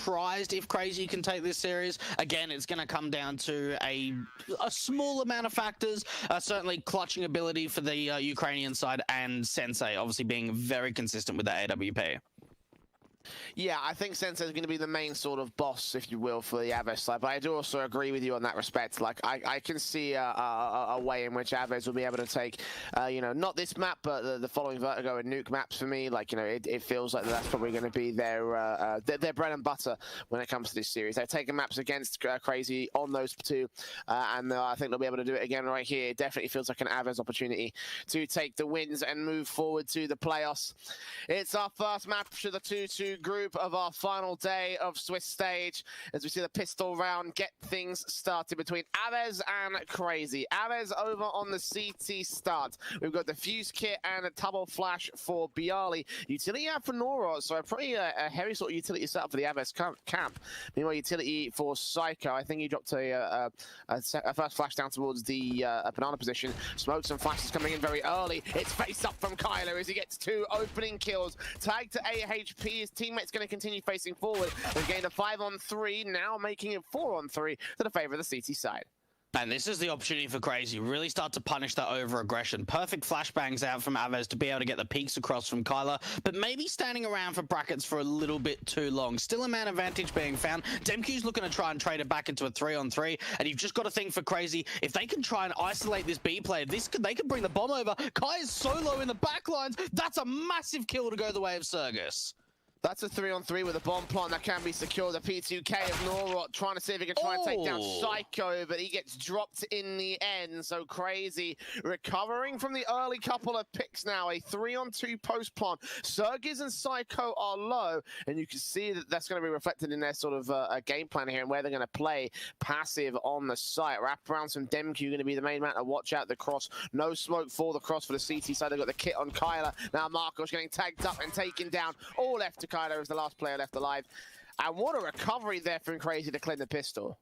surprised if CR4ZY can take this series. Again, it's going to come down to a small amount of factors. Certainly clutching ability for the Ukrainian side, and Sensei obviously being very consistent with the AWP. Yeah, I think Sensei is going to be the main sort of boss, if you will, for the Aves side. But I do also agree with you on that respect. Like, I can see a way in which Aves will be able to take, you know, not this map, but the following Vertigo and Nuke maps for me. Like, you know, it feels like that's probably going to be their bread and butter when it comes to this series. They've taken maps against CR4ZY on those two, and I think they'll be able to do it again right here. It definitely feels like an Aves opportunity to take the wins and move forward to the playoffs. It's our first match of the 2-2 group of our final day of Swiss stage, as we see the pistol round get things started between Avez and CR4ZY. Avez over on the CT start. We've got the fuse kit and a double flash for Bialy. Utility out for Nora, so a pretty a heavy sort of utility setup for the Avez camp. Meanwhile, utility for Psycho. I think he dropped a first flash down towards the banana position. Smokes and flashes coming in very early. It's face up from Kyler as he gets 2 opening kills. Tag to AHP. His teammate's going to continue facing forward. They've gained a 5-on-3, now making it 4-on-3 to the favor of the CT side. And this is the opportunity for CR4ZY. Really start to punish that over-aggression. Perfect flashbangs out from Avez to be able to get the peeks across from Kyler, but maybe standing around for brackets for a little bit too long. Still a man advantage being found. Demq's looking to try and trade it back into a 3-on-3, and you've just got to think for CR4ZY, if they can try and isolate this B player, they could bring the bomb over. Kai is so low in the backlines. That's a massive kill to go the way of Sergus. That's a 3-on-3 with a bomb plant that can be secured. The P2K of Norot trying to see if he can try and take down Psycho, but he gets dropped in the end. So CR4ZY recovering from the early couple of picks now. A 3-on-2 post plant. Sergiz and Psycho are low, and you can see that that's going to be reflected in their sort of game plan here and where they're going to play passive on the site. Wrap around some Demq going to be the main man to watch out the cross. No smoke for the cross for the CT side. They've got the kit on Kyler. Now Marcos getting tagged up and taken down. All left to Kyler as the last player left alive. And what a recovery there from CR4ZY to claim the pistol.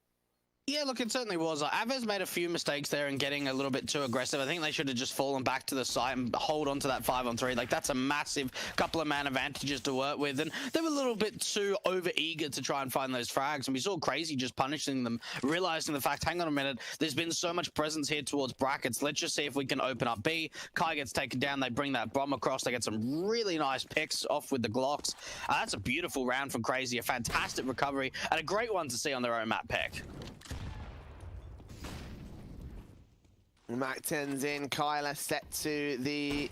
Yeah, look, it certainly was. Avez made a few mistakes there and getting a little bit too aggressive. I think they should have just fallen back to the site and hold on to that 5-on-3. Like, that's a massive couple of man advantages to work with. And they were a little bit too over-eager to try and find those frags. And we saw CR4ZY just punishing them, realizing the fact, hang on a minute, there's been so much presence here towards brackets. Let's just see if we can open up B. Kai gets taken down. They bring that bomb across. They get some really nice picks off with the Glocks. That's a beautiful round from CR4ZY. A fantastic recovery and a great one to see on their own map pick. Mac 10's in, Kyler set to the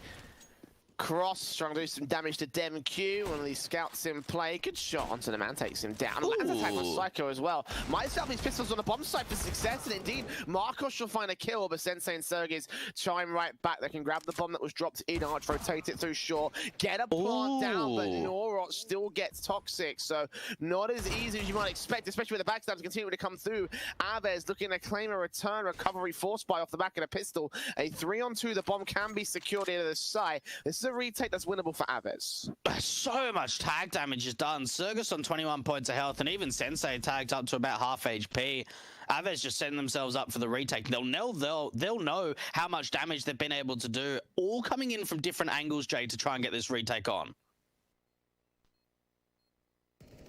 cross, trying to do some damage to Demq. One of these scouts in play. Good shot onto the man, takes him down. Lands attack on Psycho as well. Might set up these pistols on the bomb site for success, and indeed, Marcos shall find a kill, but Sensei and Sergiz chime right back. They can grab the bomb that was dropped in Arch, rotate it through shore, get a plant down, but Norot still gets toxic, so not as easy as you might expect, especially with the backstabs continuing to come through. Avez looking to claim a return recovery force buy off the back of the pistol. A 3-on-2, the bomb can be secured into the side. This is a retake that's winnable for Avez. So much tag damage is done. Sergus on 21 points of health, and even Sensei tagged up to about half HP. Avez just setting themselves up for the retake. They'll know how much damage they've been able to do, all coming in from different angles, Jay, to try and get this retake on.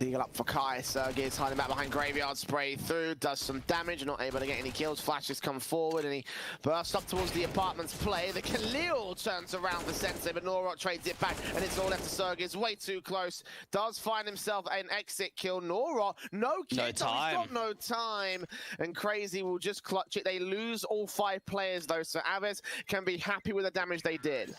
Eagle up for Kai. Sergiz hiding back behind Graveyard, spray through, does some damage, not able to get any kills. Flashes come forward and he bursts up towards the apartment's play. The Khalil turns around the Sensei, but Norot trades it back and it's all left to Sergiz. Way too close. Does find himself an exit kill. Norot, no time. He's got no time. And CR4ZY will just clutch it. They lose all 5 players though, so Avez can be happy with the damage they did.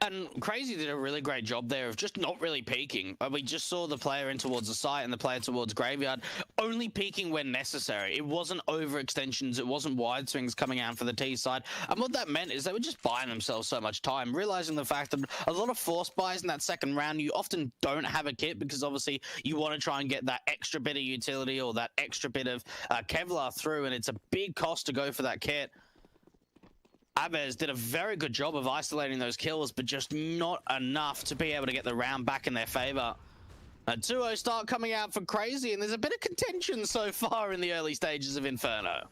And CR4ZY did a really great job there of just not really peeking. We just saw the player in towards the site and the player towards Graveyard, only peeking when necessary. It wasn't overextensions, it wasn't wide swings coming out for the T side. And what that meant is they were just buying themselves so much time, realizing the fact that a lot of force buys in that second round, you often don't have a kit because obviously you want to try and get that extra bit of utility or that extra bit of Kevlar through, and it's a big cost to go for that kit. Avez did a very good job of isolating those kills, but just not enough to be able to get the round back in their favor. A 2-0 start coming out for CR4ZY, and there's a bit of contention so far in the early stages of Inferno.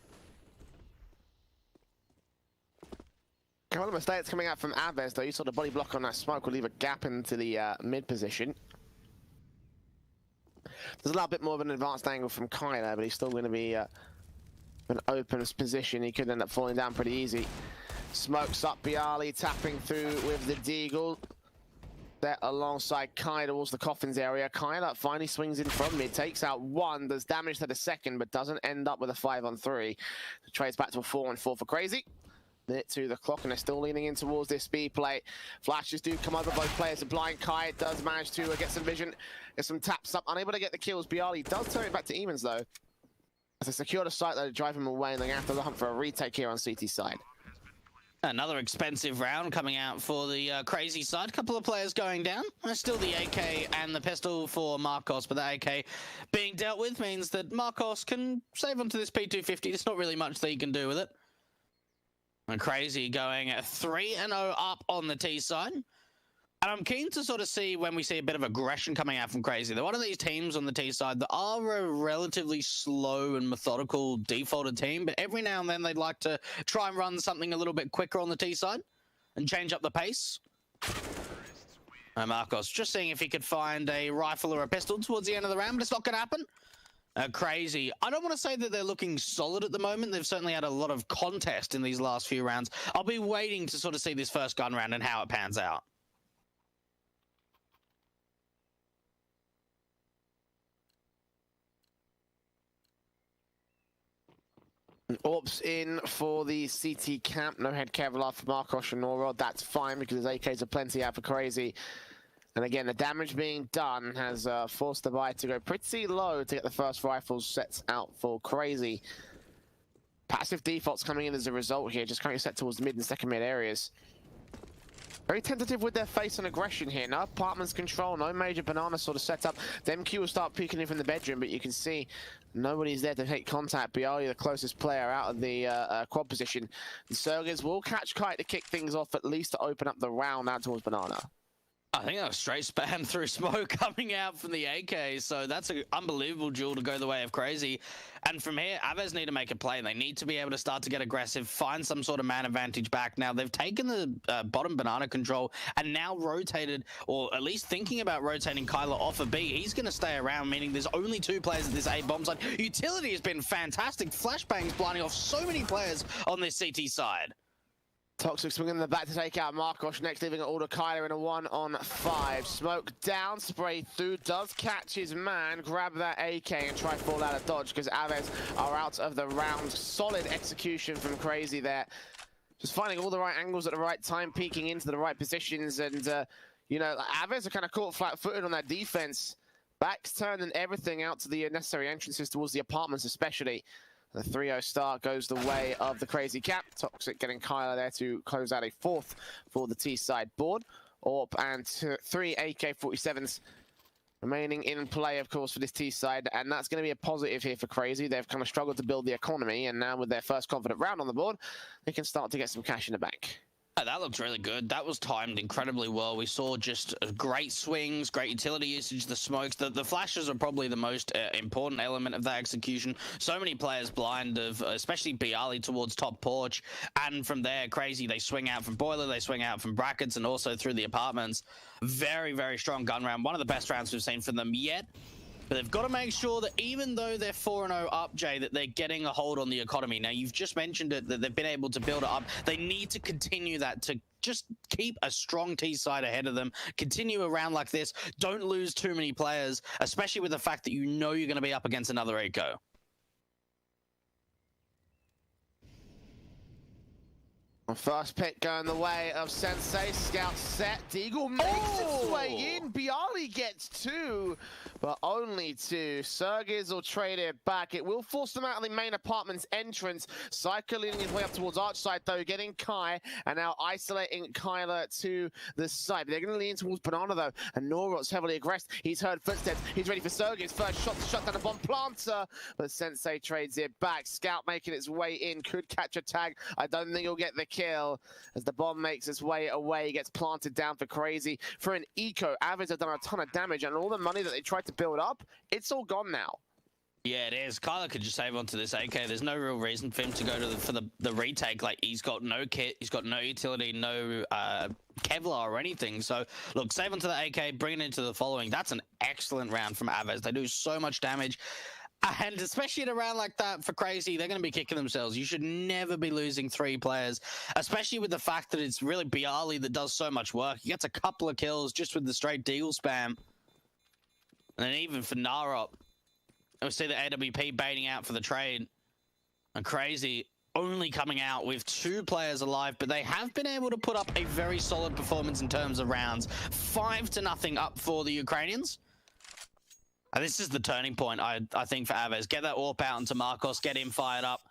A couple of mistakes coming out from Avez, though. You saw the body block on that smoke will leave a gap into the mid position. There's a little bit more of an advanced angle from Kyler, but he's still going to be an open position. He could end up falling down pretty easy. Smokes up Bialy, tapping through with the Deagle. There alongside Kyler towards the coffins area. Kyler finally swings in from mid, takes out one, does damage to the second, but doesn't end up with a 5-on-3. Trades back to a 4-on-4 for Crazy. Minute to the clock, and they're still leaning in towards this speed play. Flashes do come over, both players are blind. Kai does manage to get some vision, get some taps up, unable to get the kills. Bialy does turn it back to Emons though. As they secure the site, they drive him away, and they're going to have to hunt for a retake here on CT side. Another expensive round coming out for the Crazy side. Couple of players going down. Still the AK and the pistol for Marcos, but the AK being dealt with means that Marcos can save onto this P250. There's not really much that he can do with it. And Crazy going 3-0 up on the T side. And I'm keen to sort of see when we see a bit of aggression coming out from Crazy. They're one of these teams on the T side that are a relatively slow and methodical defaulted team, but every now and then they'd like to try and run something a little bit quicker on the T side and change up the pace. And Marcos just seeing if he could find a rifle or a pistol towards the end of the round, but it's not going to happen. Crazy. I don't want to say that they're looking solid at the moment. They've certainly had a lot of contest in these last few rounds. I'll be waiting to sort of see this first gun round and how it pans out. Orbs in for the CT camp. No head Kevlar for Marcos and Nora. That's fine because his AKs are plenty out for Crazy. And again, the damage being done has forced the buy to go pretty low to get the first rifles sets out for Crazy. Passive defaults coming in as a result here, just currently set towards the mid and second mid areas. Very tentative with their face and aggression here. No apartments control, no major banana sort of setup. The MQ will start peeking in from the bedroom, but you can see nobody's there to take contact. Bialy, the closest player out of the quad position. The Surgers will catch Kite to kick things off, at least to open up the round out towards banana. I think that was straight spam through smoke coming out from the AK, so that's an unbelievable duel to go the way of Crazy. And from here, Aves need to make a play. They need to be able to start to get aggressive, find some sort of man advantage back. Now, they've taken the bottom banana control and now rotated, or at least thinking about rotating Kyler off of B. He's going to stay around, meaning there's only 2 players at this A bomb side. Utility has been fantastic. Flashbangs blinding off so many players on this CT side. Toxic swinging in the back to take out Marcos, next leaving it all to Kyler in a 1-on-5. Smoke down, spray through, does catch his man, grab that AK and try to fall out of dodge because Aves are out of the round. Solid execution from Crazy there. Just finding all the right angles at the right time, peeking into the right positions, and, you know, Aves are kind of caught flat-footed on that defense. Backs turned and everything out to the necessary entrances towards the apartments especially. The 3-0 start goes the way of the Crazy cap. Toxic getting Kyler there to close out a 4th for the T-side board. Orp and 3 AK-47s remaining in play, of course, for this T-side. And that's going to be a positive here for Crazy. They've kind of struggled to build the economy. And now with their first confident round on the board, they can start to get some cash in the bank. That looks really good. That was timed incredibly well. We saw just great swings, great utility usage, the smokes. The flashes are probably the most important element of that execution. So many players blind of, especially Bialy towards top porch. And from there, Crazy, they swing out from boiler, they swing out from brackets, and also through the apartments. Very, very strong gun round. One of the best rounds we've seen from them yet. But they've got to make sure that even though they're 4-0 up, Jay, that they're getting a hold on the economy. Now, you've just mentioned it, that they've been able to build it up. They need to continue that to just keep a strong T-side ahead of them. Continue a round like this. Don't lose too many players, especially with the fact that you know you're going to be up against another eco. First pick going the way of Sensei. Scout set. Deagle makes its way in. Bialy gets 2, but only 2. Surgis will trade it back. It will force them out of the main apartment's entrance. Psycho leading his way up towards Archside, though, getting Kai, and now isolating Kyler to the side. But they're going to lean towards Banana, though, and Norot's heavily aggressed. He's heard footsteps. He's ready for Surgis. First shot to shut down the bomb planter, but Sensei trades it back. Scout making its way in. Could catch a tag. I don't think he'll get the kill as the bomb makes its way away, gets planted down for Crazy. For an eco, Aves have done a ton of damage, and all the money that they tried to build up, it's all gone now. Yeah, it is. Kyler could just save onto this AK. There's no real reason for him to go to for the retake. Like, he's got no kit, he's got no utility, no Kevlar or anything. So, look, save onto the AK, bring it into the following. That's an excellent excellent round from Avez. They do so much damage. And especially in a round like that for CR4ZY, they're going to be kicking themselves. You should never be losing 3 players, especially with the fact that it's really Bialy that does so much work. He gets a couple of kills just with the straight deagle spam. And then even for Narop, we see the AWP baiting out for the trade. And CR4ZY only coming out with 2 players alive, but they have been able to put up a very solid performance in terms of rounds. 5-0 up for the Ukrainians. And this is the turning point, I think, for Avez. Get that AWP out into Marcos, get him fired up,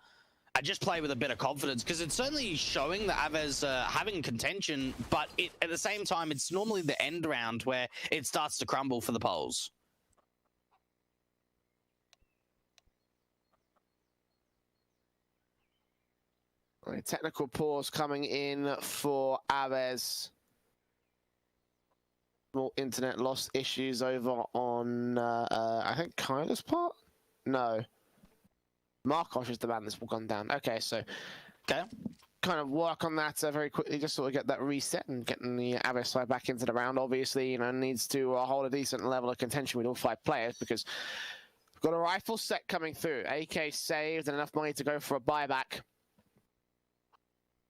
and just play with a bit of confidence, because it's certainly showing that Avez having contention, but at the same time, it's normally the end round where it starts to crumble for the Poles. Technical pause coming in for Avez. Small internet loss issues over on, I think, Kyler's part? No. Marcos is the man that's gone down. Okay, so kind of work on that very quickly, just sort of get that reset and getting the Avez side back into the round. Obviously, you know, needs to hold a decent level of contention with all 5 players, because we've got a rifle set coming through. AK saved and enough money to go for a buyback.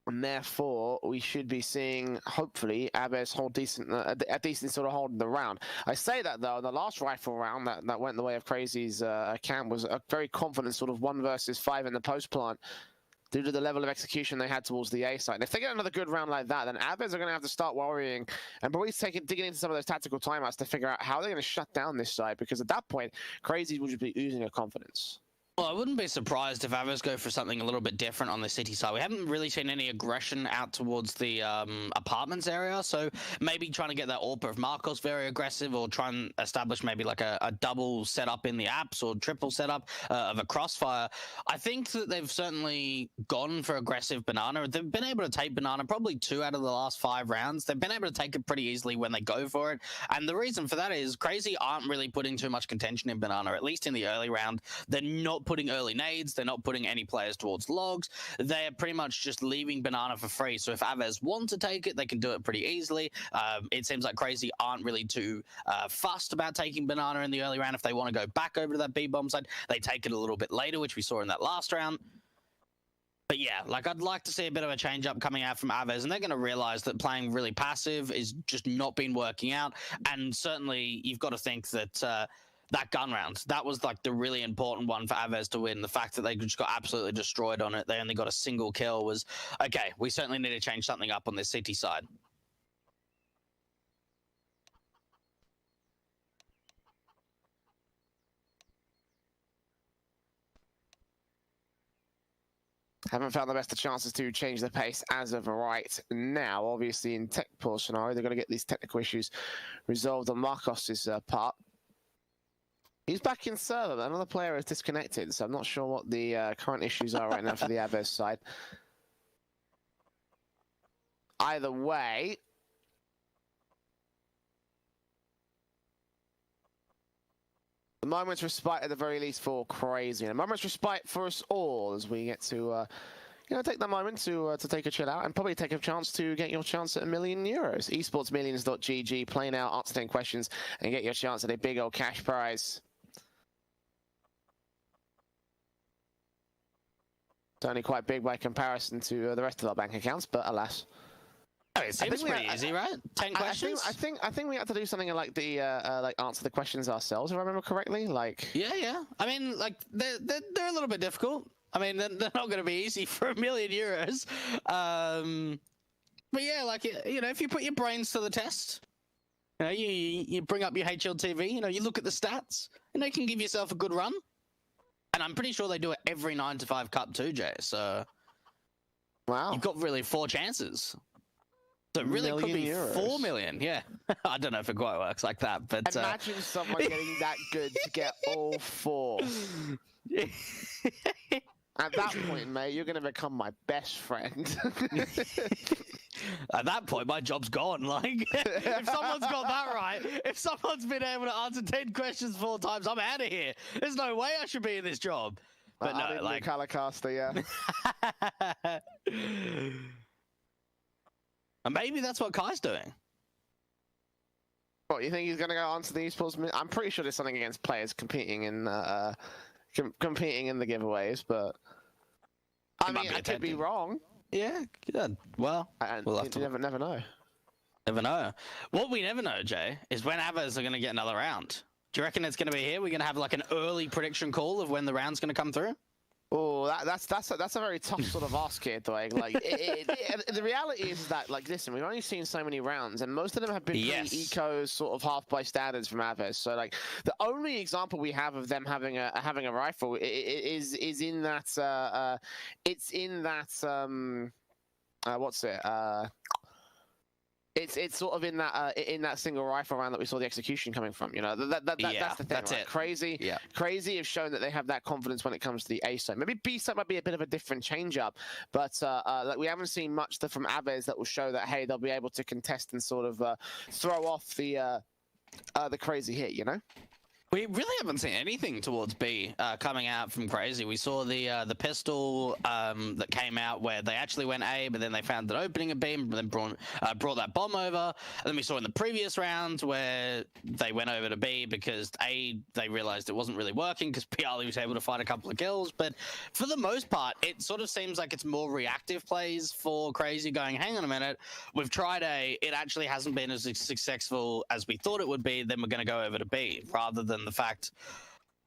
And therefore, we should be seeing, hopefully, Avez hold a decent sort of hold in the round. I say that, though, in the last rifle round that went the way of CR4ZY's camp was a very confident sort of 1 versus 5 in the post plant, due to the level of execution they had towards the A side. And if they get another good round like that, then Avez are going to have to start worrying and probably digging into some of those tactical timeouts to figure out how they're going to shut down this side, because at that point, CR4ZY will just be oozing of confidence. Well, I wouldn't be surprised if Avez go for something a little bit different on the city side. We haven't really seen any aggression out towards the apartments area, so maybe trying to get that AWP of Marcos very aggressive, or try and establish maybe like a double setup in the apps, or triple setup of a crossfire. I think that they've certainly gone for aggressive Banana. They've been able to take Banana probably 2 out of the last 5 rounds. They've been able to take it pretty easily when they go for it, and the reason for that is CR4ZY aren't really putting too much contention in Banana, at least in the early round. They're not putting early nades, they're not putting any players towards logs, they're pretty much just leaving Banana for free. So if Avez want to take it, they can do it pretty easily. It seems like CR4ZY aren't really too fussed about taking Banana in the early round. If they want to go back over to that B-bomb side, they take it a little bit later, which we saw in that last round. But yeah, like, I'd like to see a bit of a change up coming out from Avez, and they're going to realize that playing really passive is just not been working out. And certainly you've got to think that that gun round, that was like the really important one for Avez to win. The fact that they just got absolutely destroyed on it, they only got a single kill, was, okay, we certainly need to change something up on this city side. Haven't found the best of chances to change the pace as of right now. Obviously, in tech pause scenario, they're going to get these technical issues resolved on Marcos's part. He's back in server, but another player is disconnected, so I'm not sure what the current issues are right now for the Avez side. Either way, the moment's respite at the very least for CR4ZY, and a moment's respite for us all as we get to take that moment to take a chill out and probably take a chance to get your chance at €1 million. esportsmillions.gg, play now, answer 10 questions, and get your chance at a big old cash prize. It's only quite big by comparison to the rest of our bank accounts, but alas. Oh, it seems pretty easy, right? 10 questions? I think we had to do something like the like answer the questions ourselves, if I remember correctly. Like, yeah. I mean, like, they're a little bit difficult. I mean, they're not going to be easy for €1 million. But yeah, like, you know, if you put your brains to the test, you know, you bring up your HLTV, you know, you look at the stats, and you can give yourself a good run. And I'm pretty sure they do it every 9 to 5 cup too, Jay. So, wow, you've got really 4 chances. So it really could be €4 million. Yeah, I don't know if it quite works like that, but imagine someone getting that good to get all 4. At that point, mate, you're going to become my best friend. At that point, my job's gone. Like, if someone's got that right, if someone's been able to answer 10 questions 4 times, I'm out of here. There's no way I should be in this job. But no, like, Calacaster, yeah. And maybe that's what Kai's doing. What, you think he's going to go on to the esports? I'm pretty sure there's something against players competing in competing in the giveaways, but I mean, I could be wrong. Yeah, good. Well, we'll have to never know. Never know. What we never know, Jay, is when Avers are going to get another round. Do you reckon it's going to be here? We're going to have like an early prediction call of when the round's going to come through? Oh, that's a very tough sort of ask here, Dwight. Like, the reality is that, like, listen, we've only seen so many rounds, and most of them have been pretty eco sort of half-by standards from Aves. So, like, the only example we have of them having a rifle is in that it's in that what's it It's sort of in that single rifle round that we saw the execution coming from. You know, that's the thing. That's right? it. Crazy have shown that they have that confidence when it comes to the A side. Maybe B side might be a bit of a different change up, but like we haven't seen much from Aves that will show that hey, they'll be able to contest and sort of throw off the crazy hit. You know. We really haven't seen anything towards B coming out from Crazy. We saw the pistol that came out where they actually went A, but then they found an opening at B and then brought that bomb over. And then we saw in the previous round where they went over to B because A, they realized it wasn't really working because Piali was able to find a couple of kills. But for the most part, it sort of seems like it's more reactive plays for Crazy going, hang on a minute, we've tried A, it actually hasn't been as successful as we thought it would be, then we're going to go over to B, rather than the fact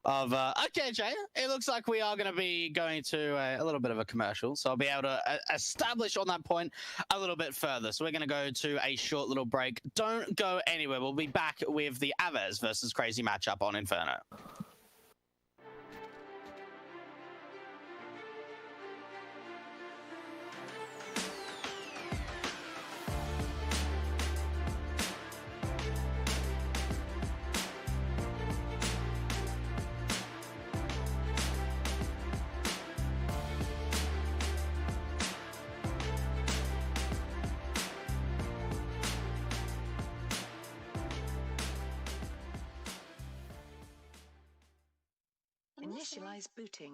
of okay, Jay, it looks like we are going to be going to a little bit of a commercial, so I'll be able to establish on that point a little bit further. So we're going to go to a short little break. Don't go anywhere. We'll be back with the Aves versus Crazy matchup on Inferno. Initialize booting.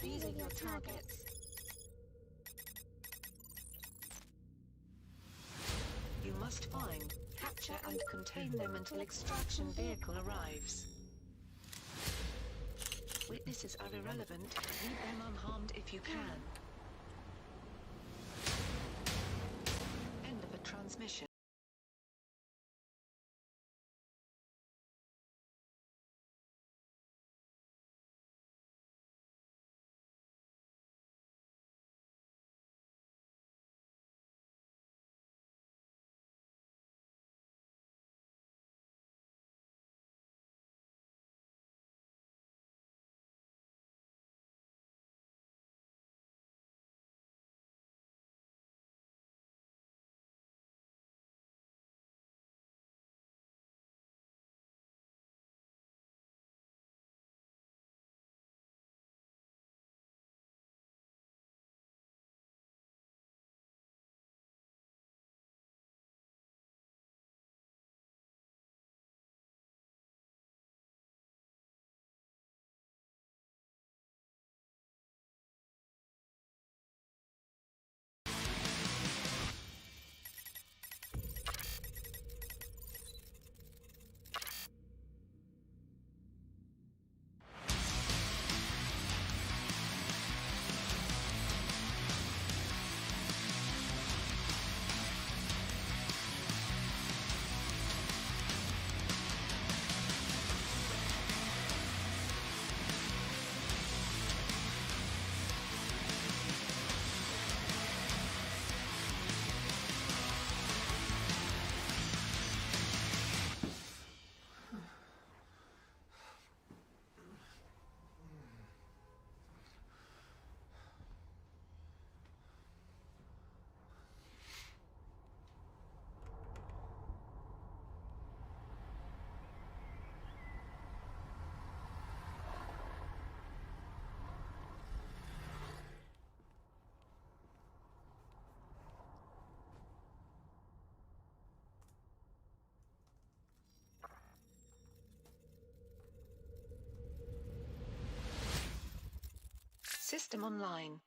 These are your targets. You must find, capture and contain them until extraction vehicle arrives. Witnesses are irrelevant. Leave them unharmed if you can. End of a transmission. System online.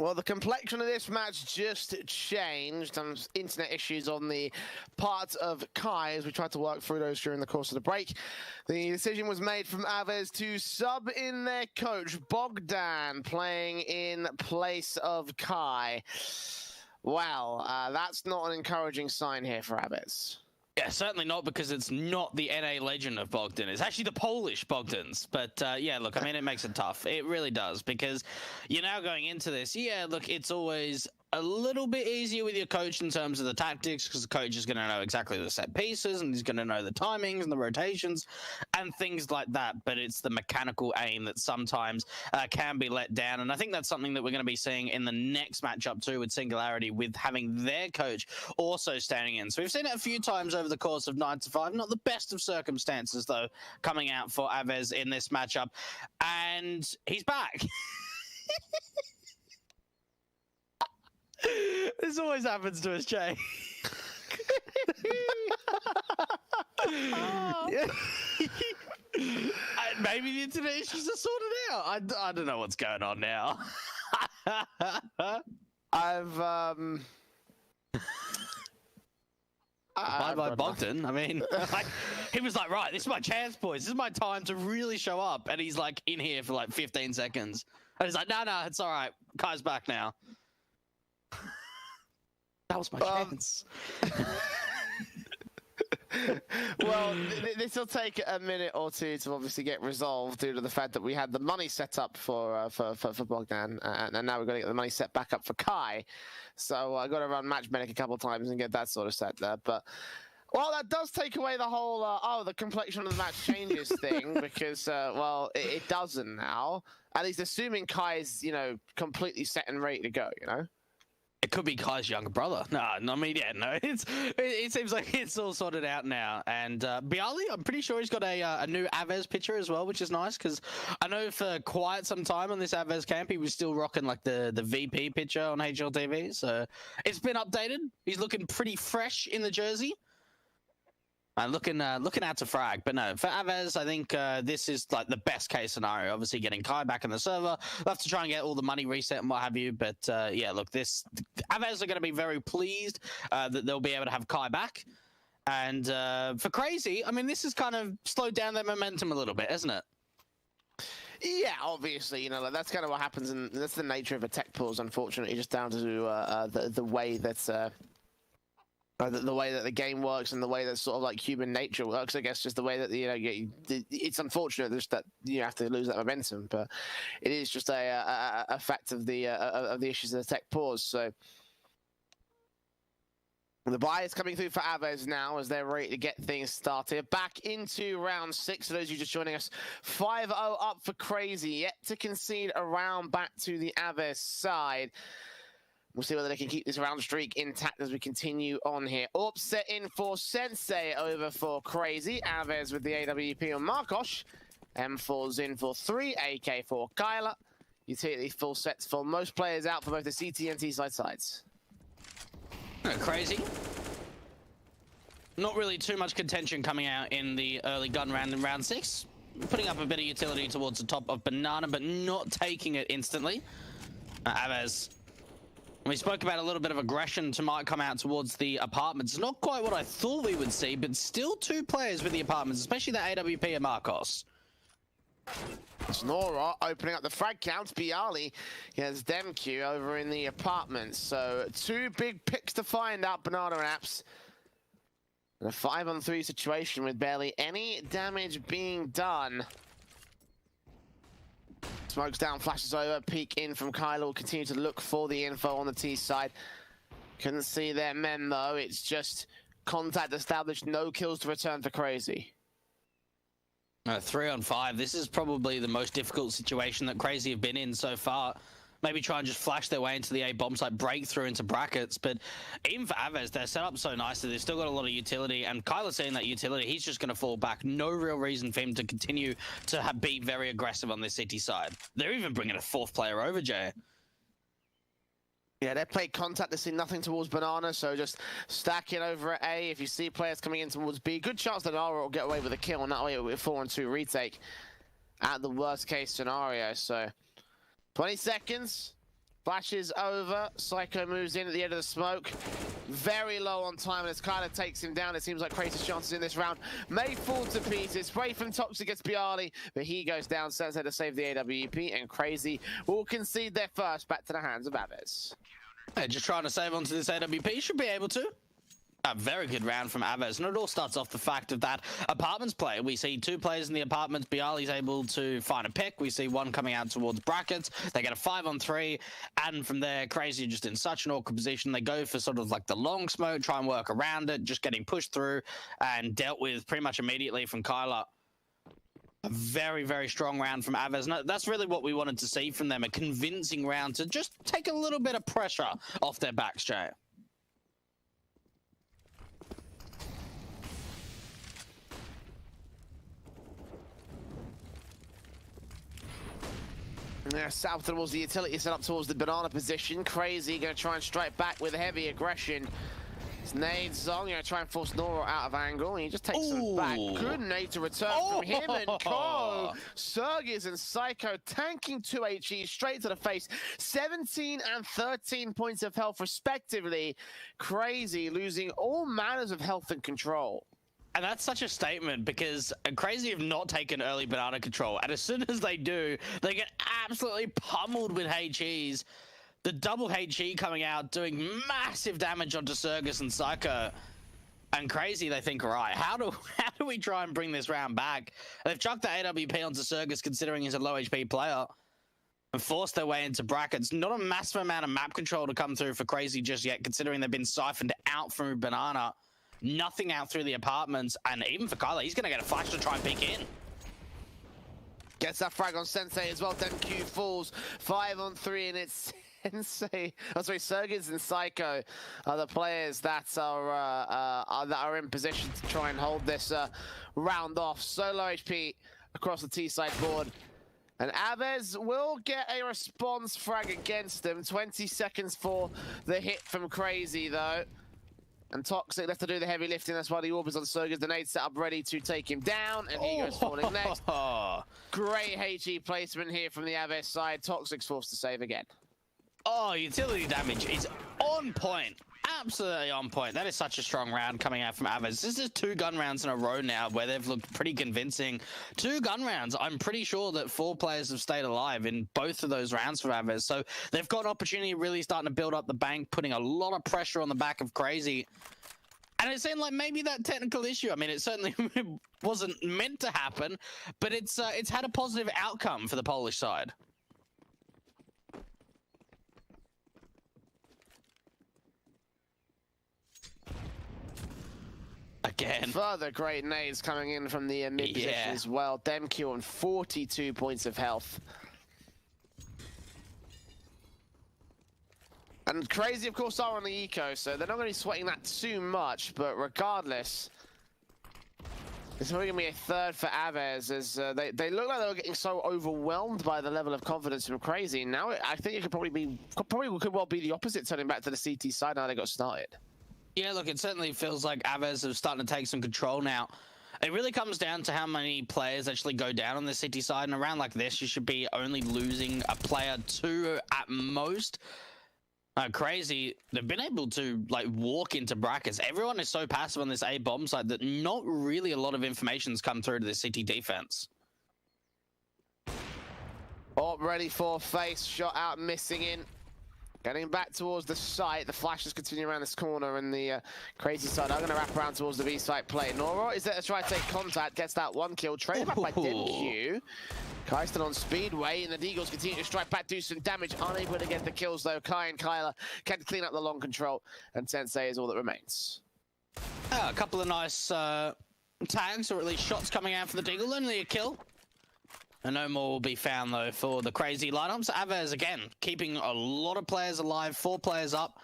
Well, the complexion of this match just changed. Some internet issues on the part of Kai as we tried to work through those during the course of the break. The decision was made from Avez to sub in their coach, Bogdan, playing in place of Kai. Well, that's not an encouraging sign here for Avez. Yeah, certainly not, because it's not the NA legend of Bogdan. It's actually the Polish Bogdans. But yeah, look, I mean, it makes it tough. It really does, because you're now going into this. Yeah, look, it's always a little bit easier with your coach in terms of the tactics, because the coach is going to know exactly the set pieces, and he's going to know the timings and the rotations and things like that. But it's the mechanical aim that sometimes can be let down. And I think that's something that we're going to be seeing in the next matchup too, with Singularity, with having their coach also standing in. So we've seen it a few times over the course of 9 to 5. Not the best of circumstances, though, coming out for Avez in this matchup. And he's back. This always happens to us, Jay. Maybe the internet issues are sorted out. I don't know what's going on now. By Bogdan, I mean, like, he was like, right, this is my chance, boys. This is my time to really show up. And he's like in here for like 15 seconds. And he's like, no, it's all right. Kai's back now. That was my chance. Well, this will take a minute or two to obviously get resolved due to the fact that we had the money set up for Bogdan, and now we've got to get the money set back up for Kai. So I got to run Match Medic a couple of times and get that sort of set there. But well, that does take away the whole the complexion of the match changes thing, because well, it doesn't now. At least assuming Kai's completely set and ready to go, It could be Kai's younger brother. No, I mean, yeah, no. It seems like it's all sorted out now. And Bialy, I'm pretty sure he's got a new Avez picture as well, which is nice, because I know for quite some time on this Avez camp, he was still rocking like the VP picture on HLTV. So it's been updated. He's looking pretty fresh in the jersey. Looking out to frag. But no, for Avez, I think this is like the best case scenario. Obviously, getting Kai back in the server. We'll have to try and get all the money reset and what have you. But yeah, look, Avez are going to be very pleased that they'll be able to have Kai back. And for CR4ZY, I mean, this has kind of slowed down their momentum a little bit, hasn't it? Yeah, obviously, like, that's kind of what happens, and that's the nature of a tech pause, unfortunately, just down to the way that the way that the game works and the way that sort of like human nature works. I guess just the way that it's unfortunate just that you have to lose that momentum, but it is just a fact of the issues of the tech pause. So the buy is coming through for Avez now as they're ready to get things started. Back into round 6. For those of you just joining us, 5-0 up for CR4ZY, yet to concede a round back to the Avez side. We'll see whether they can keep this round streak intact as we continue on here. Upset in for Sensei over for CR4ZY. Avez with the AWP on Markosh. M4's in for 3. AK for Kyla. Utility full sets for most players out for both the CT and T side sides. CR4ZY. Not really too much contention coming out in the early gun round in round 6. Putting up a bit of utility towards the top of Banana, but not taking it instantly. Avez. We spoke about a little bit of aggression might come out towards the apartments. Not quite what I thought we would see, but still 2 players with the apartments, especially the AWP and Marcos. Snora opening up the frag count. Bialy, he has Demq over in the apartments. So 2 big picks to find out, Banana and Apps. And a 5-on-3 situation with barely any damage being done. Smokes down, flashes over, peek in from Kyla. Will continue to look for the info on the T side. Couldn't see their men though. It's just contact established, no kills to return for CR4ZY. 3-on-5. This is probably the most difficult situation that CR4ZY have been in so far. Maybe try and just flash their way into the A bomb site, break through into brackets. But even for Avez, they're set up so nicely. They've still got a lot of utility. And Kyla's seeing that utility. He's just going to fall back. No real reason for him to continue to be very aggressive on this city side. They're even bringing a 4th player over, Jay. Yeah, they play contact. They see nothing towards Banana, so just stacking over at A. If you see players coming in towards B, good chance that Nara will get away with a kill, and that way it will be a 4-on-2 retake at the worst case scenario. So 20 seconds, Flashes over. Psycho moves in at the end of the smoke. Very low on time, and it kind of takes him down. It seems like Crazy's chances in this round may fall to pieces. Spray from Toxic gets Bialy, but he goes down. Sensei to save the AWP, and Crazy will concede their first back to the hands of Avez. Yeah, just trying to save onto this AWP. Should be able to. A very good round from Avez, and it all starts off the fact of that apartments play. We see two players in the apartments. Bialy's able to find a pick. We see one coming out towards brackets. They get a 5-on-3, and from there, Crazy just in such an awkward position. They go for sort of like the long smoke, try and work around it, just getting pushed through and dealt with pretty much immediately from Kyler. A very, very strong round from Avez. And that's really what we wanted to see from them, a convincing round to just take a little bit of pressure off their backs, Jay. Yeah, south towards the utility, set up towards the banana position. Crazy going to try and strike back with heavy aggression. It's nade Zong, going to try and force Noro out of angle, and he just takes them back. Good nade to return from him and Co. CR4ZY and Psycho tanking 2 HE straight to the face. 17 and 13 points of health respectively. Crazy losing all manners of health and control. And that's such a statement, because Crazy have not taken early banana control. And as soon as they do, they get absolutely pummeled with HEs. The double HE coming out, doing massive damage onto CR4ZY and Psycho. And Crazy, they think, right, how do we try and bring this round back? And they've chucked the AWP onto CR4ZY, considering he's a low HP player, and forced their way into brackets. Not a massive amount of map control to come through for Crazy just yet, considering they've been siphoned out from banana. Nothing out through the apartments, and even for Kyler, he's going to get a flash to try and peek in. Gets that frag on Sensei as well. DemQ falls 5-on-3, and it's Sensei. Oh, sorry, CR4ZY and Psycho are the players that are in position to try and hold this round off. So low HP across the T side board. And Avez will get a response frag against him. 20 seconds for the hit from Crazy, though. And Toxic left to do the heavy lifting. That's why the orb is on CR4ZY. The nade set up ready to take him down. And he goes falling next. Great HE placement here from the Avez side. Toxic's forced to save again. Oh, utility damage is on point. Absolutely on point. That is such a strong round coming out from Avez. This is 2 gun rounds in a row now where they've looked pretty convincing. 2 gun rounds. I'm pretty sure that 4 players have stayed alive in both of those rounds for Avez. So they've got an opportunity really starting to build up the bank, putting a lot of pressure on the back of Crazy. And it seemed like maybe that technical issue, I mean, it certainly wasn't meant to happen, but it's had a positive outcome for the Polish side. Again. Further great nades coming in from the mid position as well. DemQ on 42 points of health. And Crazy, of course, are on the eco, so they're not going to be sweating that too much. But regardless, it's probably going to be a third for Avez, as they look like they were getting so overwhelmed by the level of confidence from Crazy. Now I think it could could well be the opposite, turning back to the CT side now they got started. Yeah, look, it certainly feels like Avez are starting to take some control now. It really comes down to how many players actually go down on the city side. And around like this, you should be only losing a player 2 at most. Crazy, they've been able to like walk into brackets. Everyone is so passive on this A bomb side that not really a lot of information's come through to the city defense. Oh, ready for face, shot out, missing in. Getting back towards the site, the flashes continue around this corner, and the Crazy side are going to wrap around towards the B site play. Noro is there to try to take contact, gets that 1 kill, traded back by DemQ. Kai still on Speedway, and the Deagles continue to strike back, do some damage, unable to get the kills though. Kai and Kyler can clean up the long control, and Sensei is all that remains. A couple of nice tags, or at least shots coming out for the Deagle, only a kill. And no more will be found, though, for the Crazy lineups. Avez, again, keeping a lot of players alive, 4 players up.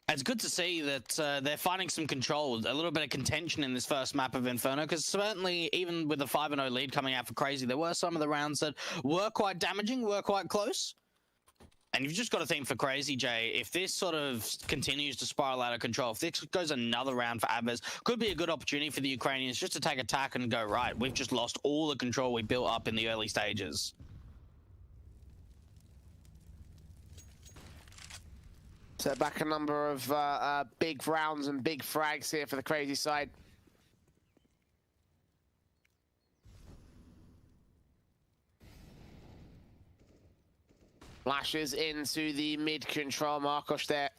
It's good to see that they're finding some control, a little bit of contention in this first map of Inferno, because certainly, even with the 5-0 lead coming out for Crazy, there were some of the rounds that were quite damaging, were quite close. And you've just got to think for Crazy, Jay, if this sort of continues to spiral out of control, if this goes another round for Avez, could be a good opportunity for the Ukrainians just to take attack and go, right, we've just lost all the control we built up in the early stages. So back a number of big rounds and big frags here for the crazy side. Flashes into the mid control. Marcos there.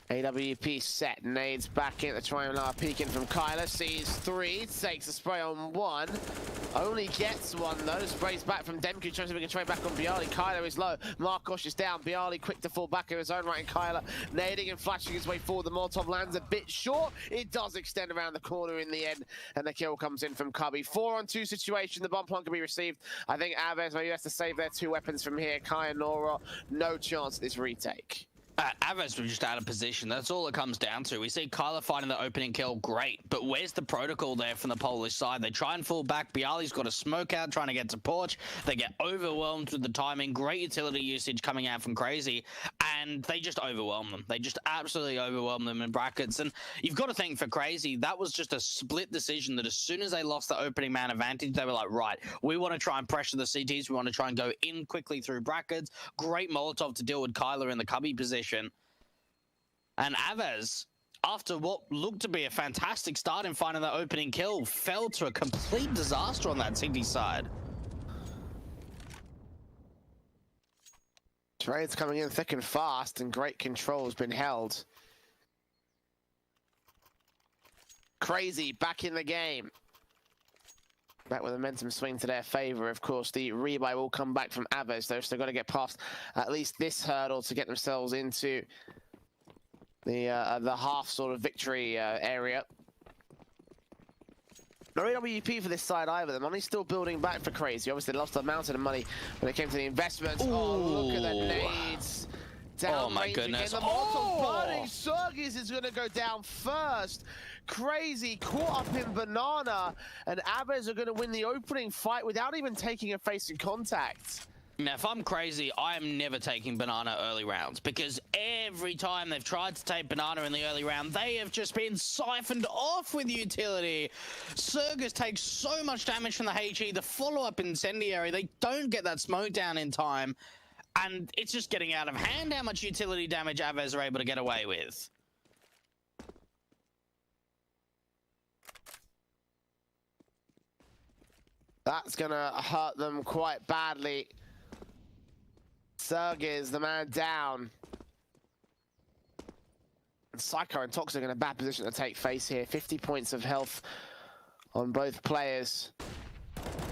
AWP set, nades back in the triangle, peeking from Kyler, sees 3, takes a spray on 1, only gets 1 though, sprays back from Demku, trying to make a trade back on Bialy. Kyler is low, Marcos is down, Bialy quick to fall back in his own right, and Kyler nading and flashing his way forward. The Molotov lands a bit short, it does extend around the corner in the end, and the kill comes in from Cubby. 4-on-2 situation, the bomb plant can be received. I think Avez maybe has to save their 2 weapons from here. Kai and Nora, no chance at this retake. Avez was just out of position. That's all it comes down to. We see Kyler finding the opening kill, great, but where's the protocol there from the Polish side? They try and fall back. Bialy's got a smoke out trying to get to Porch. They get overwhelmed with the timing. Great utility usage coming out from Crazy, and they just overwhelm them. They just absolutely overwhelm them in brackets. And you've got to think for Crazy, that was just a split decision that as soon as they lost the opening man advantage, they were like, right, we want to try and pressure the CTs. We want to try and go in quickly through brackets. Great Molotov to deal with Kyler in the cubby position. And Avez, after what looked to be a fantastic start in finding that opening kill, fell to a complete disaster on that CT side. Trades coming in thick and fast, and great control has been held. Crazy back in the game. Back with a momentum swing to their favor. Of course, the rebuy will come back from Avez, though, so they've got to get past at least this hurdle to get themselves into the half sort of victory area. No AWP for this side either. The money's still building back for Crazy. Obviously, they lost a mountain of money when it came to the investments. Ooh. Oh, look at the nades. Down oh my goodness. Again. The Molotov burning. Sergis is going to go down first. Crazy caught up in Banana, and Avez are going to win the opening fight without even taking a face in contact. Now, if I'm Crazy, I am never taking Banana early rounds, because every time they've tried to take Banana in the early round, they have just been siphoned off with utility. Sergis takes so much damage from the HE, the follow-up incendiary, they don't get that smoke down in time, and it's just getting out of hand how much utility damage Avez are able to get away with. That's going to hurt them quite badly. Sergis, the man down. And Psycho and Toxic in a bad position to take face here. 50 points of health on both players.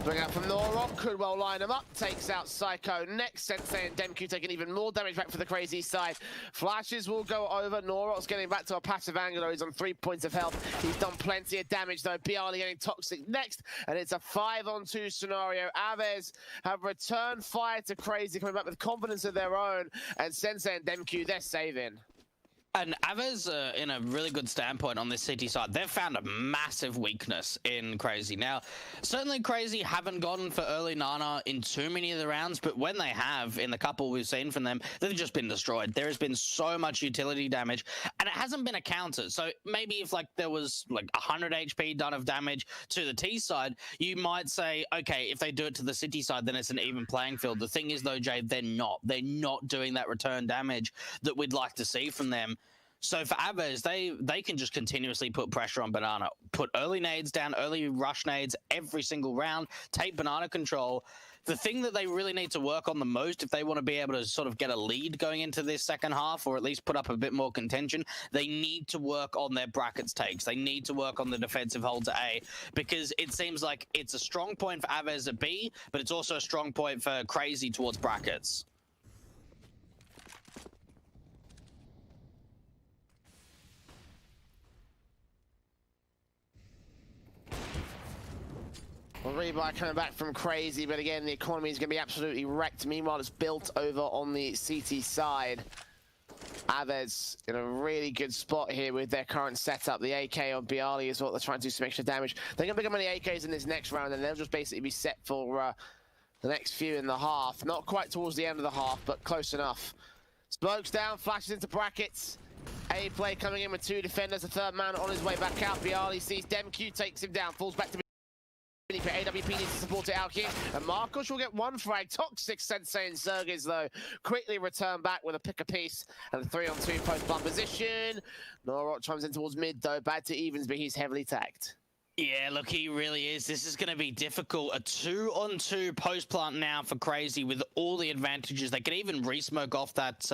Bring out from Norok, could well line him up, takes out Psycho. Next, Sensei and Demku taking even more damage back for the Crazy side. Flashes will go over. Norok's getting back to a passive angle. He's on 3 points of health. He's done plenty of damage though. Bialy getting Toxic next, and it's a 5-on-2 scenario. Avez have returned fire to Crazy, coming back with confidence of their own, and Sensei and Demku, they're saving. And Avez, in a really good standpoint on this CT side, they've found a massive weakness in Crazy. Now, certainly Crazy haven't gone for early Nana in too many of the rounds, but when they have, in the couple we've seen from them, they've just been destroyed. There has been so much utility damage, and it hasn't been a counter. So maybe if like there was like 100 HP done of damage to the T side, you might say, okay, if they do it to the City side, then it's an even playing field. The thing is though, Jay, they're not. They're not doing that return damage that we'd like to see from them. So for Avez, they can just continuously put pressure on Banana, put early nades down, early rush nades every single round, take Banana control. The thing that they really need to work on the most, if they want to be able to sort of get a lead going into this second half, or at least put up a bit more contention, they need to work on their brackets takes. They need to work on the defensive hold to A, because it seems like it's a strong point for Avez at B, but it's also a strong point for Crazy towards brackets. Well, rebuy coming back from Crazy, but again, the economy is going to be absolutely wrecked. Meanwhile, it's built over on the CT side. Avez in a really good spot here with their current setup. The AK on Bialy is what they're trying to do some extra damage. They're going to pick up many AKs in this next round, and they'll just basically be set for the next few in the half. Not quite towards the end of the half, but close enough. Smokes down, flashes into brackets. A play coming in with 2 defenders, a third man on his way back out. Bialy sees Demku, takes him down, falls back to For AWP needs to support it out here, and Marcos will get one frag. Toxic, Sensei, and Zergiz, though, quickly return back with a pick a piece and a 3-on-2 post-bomb position. Norok chimes in towards mid, though. Bad to evens, but he's heavily tagged. Yeah, look, he really is. This is going to be difficult. A 2-on-2 post plant now for Crazy with all the advantages. They can even re-smoke off that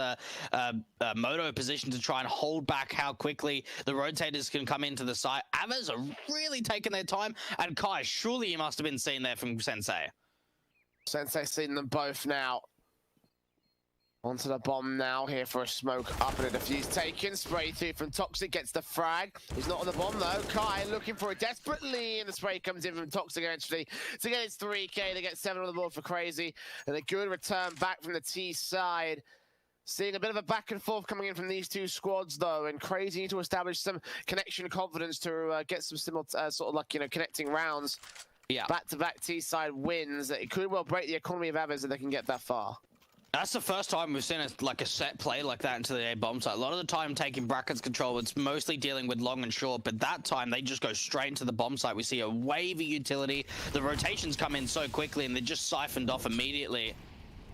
Moto position to try and hold back how quickly the rotators can come into the site. Avers are really taking their time. And Kai, surely you must have been seen there from Sensei. Sensei seen them both now. Onto the bomb now, here for a smoke up and a defuse taken. Spray through from Toxic, gets the frag. He's not on the bomb though. Kai looking for it desperately, and the spray comes in from Toxic eventually to get his 3K. They get 7 on the board for Crazy, and a good return back from the T side. Seeing a bit of a back and forth coming in from these two squads though, and Crazy need to establish some connection confidence to get some sort of like, you know, connecting rounds. Yeah. Back-to-back T side wins. It could well break the economy of Avers if they can get that far. That's the first time we've seen a set play like that into the A bomb site. A lot of the time taking brackets control, it's mostly dealing with long and short, but that time they just go straight into the bomb site. We see a wave of utility. The rotations come in so quickly and they're just siphoned off immediately.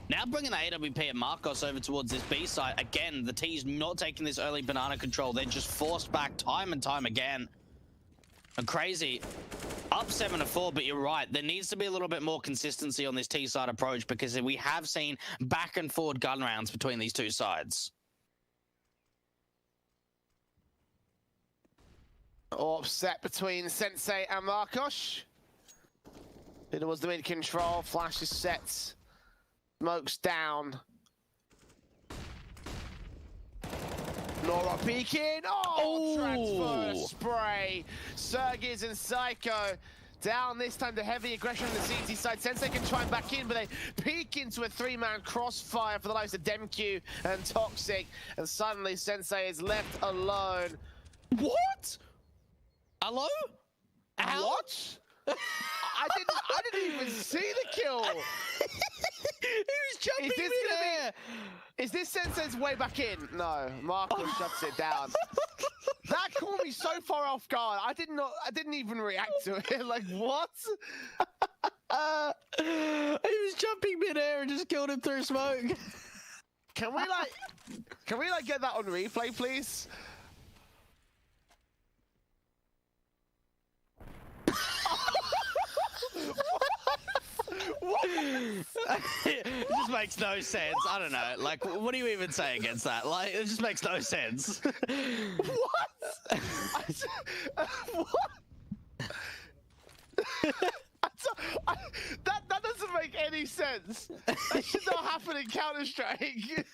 Now bringing the AWP and Marcos over towards this B site. Again, the T's not taking this early banana control. They're just forced back time and time again. And Crazy up 7-4, but you're right. There needs to be a little bit more consistency on this T-side approach because we have seen back and forward gun rounds between these two sides. Offset between Sensei and Marcos. It was the mid control. Flash is set. Smokes down. Nora peeking. Oh, transfer spray. Zergiz and Psycho down this time. The heavy aggression on the CT side. Sensei can try and back in, but they peek into a 3-man crossfire for the likes of DemQ and Toxic. And suddenly Sensei is left alone. What? Hello? How? What? I didn't even see the kill. He was jumping in. Is this Sensei's way back in? No, Marcos shuts it down. That caught me so far off guard. I didn't even react to it. Like, what? He was jumping mid-air and just killed him through smoke. Can we get that on replay, please? What? It just makes no sense. I don't know. Like, what do you even say against that? Like, it just makes no sense. What? What? That doesn't make any sense. That should not happen in Counter-Strike.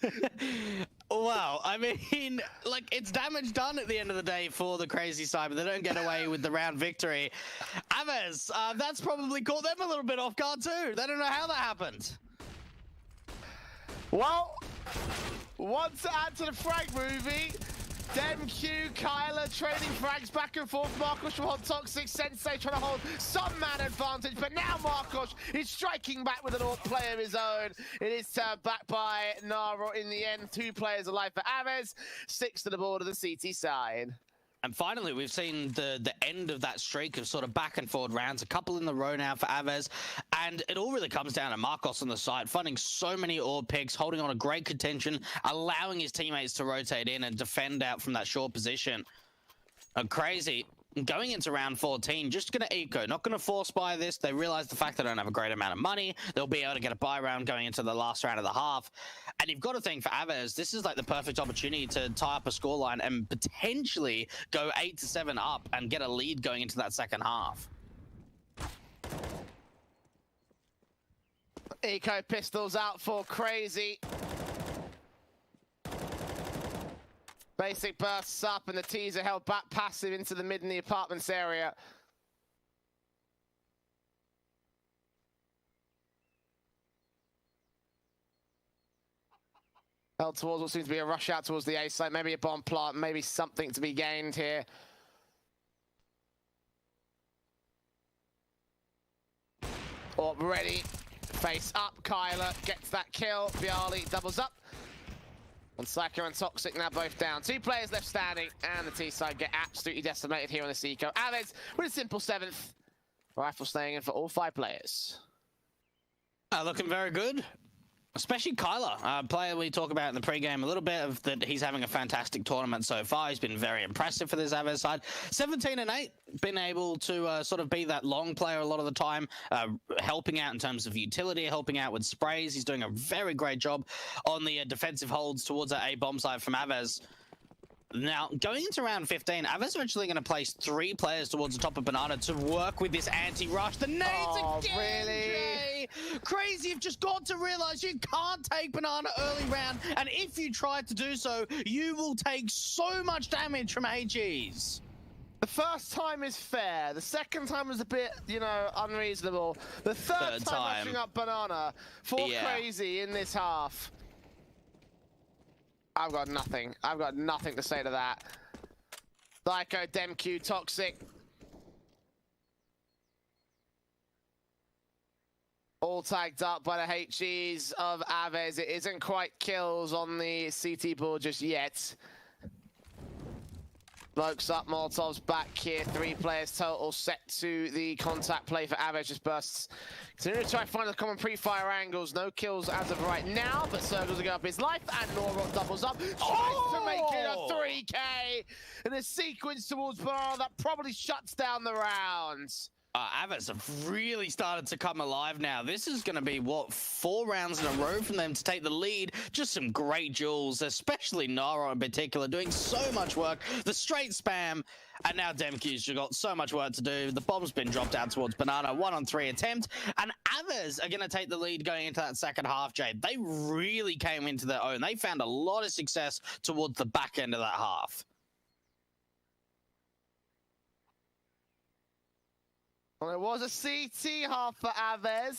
Wow, I mean, like, it's damage done at the end of the day for the Crazy side, but they don't get away with the round victory. Avers, that's probably caught them a little bit off guard too. They don't know how that happened. Well, one to add to the frag movie. DemQ, Kyler trading frags back and forth. Marcos from Hot Toxic. Sensei trying to hold some man advantage, but now Marcos is striking back with an AWP play of his own. It is turned back by Naro in the end. 2 players alive for Avers, 6 to the board of the CT side. And finally, we've seen the end of that streak of sort of back and forward rounds, a couple in the row now for Avers, and it all really comes down to Marcos on the side, finding so many AWP picks, holding on a great contention, allowing his teammates to rotate in and defend out from that short position. Crazy. Going into round 14, just going to eco, not going to force buy this. They realize the fact they don't have a great amount of money. They'll be able to get a buy round going into the last round of the half. And you've got to think for Avers, this is like the perfect opportunity to tie up a scoreline and potentially go 8-7 up and get a lead going into that second half. Eco pistols out for Crazy. Basic bursts up and the T's are held back passive into the mid in the apartments area. Held towards what seems to be a rush out towards the A site, maybe a bomb plant, maybe something to be gained here. Orb ready, face up, Kyler gets that kill, Bialy doubles up. And Psycho and Toxic now both down. 2 players left standing, and the T side get absolutely decimated here on this eco. Avez with a simple 7th. Rifle staying in for all 5 players. Looking very good. Especially Kyler, player we talk about in the pregame a little bit of that he's having a fantastic tournament so far. He's been very impressive for this Avez side. 17-8, been able to sort of be that long player a lot of the time, helping out in terms of utility, helping out with sprays. He's doing a very great job on the defensive holds towards that A bomb side from Avez. Now, going into round 15, Ave's actually going to place 3 players towards the top of Banana to work with this anti-rush. The nades again, really? Jay! Crazy, you've just got to realize you can't take Banana early round, and if you try to do so, you will take so much damage from AGs. The first time is fair. The second time was a bit, you know, unreasonable. The third time rushing up Banana for Crazy in this half. I've got nothing. I've got nothing to say to that. Psycho, DemQ, Toxic. All tagged up by the HGs of Avez. It isn't quite kills on the CT board just yet. Blokes up, Molotov's back here. 3 players total set to the contact play for Avez. Just bursts. Continuing to try to find the common pre-fire angles. No kills as of right now, but Circles will go up his life, and Norok doubles up. Tries to make it a 3K. And a sequence towards Bar that probably shuts down the rounds. Avets have really started to come alive now. This is going to be, what, 4 rounds in a row from them to take the lead. Just some great duels, especially Nara in particular, doing so much work. The straight spam, and now DemQ's got so much work to do. The bomb's been dropped out towards Banana, 1-on-3 attempt, and Avers are going to take the lead going into that second half, Jade. They really came into their own. They found a lot of success towards the back end of that half. Well, it was a CT half for Avez.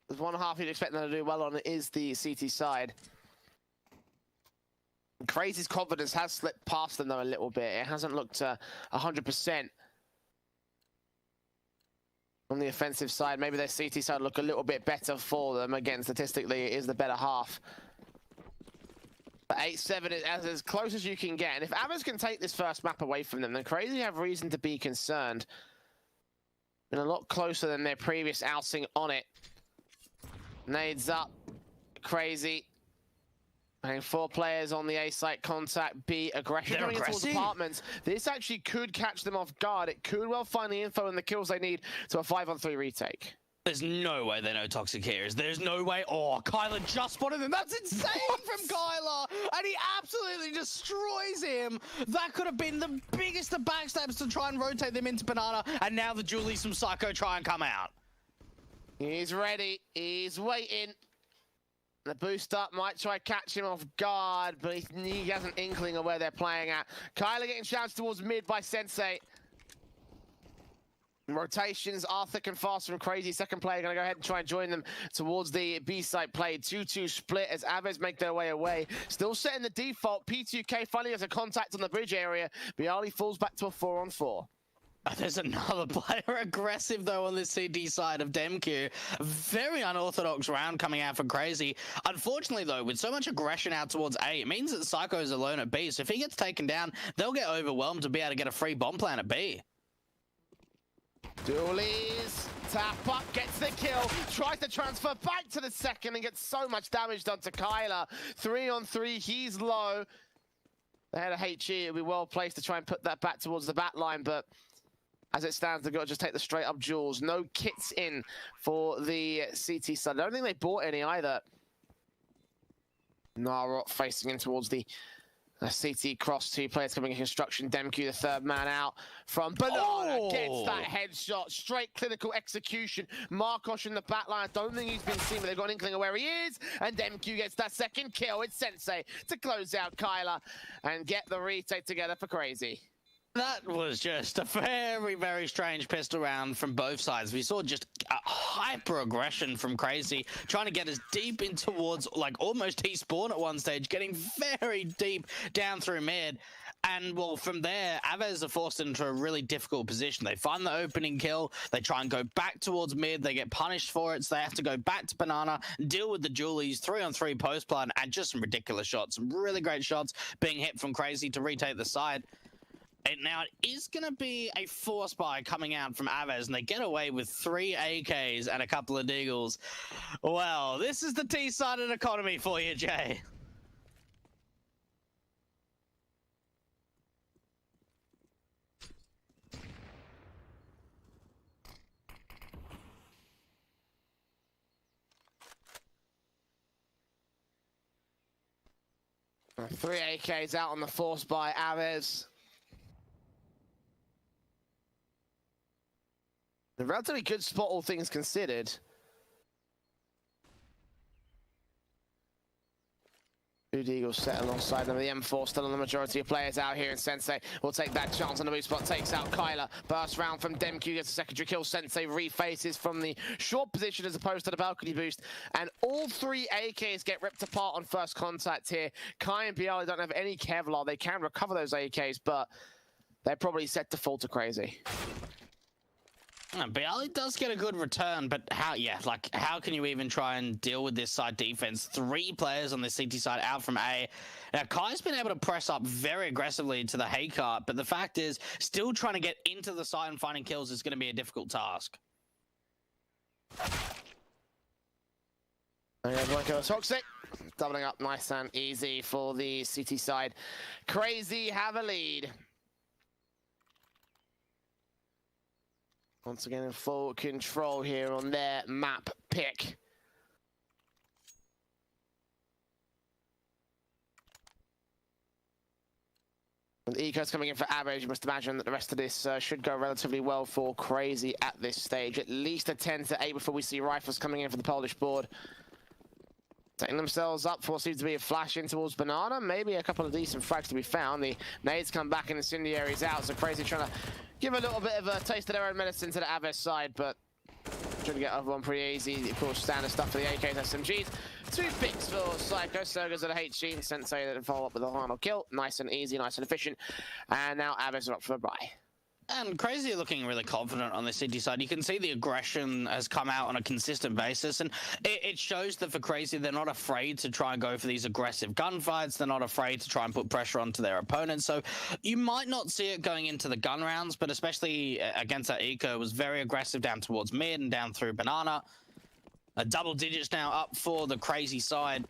There's one half you'd expect them to do well on, it is the CT side. Crazy's confidence has slipped past them though a little bit. It hasn't looked 100%. On the offensive side, maybe their CT side look a little bit better for them. Again, statistically, it is the better half. But 8-7 is as close as you can get. And if Avers can take this first map away from them, then Crazy have reason to be concerned. Been a lot closer than their previous outing on it. Nades up. Crazy. Having 4 players on the A site contact. B aggression coming in towards apartments. This actually could catch them off guard. It could well find the info and the kills they need to a 5-on-3 retake. There's no way they know Toxic here is. There's no way. Oh, Kyler just spotted him. That's insane from Kyler. And he absolutely destroys him. That could have been the biggest of backstabs to try and rotate them into Banana. And now the Julies from Psycho try and come out. He's ready. He's waiting. The boost up might try catch him off guard, but he has an inkling of where they're playing at. Kyler getting shouts towards mid by Sensei. Rotations are thick and fast from Crazy. Second player going to go ahead and try and join them towards the B site play. 2-2 split as Aves make their way away. Still setting the default. P2K finally has a contact on the bridge area. Bialy falls back to a 4-on-4. There's another player aggressive, though, on this CD side of DemQ. Very unorthodox round coming out for Crazy. Unfortunately, though, with so much aggression out towards A, it means that Psycho's alone at B. So if he gets taken down, they'll get overwhelmed to be able to get a free bomb plan at B. Doolies, tap up, gets the kill, tries to transfer back to the second and gets so much damage done to Kyler. 3-on-3, he's low. They had a HE, it'll be well placed to try and put that back towards the back line, but as it stands, they've got to just take the straight up duels. No kits in for the CT side. I don't think they bought any either. Narok facing in towards the CT cross. 2 players coming in construction. DemQ, the 3rd man out from Banana, gets that headshot. Straight clinical execution. Markosh in the back line. I don't think he's been seen, but they've got an inkling of where he is. And DemQ gets that 2nd kill. It's Sensei to close out Kyler and get the retake together for Crazy. That was just a very, very strange pistol round from both sides. We saw just a hyper aggression from Crazy, trying to get us deep in towards, like, almost T-spawn at one stage, getting very deep down through mid. And, well, from there, Aves are forced into a really difficult position. They find the opening kill, they try and go back towards mid, they get punished for it, so they have to go back to Banana, deal with the Julies, 3-on-3 post plan, and just some ridiculous shots. Some really great shots being hit from Crazy to retake the side. Now, it is going to be a force buy coming out from Avez, and they get away with 3 AKs and a couple of Deagles. Well, this is the T-sided economy for you, Jay. Three AKs out on the force by Avez. A relatively good spot, all things considered. Two Deagles set alongside them. The M4 still on the majority of players out here, and Sensei will take that chance on the boost spot. Takes out Kyler. Burst round from Demq, gets a secondary kill. Sensei refaces from the short position as opposed to the balcony boost. And all 3 AKs get ripped apart on first contact here. Kai and Bialy don't have any Kevlar. They can recover those AKs, but they're probably set to fall to crazy. Bialy does get a good return, but how can you even try and deal with this side defense? 3 players on the CT side out from A. Now, Kai's been able to press up very aggressively to the hay cart, but the fact is, still trying to get into the side and finding kills is going to be a difficult task. Toxic. Doubling up nice and easy for the CT side. CR4ZY have a lead. Once again in full control here on their map pick. And Eco's coming in for Average. You must imagine that the rest of this should go relatively well for CR4ZY at this stage. At least a 10-8 before we see Rifles coming in for the Polish board. Setting themselves up for what seems to be a flash in towards Banana. Maybe a couple of decent frags to be found. The nades come back and Incendiary's out, so CR4ZY trying to give a little bit of a taste of their own medicine to the Avez side, but trying to get over one pretty easy. Of course, standard stuff for the AKs, SMGs. 2 picks for Psycho. Surgers at a HG. Sensei that follow up with a final kill. Nice and easy, nice and efficient. And now Aves are up for a buy. And CR4ZY are looking really confident on the CT side. You can see the aggression has come out on a consistent basis, and it shows that for CR4ZY, they're not afraid to try and go for these aggressive gunfights. They're not afraid to try and put pressure onto their opponents. So you might not see it going into the gun rounds, but especially against that Eco, it was very aggressive down towards mid and down through Banana. Double digits now up for the CR4ZY side.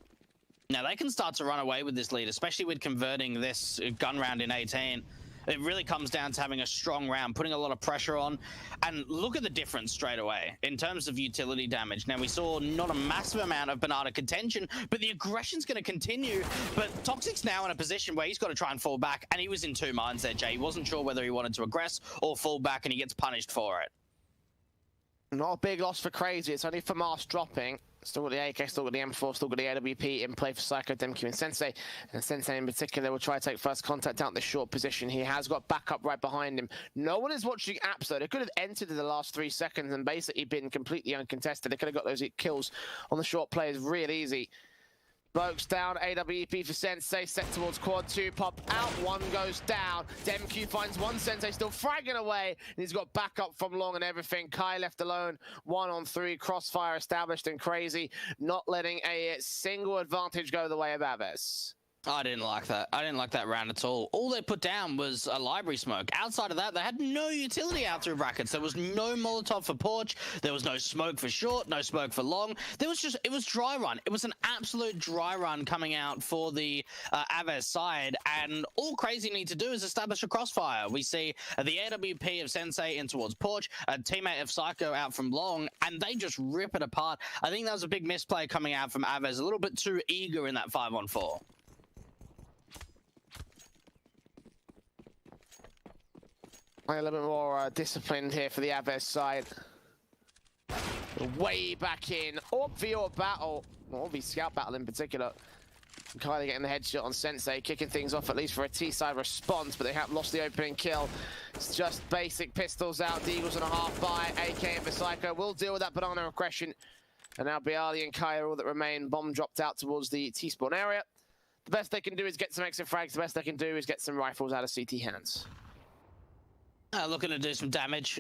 Now they can start to run away with this lead, especially with converting this gun round in 18. It really comes down to having a strong round, putting a lot of pressure on, and look at the difference straight away in terms of utility damage. Now, we saw not a massive amount of Banana contention, but the aggression's going to continue. But Toxic's now in a position where he's got to try and fall back, and he was in 2 minds there, Jay. He wasn't sure whether he wanted to aggress or fall back, and he gets punished for it. Not a big loss for CR4ZY. It's only FAMAS dropping. Still got the AK, still got the M4, still got the AWP in play for Psycho, Demq, and Sensei. And Sensei in particular will try to take first contact out in this short position. He has got backup right behind him. No one is watching apps though. They could have entered in the last 3 seconds and basically been completely uncontested. They could have got those kills on the short plays real easy. Smokes down, AWP for Sensei, set towards quad 2, pop out, 1 goes down. Demq finds 1, Sensei still fragging away, and he's got backup from long and everything. Kai left alone, 1 on 3, crossfire established, and CR4ZY not letting a single advantage go the way of Aves. I didn't like that. I didn't like that round at all. All they put down was a library smoke. Outside of that, they had no utility out through brackets. There was no Molotov for porch. There was no smoke for short, no smoke for long. There was just, it was dry run. It was an absolute dry run coming out for the Aves side. And all CR4ZY need to do is establish a crossfire. We see the AWP of Sensei in towards porch, a teammate of Psycho out from long, and they just rip it apart. I think that was a big misplay coming out from Aves, a little bit too eager in that 5-on-4. A little bit more disciplined here for the Aves side. Way back in. Obvi battle. Obvi scout battle in particular. Kylie getting the headshot on Sensei, kicking things off at least for a T-side response, but they have lost the opening kill. It's just basic pistols out, Deagles and a half by, AK and for Psycho. We'll deal with that Banana aggression. And now Bialy and Kai are all that remain. Bomb dropped out towards the T-spawn area. The best they can do is get some exit frags. The best they can do is get some rifles out of CT hands. Looking to do some damage.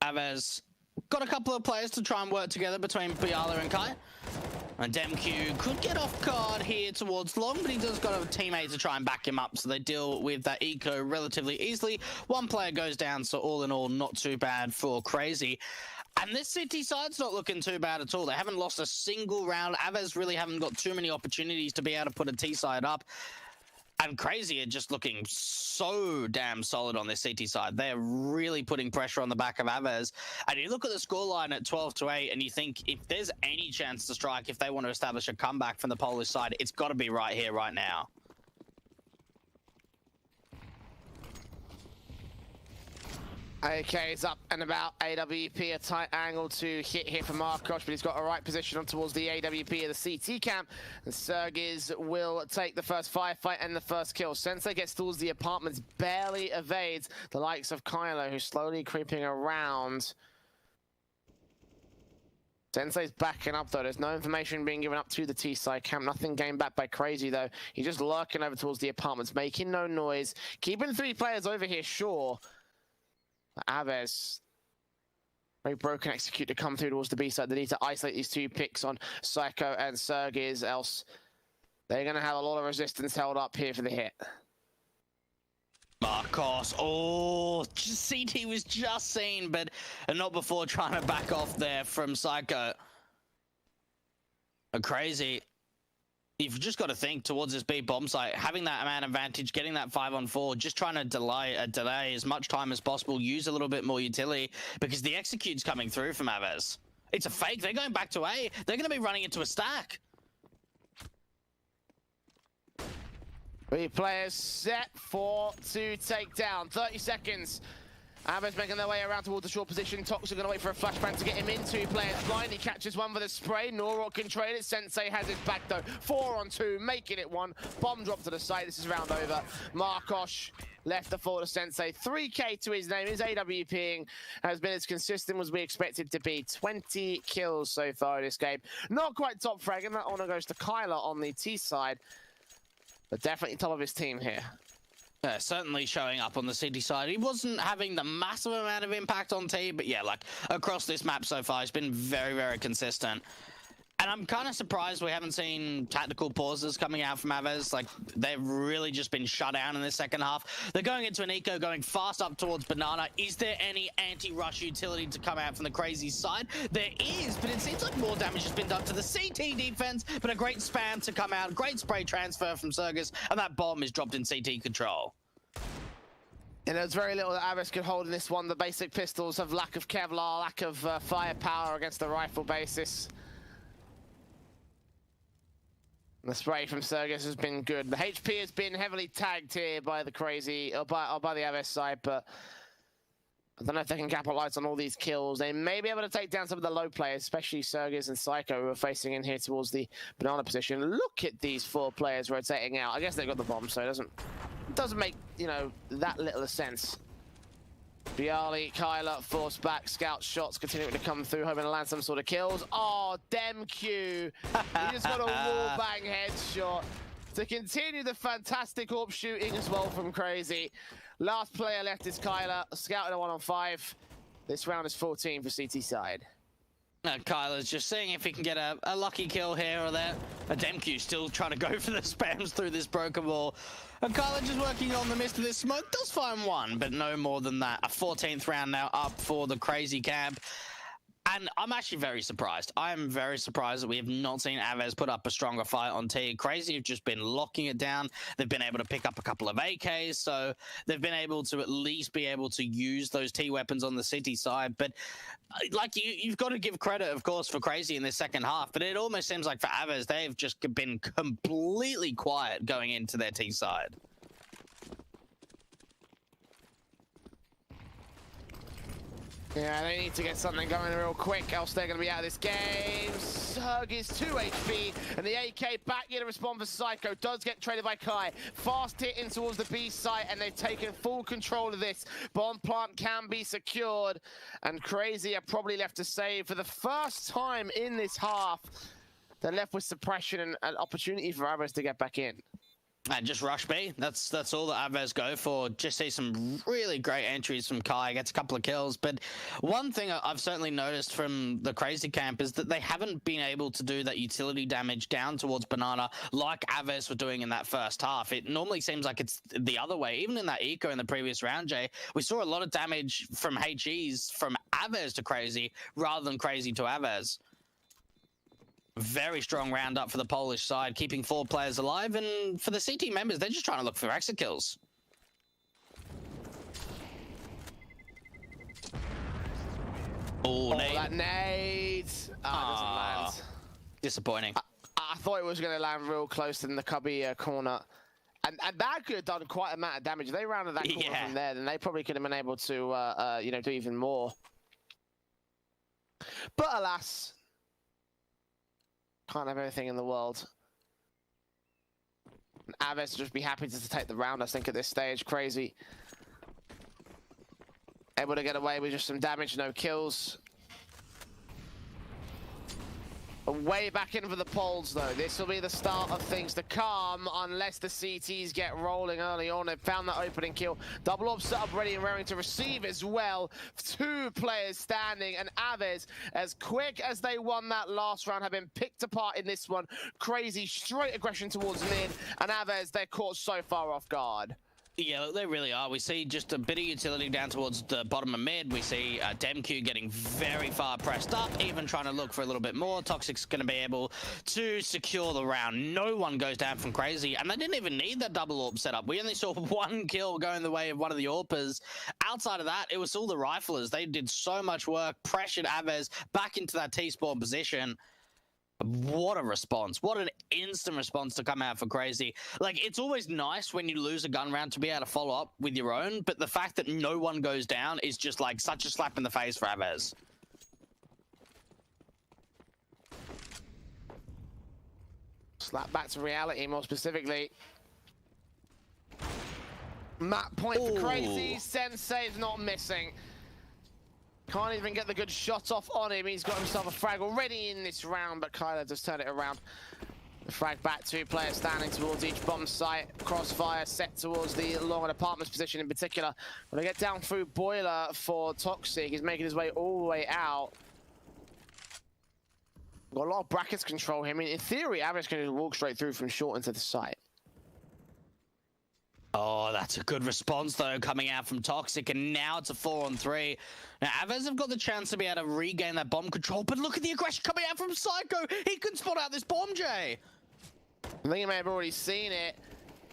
Aves got a couple of players to try and work together between Bialy and Kai. And DemQ could get off guard here towards long, but he does got a teammate to try and back him up, so they deal with that eco relatively easily. One player goes down, so all in all, not too bad for CR4ZY. And this City side's not looking too bad at all. They haven't lost a single round. Avez really haven't got too many opportunities to be able to put a T side up. And CR4ZY are just looking so damn solid on this CT side. They're really putting pressure on the back of Avez. And you look at the scoreline at 12-8, and you think if there's any chance to strike, if they want to establish a comeback from the Polish side, it's got to be right here, right now. Okay, it's up and about. AWP, a tight angle to hit here for Markosh, but he's got a right position on towards the AWP of the CT camp. And CR4ZY will take the first firefight and the first kill. Sensei gets towards the apartments, barely evades the likes of Kylo, who's slowly creeping around. Sensei's backing up, though. There's no information being given up to the T-side camp. Nothing gained back by CR4ZY, though. He's just lurking over towards the apartments, making no noise. Keeping 3 players over here, sure. Avez, very broken execute to come through towards the B side. They need to isolate these 2 picks on Psycho and CR4ZY, else they're going to have a lot of resistance held up here for the hit. Marcos, oh, CT was just seen, but not before trying to back off there from Psycho. CR4ZY. You've just got to think towards this B bomb site, having that man advantage, getting that 5-on-4, just trying to delay as much time as possible, use a little bit more utility, because the execute's coming through from Avez. It's a fake. They're going back to A. They're going to be running into a stack. 3 players set for to take down. 30 seconds. Avez making their way around towards the short position. Toxic going to wait for a flashbang to get him in. 2 players blind. He catches one with a spray. Norok can trade it. Sensei has his back though. 4-on-2, making it 1. Bomb drop to the side. This is round over. Markosh left the floor to Sensei. 3K to his name. His AWPing has been as consistent as we expected to be. 20 kills so far in this game. Not quite top frag, and that honor goes to Kyler on the T side. But definitely top of his team here. Yeah, certainly showing up on the City side. He wasn't having the massive amount of impact on T, but yeah, like across this map so far, he's been very, very consistent. And I'm kind of surprised we haven't seen tactical pauses coming out from Avez. Like, they've really just been shut down in the second half. They're going into an eco, going fast up towards Banana. Is there any anti-rush utility to come out from the CR4ZY side? There is, but it seems like more damage has been done to the CT defense, but a great spam to come out. Great spray transfer from CR4ZY, and that bomb is dropped in CT control. And there's very little that Avez could hold in this one. The basic pistols have lack of Kevlar, lack of firepower against the rifle basis. The spray from CR4ZY has been good. The HP has been heavily tagged here by the CR4ZY, or by the Avez side, but I don't know if they can capitalize on all these kills. They may be able to take down some of the low players, especially CR4ZY and Psycho, who are facing in here towards the Banana position. Look at these 4 players rotating out. I guess they've got the bomb, so it doesn't make, you know, that little sense. Bialy, Kyler, forced back, scout shots continuing to come through, hoping to land some sort of kills. Oh, DemQ. He just got a wallbang headshot to continue the fantastic AWP shooting as well from CR4ZY. Last player left is Kyler, scouting a 1-on-5. This round is 14 for CT side. Kyler's just seeing if he can get a lucky kill here or there. DemQ still trying to go for the spams through this broken wall. And Kyler just working on the mist of this smoke. Does find 1, but no more than that. A 14th round now up for the CR4ZY camp. And I'm actually very surprised. I am very surprised that we have not seen Avez put up a stronger fight on T. CR4ZY have just been locking it down. They've been able to pick up a couple of AKs, so they've been able to at least be able to use those T weapons on the City side. But like you've got to give credit, of course, for CR4ZY in this second half. But it almost seems like for Avez, they've just been completely quiet going into their T side. Yeah, they need to get something going real quick, else they're going to be out of this game. CR4ZY's 2 HP, and the AK back here to respond for Psycho. Does get traded by Kai. Fast hit in towards the B site, and they've taken full control of this. Bomb plant can be secured, and CR4ZY are probably left to save for the first time in this half. They're left with suppression and an opportunity for Avez to get back in. And just rush B. That's all that Avez go for. Just see some really great entries from Kai. Gets a couple of kills. But one thing I've certainly noticed from the Crazy Camp is that they haven't been able to do that utility damage down towards Banana like Avez were doing in that first half. It normally seems like it's the other way. Even in that eco in the previous round, Jay, we saw a lot of damage from HEs from Avez to Crazy rather than Crazy to Avez. Very strong round up for the Polish side, keeping 4 players alive, and for the CT members, they're just trying to look for exit kills. Oh, that nade! Doesn't land. Disappointing. I thought it was going to land real close in the cubby corner. And that could have done quite a amount of damage. If they rounded that corner from there, then they probably could have been able to, you know, do even more. But alas, can't have everything in the world. Aves will just be happy to take the round, I think, at this stage. Crazy. Able to get away with just some damage, no kills. Way back in for the Poles, though. This will be the start of things to come, unless the CTs get rolling early on. They've found that opening kill. Double orb set up ready and raring to receive as well. 2 players standing, and Aves, as quick as they won that last round, have been picked apart in this one. Crazy, straight aggression towards mid, and Aves, they're caught so far off guard. Yeah, they really are. We see just a bit of utility down towards the bottom of mid. We see Demq getting very far pressed up, even trying to look for a little bit more. Toxic's going to be able to secure the round. No one goes down from Crazy, and they didn't even need that double orb setup. We only saw 1 kill going the way of one of the AWPers. Outside of that, it was all the riflers. They did so much work, pressured Aves back into that T-spawn position. What a response. What an instant response to come out for Crazy. Like, it's always nice when you lose a gun round to be able to follow up with your own, but the fact that no one goes down is just like such a slap in the face for Aves. Slap back to reality, more specifically. Map point for Crazy. Sensei's not missing. Can't even get the good shot off on him. He's got himself a frag already in this round, but Kyler just turned it around. The frag back, 2 players standing towards each bomb site. Crossfire set towards the long apartments position in particular. When I get down through Boiler for Toxic, he's making his way all the way out. Got a lot of brackets control him. In theory, Avis can just walk straight through from short into the site. Oh, that's a good response, though, coming out from Toxic, and now it's a 4-on-3. Now, Aves have got the chance to be able to regain that bomb control, but look at the aggression coming out from Psycho. He can spot out this bomb, Jay. I think you may have already seen it.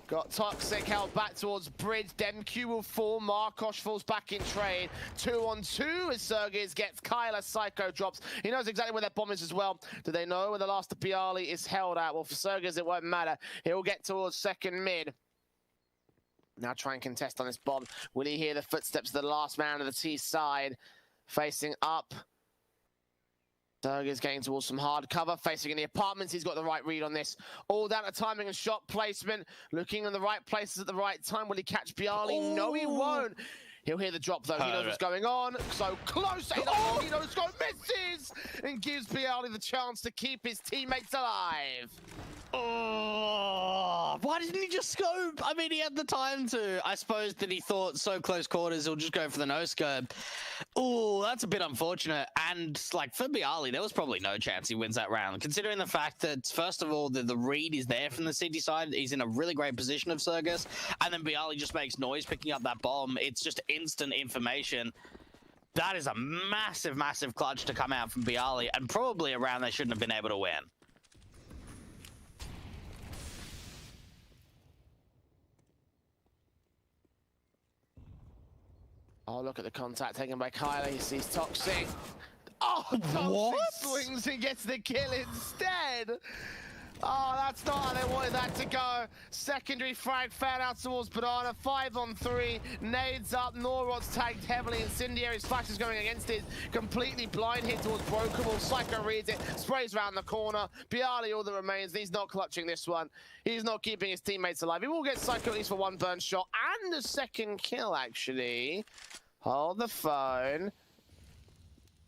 Got Toxic held back towards Bridge. Demq will fall. Markosh falls back in trade. 2-on-2 as Sergiz gets Kyler. Psycho drops. He knows exactly where that bomb is as well. Do they know where the last of Bialy is held at? Well, for Sergiz, it won't matter. He'll get towards second mid. Now try and contest on this bomb. Will he hear the footsteps of the last man of the T side? Facing up. Sergiz getting towards some hard cover. Facing in the apartments. He's got the right read on this. All down to timing and shot placement. Looking in the right places at the right time. Will he catch Bialy? No, he won't. He'll hear the drop, though. He knows what's going on. So close. He knows go misses. And gives Bialy the chance to keep his teammates alive. Oh, why didn't he just scope? I mean, he had the time to. I suppose that he thought so close quarters, he'll just go for the no-scope. Oh, that's a bit unfortunate. And, like, for Bialy, there was probably no chance he wins that round. Considering the fact that, first of all, the read is there from the city side. He's in a really great position of Sergiz. And then Bialy just makes noise picking up that bomb. It's just instant information. That is a massive, massive clutch to come out from Bialy. And probably a round they shouldn't have been able to win. Oh, look at the contact taken by Kyler. He sees Toxic. Oh, Toxic swings and gets the kill instead. Oh, that's not how they wanted that to go. Secondary frag fan out towards Banana. 5-on-3. Nades up. Norrod's tagged heavily. Incendiary's flash is going against it. Completely blind hit towards Broken Wall. Psycho reads it. Sprays around the corner. Bialy all that remains. He's not clutching this one. He's not keeping his teammates alive. He will get Psycho at least for 1 burn shot. And a second kill, actually. Hold the phone.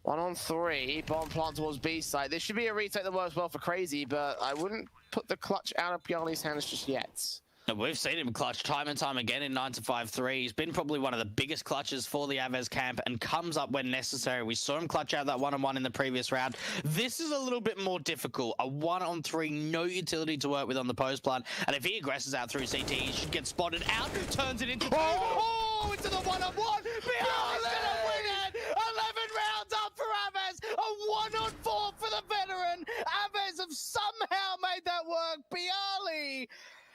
1-on-3. Bomb plant towards B side. This should be a retake that works well for Crazy, but I wouldn't put the clutch out of Bialy's hands just yet. And we've seen him clutch time and time again in 9 to 5-3. He's been probably one of the biggest clutches for the Avez camp and comes up when necessary. We saw him clutch out that 1-on-1 in the previous round. This is a little bit more difficult. A 1-on-3, no utility to work with on the post plant. And if he aggresses out through CT, he should get spotted out, turns it into... Oh, into the 1-on-1! Behind gonna win it! 11 rounds up for Avez! A 1-on-4 for the veteran! Avez have somehow made that work! Bialy!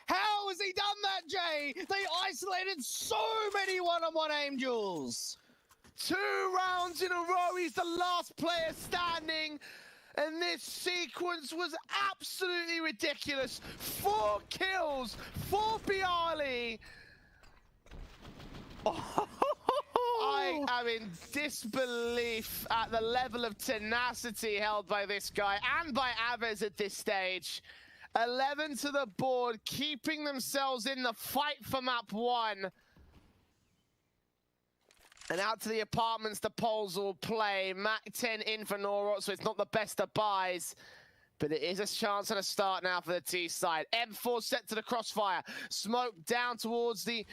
How has he done that, Jay? They isolated so many 1-on-1 aim duels. 2 rounds in a row, he's the last player standing. And this sequence was absolutely ridiculous. 4 kills for Bialy. I am in disbelief at the level of tenacity held by this guy and by Avez at this stage. 11 to the board, keeping themselves in the fight for map 1. And out to the apartments, the polls will play. Mac 10 Inferno, so it's not the best of buys. But it is a chance and a start now for the T side. M4 set to the crossfire. Smoke down towards the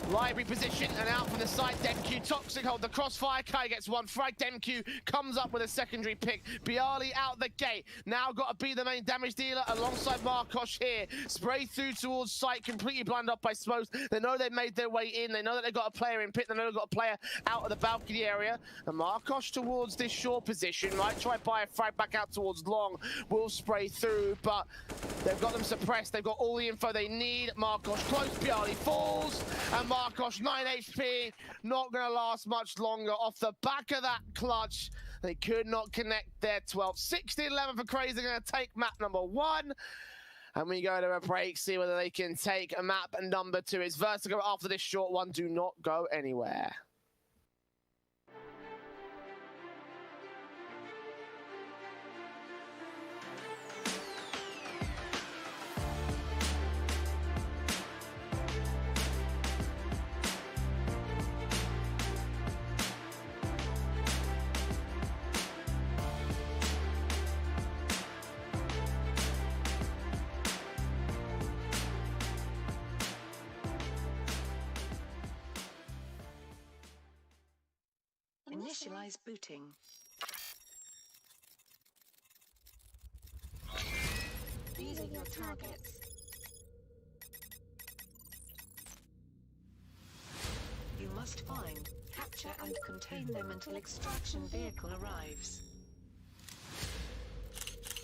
library position and out from the side. Demq toxic hold the crossfire. Kai gets one frag. Demq comes up with a secondary pick. Bialy out the gate. Now got to be the main damage dealer alongside Markosh here. Spray through towards site, completely blinded up by smokes. They know they've made their way in. They know that they've got a player in pit. They know they've got a player out of the balcony area. And Markosh towards this short position. Might try buy a frag back out towards long. Will spray through, but they've got them suppressed. They've got all the info they need. Markosh close. Bialy falls. And Markosh 9 HP, not going to last much longer. Off the back of that clutch, they could not connect their 12. 16-11 for CR4ZY, going to take map number 1. And we go to a break, see whether they can take a map number 2. It's Vertigo after this short one. Do not go anywhere. Initialize booting. These are your targets. You must find, capture and contain them until extraction vehicle arrives.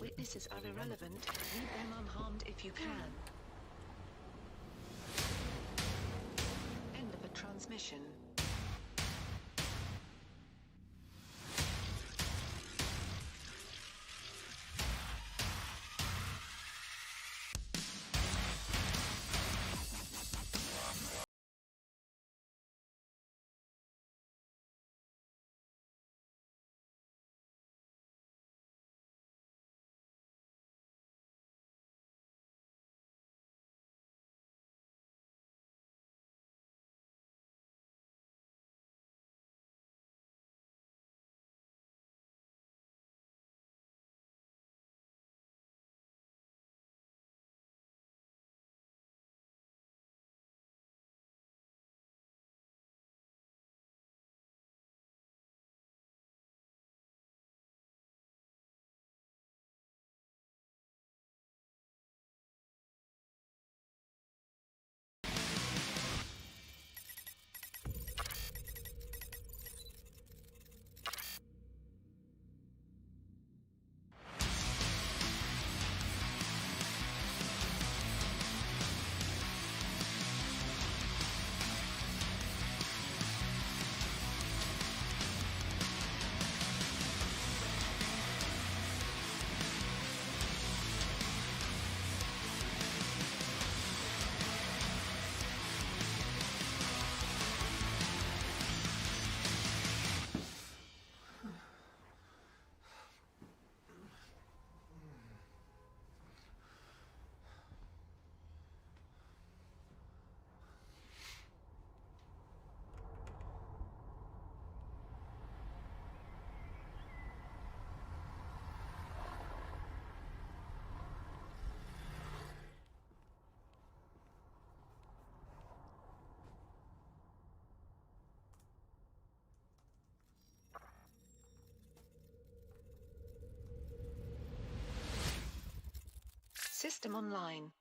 Witnesses are irrelevant. Leave them unharmed if you can. End of a transmission. system online.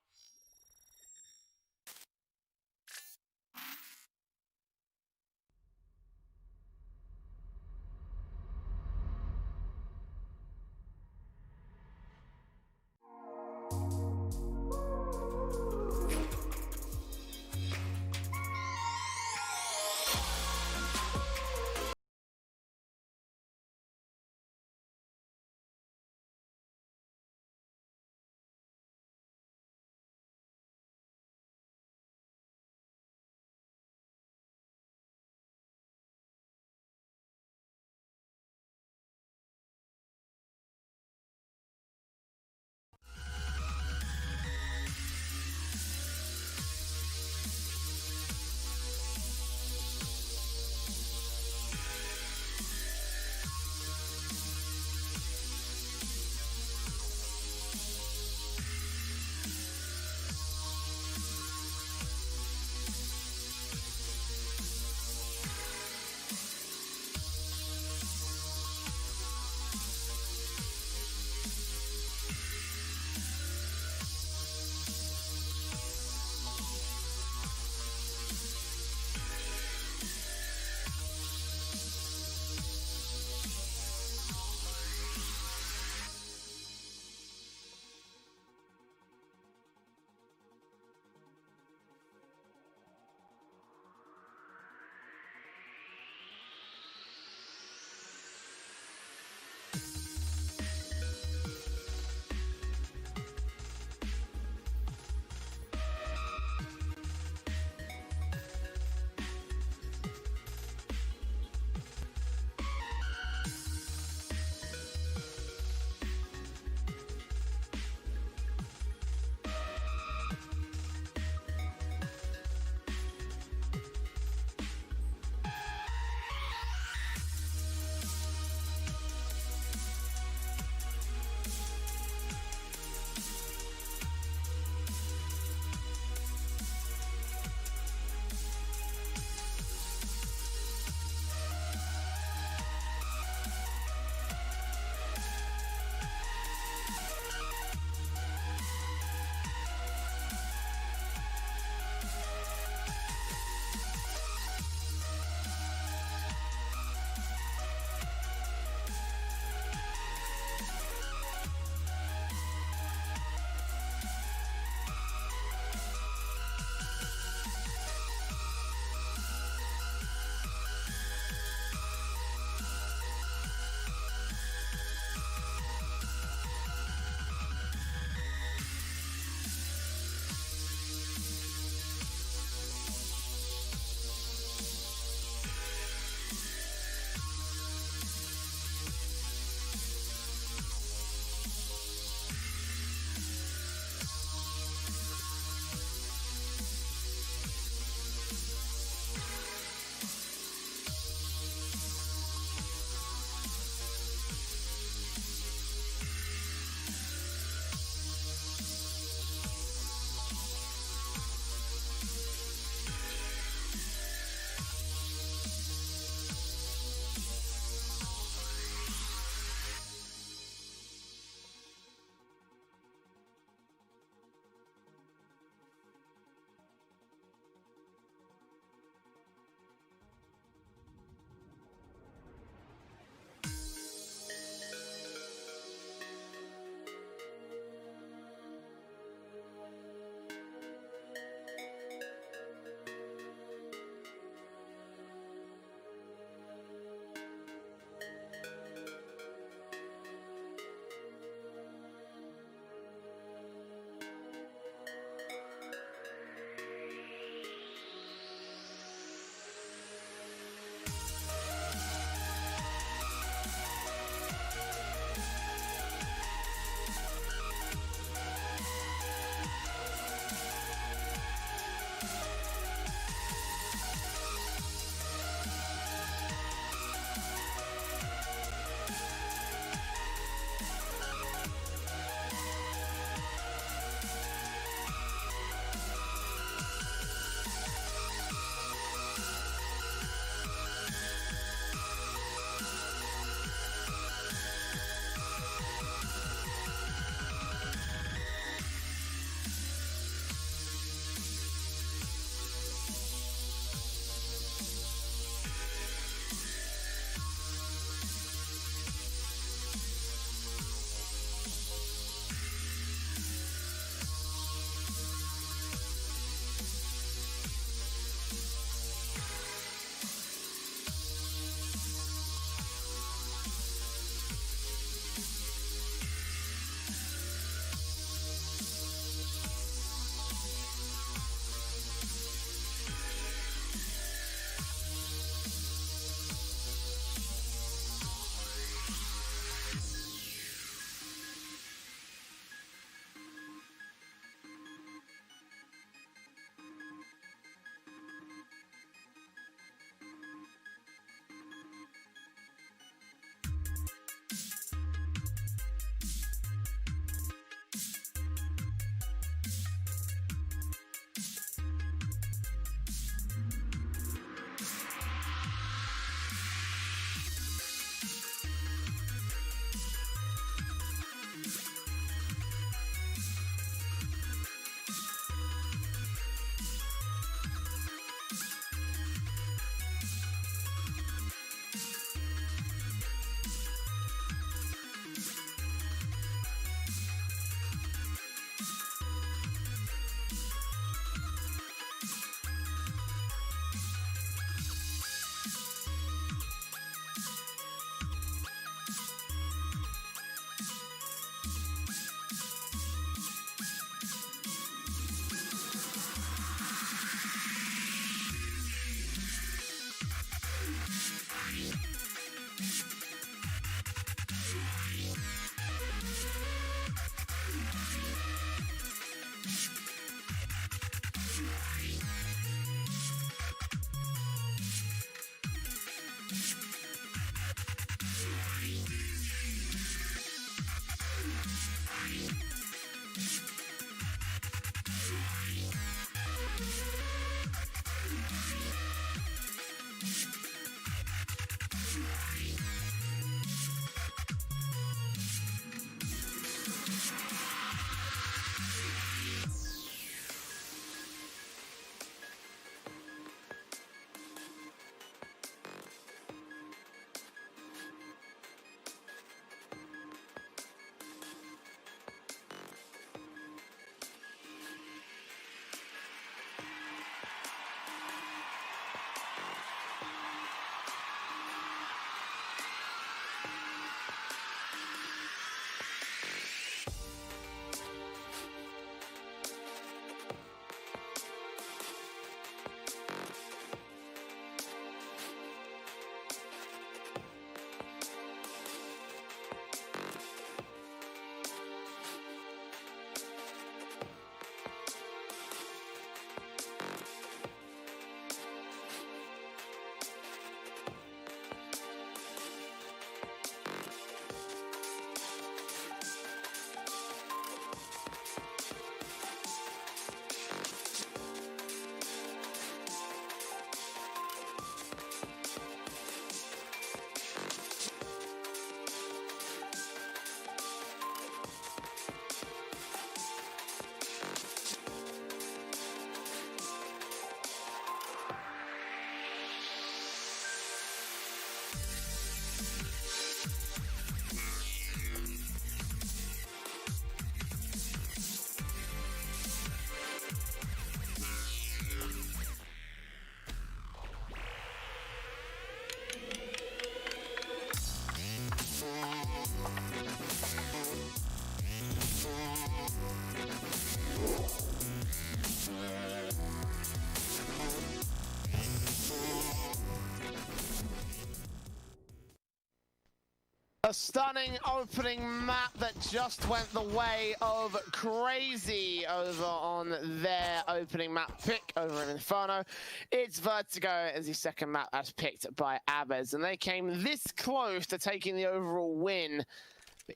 A stunning opening map that just went the way of CR4ZY over on their opening map pick over in Inferno. It's Vertigo as the second map as picked by Avez, and they came this close to taking the overall win.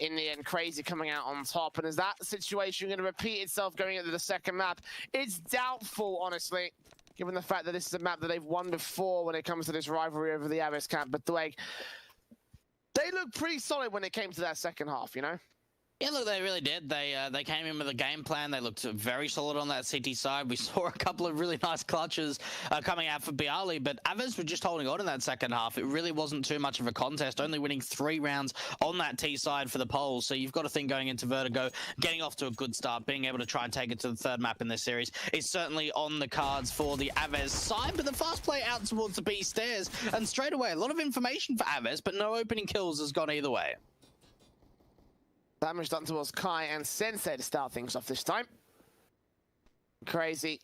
In the end, CR4ZY coming out on top, and is that situation going to repeat itself going into the second map? It's doubtful, honestly, given the fact that this is a map that they've won before when it comes to this rivalry over the Avez camp. But like, they looked pretty solid when it came to that second half, you know? Yeah, look, they really did. They came in with a game plan. They looked very solid on that CT side. We saw a couple of really nice clutches coming out for Bialy, but Avez were just holding on in that second half. It really wasn't too much of a contest, only winning 3 rounds on that T side for the polls. So you've got to think going into Vertigo, getting off to a good start, being able to try and take it to the third map in this series is certainly on the cards for the Avez side. But the fast play out towards the B stairs, and straight away, a lot of information for Avez, but no opening kills has gone either way. Damage done towards Kai and Sensei to start things off this time. CR4ZY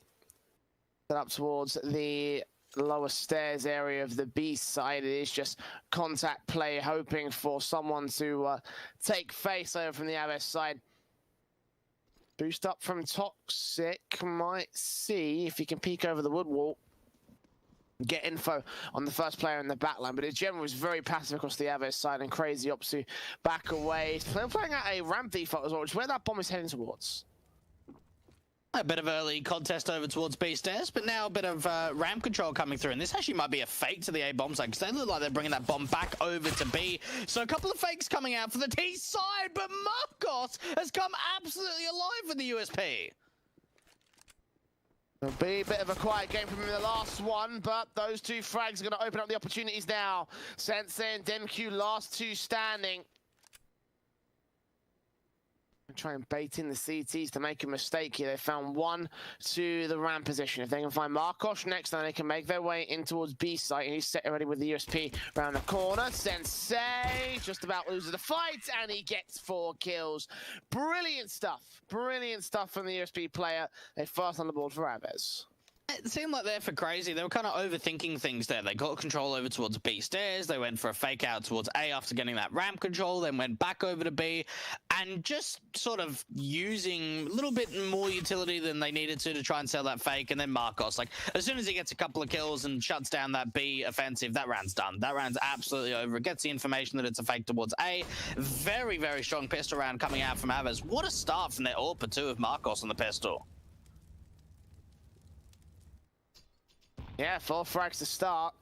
set up towards the lower stairs area of the B side. It is just contact play, hoping for someone to take face over from the Avez side. Boost up from Toxic, might see if he can peek over the wood wall. Get info on the first player in the backline, but in general was very passive across the Avez side, and CR4ZY opts to back away. They're playing out a ramp default as well, which is where that bomb is heading towards. A bit of early contest over towards B stairs, but now a bit of ramp control coming through, and this actually might be a fake to the A bomb side, because they look like they're bringing that bomb back over to B. So a couple of fakes coming out for the T side, but Marcos has come absolutely alive with the USP. It'll be a bit of a quiet game from him in the last one, but those 2 frags are going to open up the opportunities now. Sensei and Demq, last 2 standing. Try and bait in the CTs to make a mistake here. They found 1 to the ramp position. If they can find Marcos next, then they can make their way in towards B site. And he's set already with the USP around the corner. Sensei just about loses the fight, and he gets 4 kills. Brilliant stuff. Brilliant stuff from the USP player. They first on the board for Avez. It seemed like there for CR4ZY, they were kind of overthinking things there. They got control over towards B stairs, they went for a fake out towards A after getting that ramp control, then went back over to B, and just sort of using a little bit more utility than they needed to try and sell that fake. And then Marcos, like, as soon as he gets a couple of kills and shuts down that B offensive, that round's done. That round's absolutely over. It gets the information that it's a fake towards A. Very, very strong pistol round coming out from Avez. What a start from their AWP too of Marcos on the pistol. Yeah, 4 frags to start.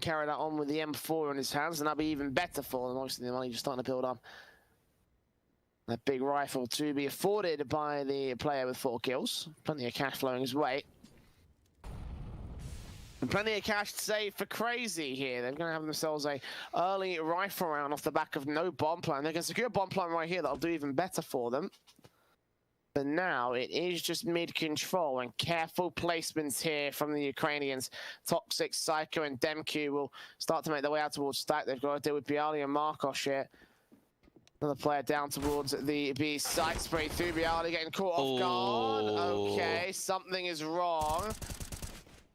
Carry that on with the M4 in his hands, and that'll be even better for them. Obviously, the money just starting to build up. That big rifle to be afforded by the player with 4 kills. Plenty of cash flowing his way. And plenty of cash to save for CR4ZY here. They're going to have themselves a early rifle round off the back of no bomb plan. They can secure a bomb plan right here that'll do even better for them. But now it is just mid-control, and careful placements here from the Ukrainians. Toxic, Psycho, and Demq will start to make their way out towards stack. They've got to deal with Bialy and Marcos here. Another player down towards the B site. Spray through Bialy, getting caught off guard. Okay, something is wrong.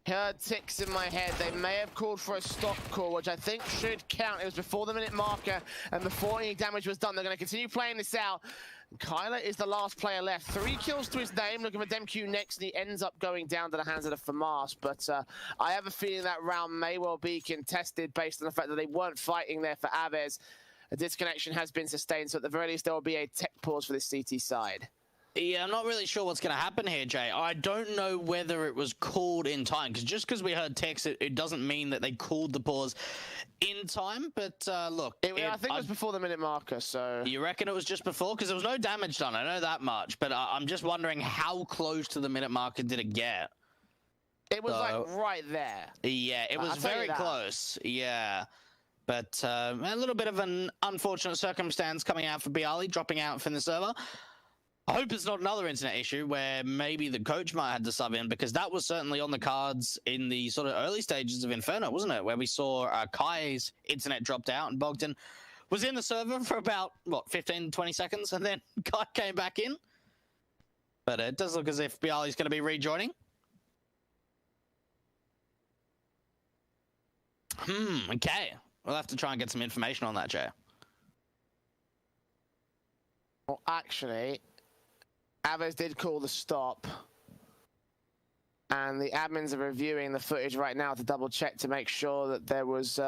Heard ticks in my head. They may have called for a stop call, which I think should count. It was before the minute marker, and before any damage was done. They're going to continue playing this out. Kyler is the last player left. 3 kills to his name. Looking for Demq next, and he ends up going down to the hands of the FAMAS. But I have a feeling that round may well be contested based on the fact that they weren't fighting there for Avez. A disconnection has been sustained, so at the very least there will be a tech pause for this CT side. Yeah, I'm not really sure what's going to happen here, Jay. I don't know whether it was called in time, because just because we heard text, it doesn't mean that they called the pause in time. But look, I think it was before the minute marker, so... You reckon it was just before? Because there was no damage done, I know that much, but I'm just wondering how close to the minute marker did it get? It was like right there. Yeah, it was very close, yeah. But a little bit of an unfortunate circumstance coming out for Bialy, dropping out from the server. I hope it's not another internet issue where maybe the coach might have to sub in, because that was certainly on the cards in the sort of early stages of Inferno, wasn't it? Where we saw Kai's internet dropped out and Bogdan was in the server for about, what, 15, 20 seconds, and then guy came back in. But it does look as if Bialy's going to be rejoining. Okay. We'll have to try and get some information on that, Jay. Well, actually, Avez did call the stop. And the admins are reviewing the footage right now to double check to make sure that there was...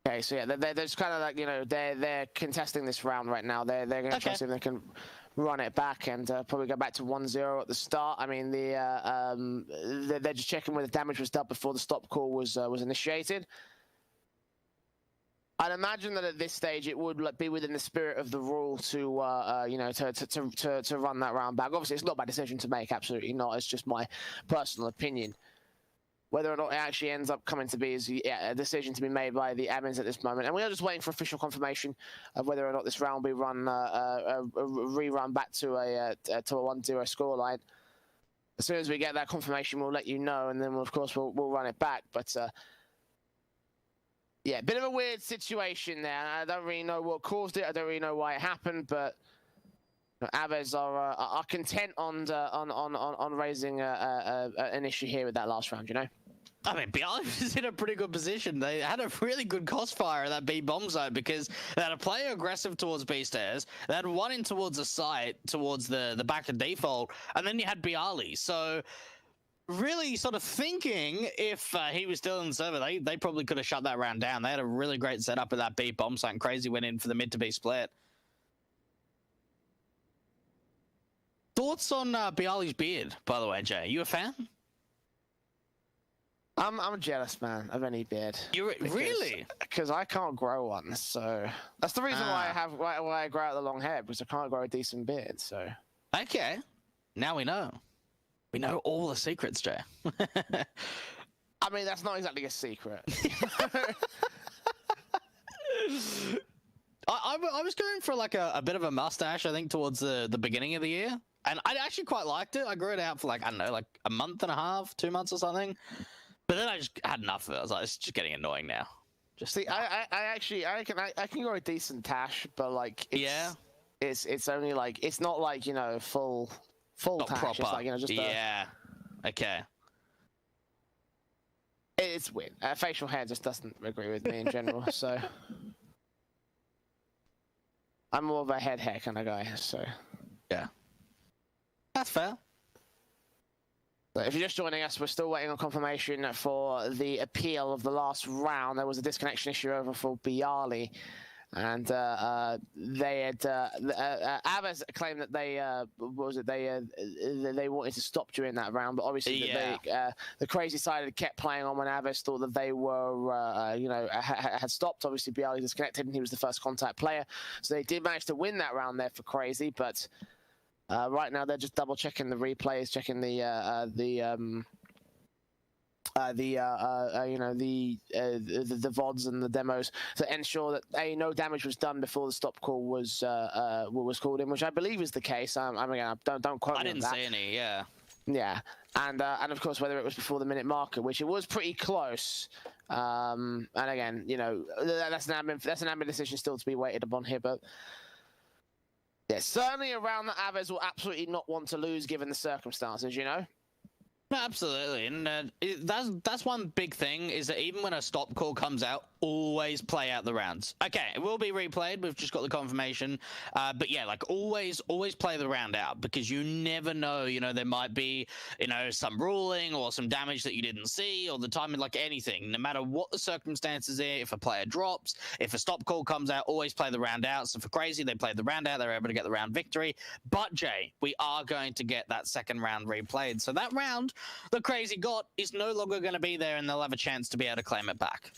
Okay, so yeah, they're just kind of like, you know, they're contesting this round right now. They're going to try to see if they can run it back and probably go back to 1-0 at the start. I mean, they're just checking whether damage was done before the stop call was initiated. I'd imagine that at this stage it would be within the spirit of the rule to you know, to run that round back. Obviously, it's not my decision to make, absolutely not. It's just my personal opinion. Whether or not it actually ends up coming to be is a decision to be made by the admins at this moment. And we are just waiting for official confirmation of whether or not this round will be run, rerun back to a 1-0 scoreline. As soon as we get that confirmation, we'll let you know, and then, of course, we'll run it back. But, yeah, bit of a weird situation there. I don't really know what caused it. I don't really know why it happened, but Aves are content on raising an issue here with that last round, you know? I mean, Bialy was in a pretty good position. They had a really good cost fire at that B bomb zone because they had a player aggressive towards B stairs. They had one in towards the site, towards the back of default, and then you had Bialy. So really sort of thinking if he was still in the server, they probably could have shut that round down. They had a really great setup at that B bomb site, and CR4ZY went in for the mid to B split. Thoughts on Bialy's beard, by the way, Jay? You a fan? I'm jealous, man, of any beard. Really? Because I can't grow one, so that's the reason why I grow out the long hair, because I can't grow a decent beard. So okay, now we know. We know all the secrets, Jay. I mean, that's not exactly a secret. I was going for like a bit of a mustache, I think, towards the beginning of the year. And I actually quite liked it. I grew it out for like, I don't know, like a month and a half, 2 months or something. But then I just had enough of it. I was like, it's just getting annoying now. Just see, I can grow a decent tash, but like, it's only like, it's not like, you know, full not tash. Proper. It's like, you know, just okay. It's weird. Facial hair just doesn't agree with me in general, so I'm more of a head hair kind of guy. So yeah, that's fair. If you're just joining us, we're still waiting on confirmation for the appeal of the last round. There was a disconnection issue over for Bialy, and they had Avez claimed that they they wanted to stop during that round, but obviously the crazy side had kept playing on when Avez thought that they were you know, had stopped. Obviously, Bialy disconnected, and he was the first contact player, so they did manage to win that round there for CR4ZY, but. Right now, they're just double checking the replays, checking the VODs and the demos to ensure that no damage was done before the stop call was called in, which I believe is the case. I mean, again, don't quote me on that. I didn't see any. Yeah. Yeah, and of course whether it was before the minute marker, which it was pretty close. And again, you know, that's an admin decision still to be waited upon here, but. Yeah, certainly around that Avez will absolutely not want to lose given the circumstances, you know? No, absolutely, and that's one big thing, is that even when a stop call comes out, always play out the rounds. Okay, it will be replayed, we've just got the confirmation, but yeah, like always play the round out, because you never know, you know, there might be, you know, some ruling or some damage that you didn't see, or the timing, like anything, no matter what the circumstances are. If a player drops, if a stop call comes out, always play the round out. So for CR4ZY, they played the round out, they're able to get the round victory, but Jay, we are going to get that second round replayed, so that round the CR4ZY got is no longer going to be there, and they'll have a chance to be able to claim it back.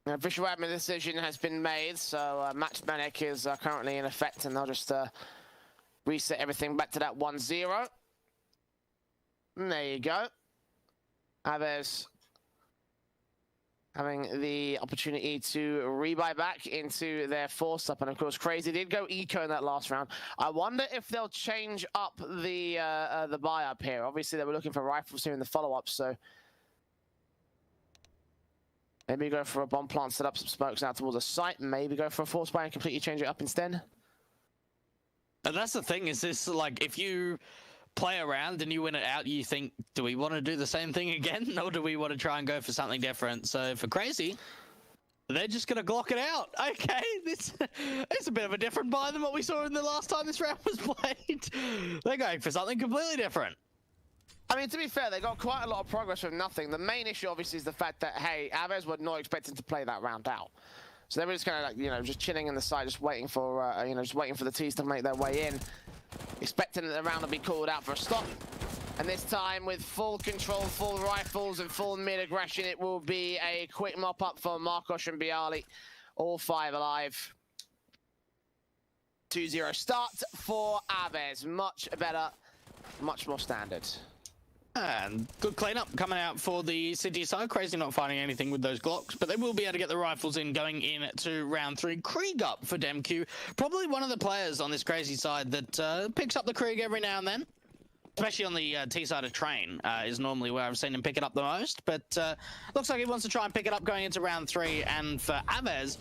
The official admin decision has been made, so match medic is currently in effect, and they'll just reset everything back to that 1-0. And there you go. Aves having the opportunity to rebuy back into their force up, and of course CR4ZY did go eco in that last round. I wonder if they'll change up the buy up here. Obviously they were looking for rifles here in the follow up, so Maybe go for a bomb plant, set up some smokes out towards the site, and maybe go for a force buy and completely change it up instead. And that's the thing, is this, like, if you play around and you win it out, you think, do we want to do the same thing again? Or do we want to try and go for something different? So for Crazy, they're just going to Glock it out. Okay, it's a bit of a different buy than what we saw in the last time this round was played. They're going for something completely different. I mean, to be fair, they got quite a lot of progress from nothing. The main issue, obviously, is the fact that, hey, Avez were not expecting to play that round out. So they were just kind of like, you know, just chilling in the side, just waiting for, you know, just waiting for the T's to make their way in, expecting that the round to be called out for a stop. And this time, with full control, full rifles, and full mid-aggression, it will be a quick mop-up for Marcos and Bialy. All 5 alive. 2-0 start for Aves. Much better, much more standard. And good cleanup coming out for the City side. Crazy not finding anything with those Glocks, but they will be able to get the rifles in going into round 3. Krieg up for DemQ. Probably one of the players on this Crazy side that picks up the Krieg every now and then. Especially on the T side of Train is normally where I've seen him pick it up the most. But looks like he wants to try and pick it up going into round 3. And for Avez,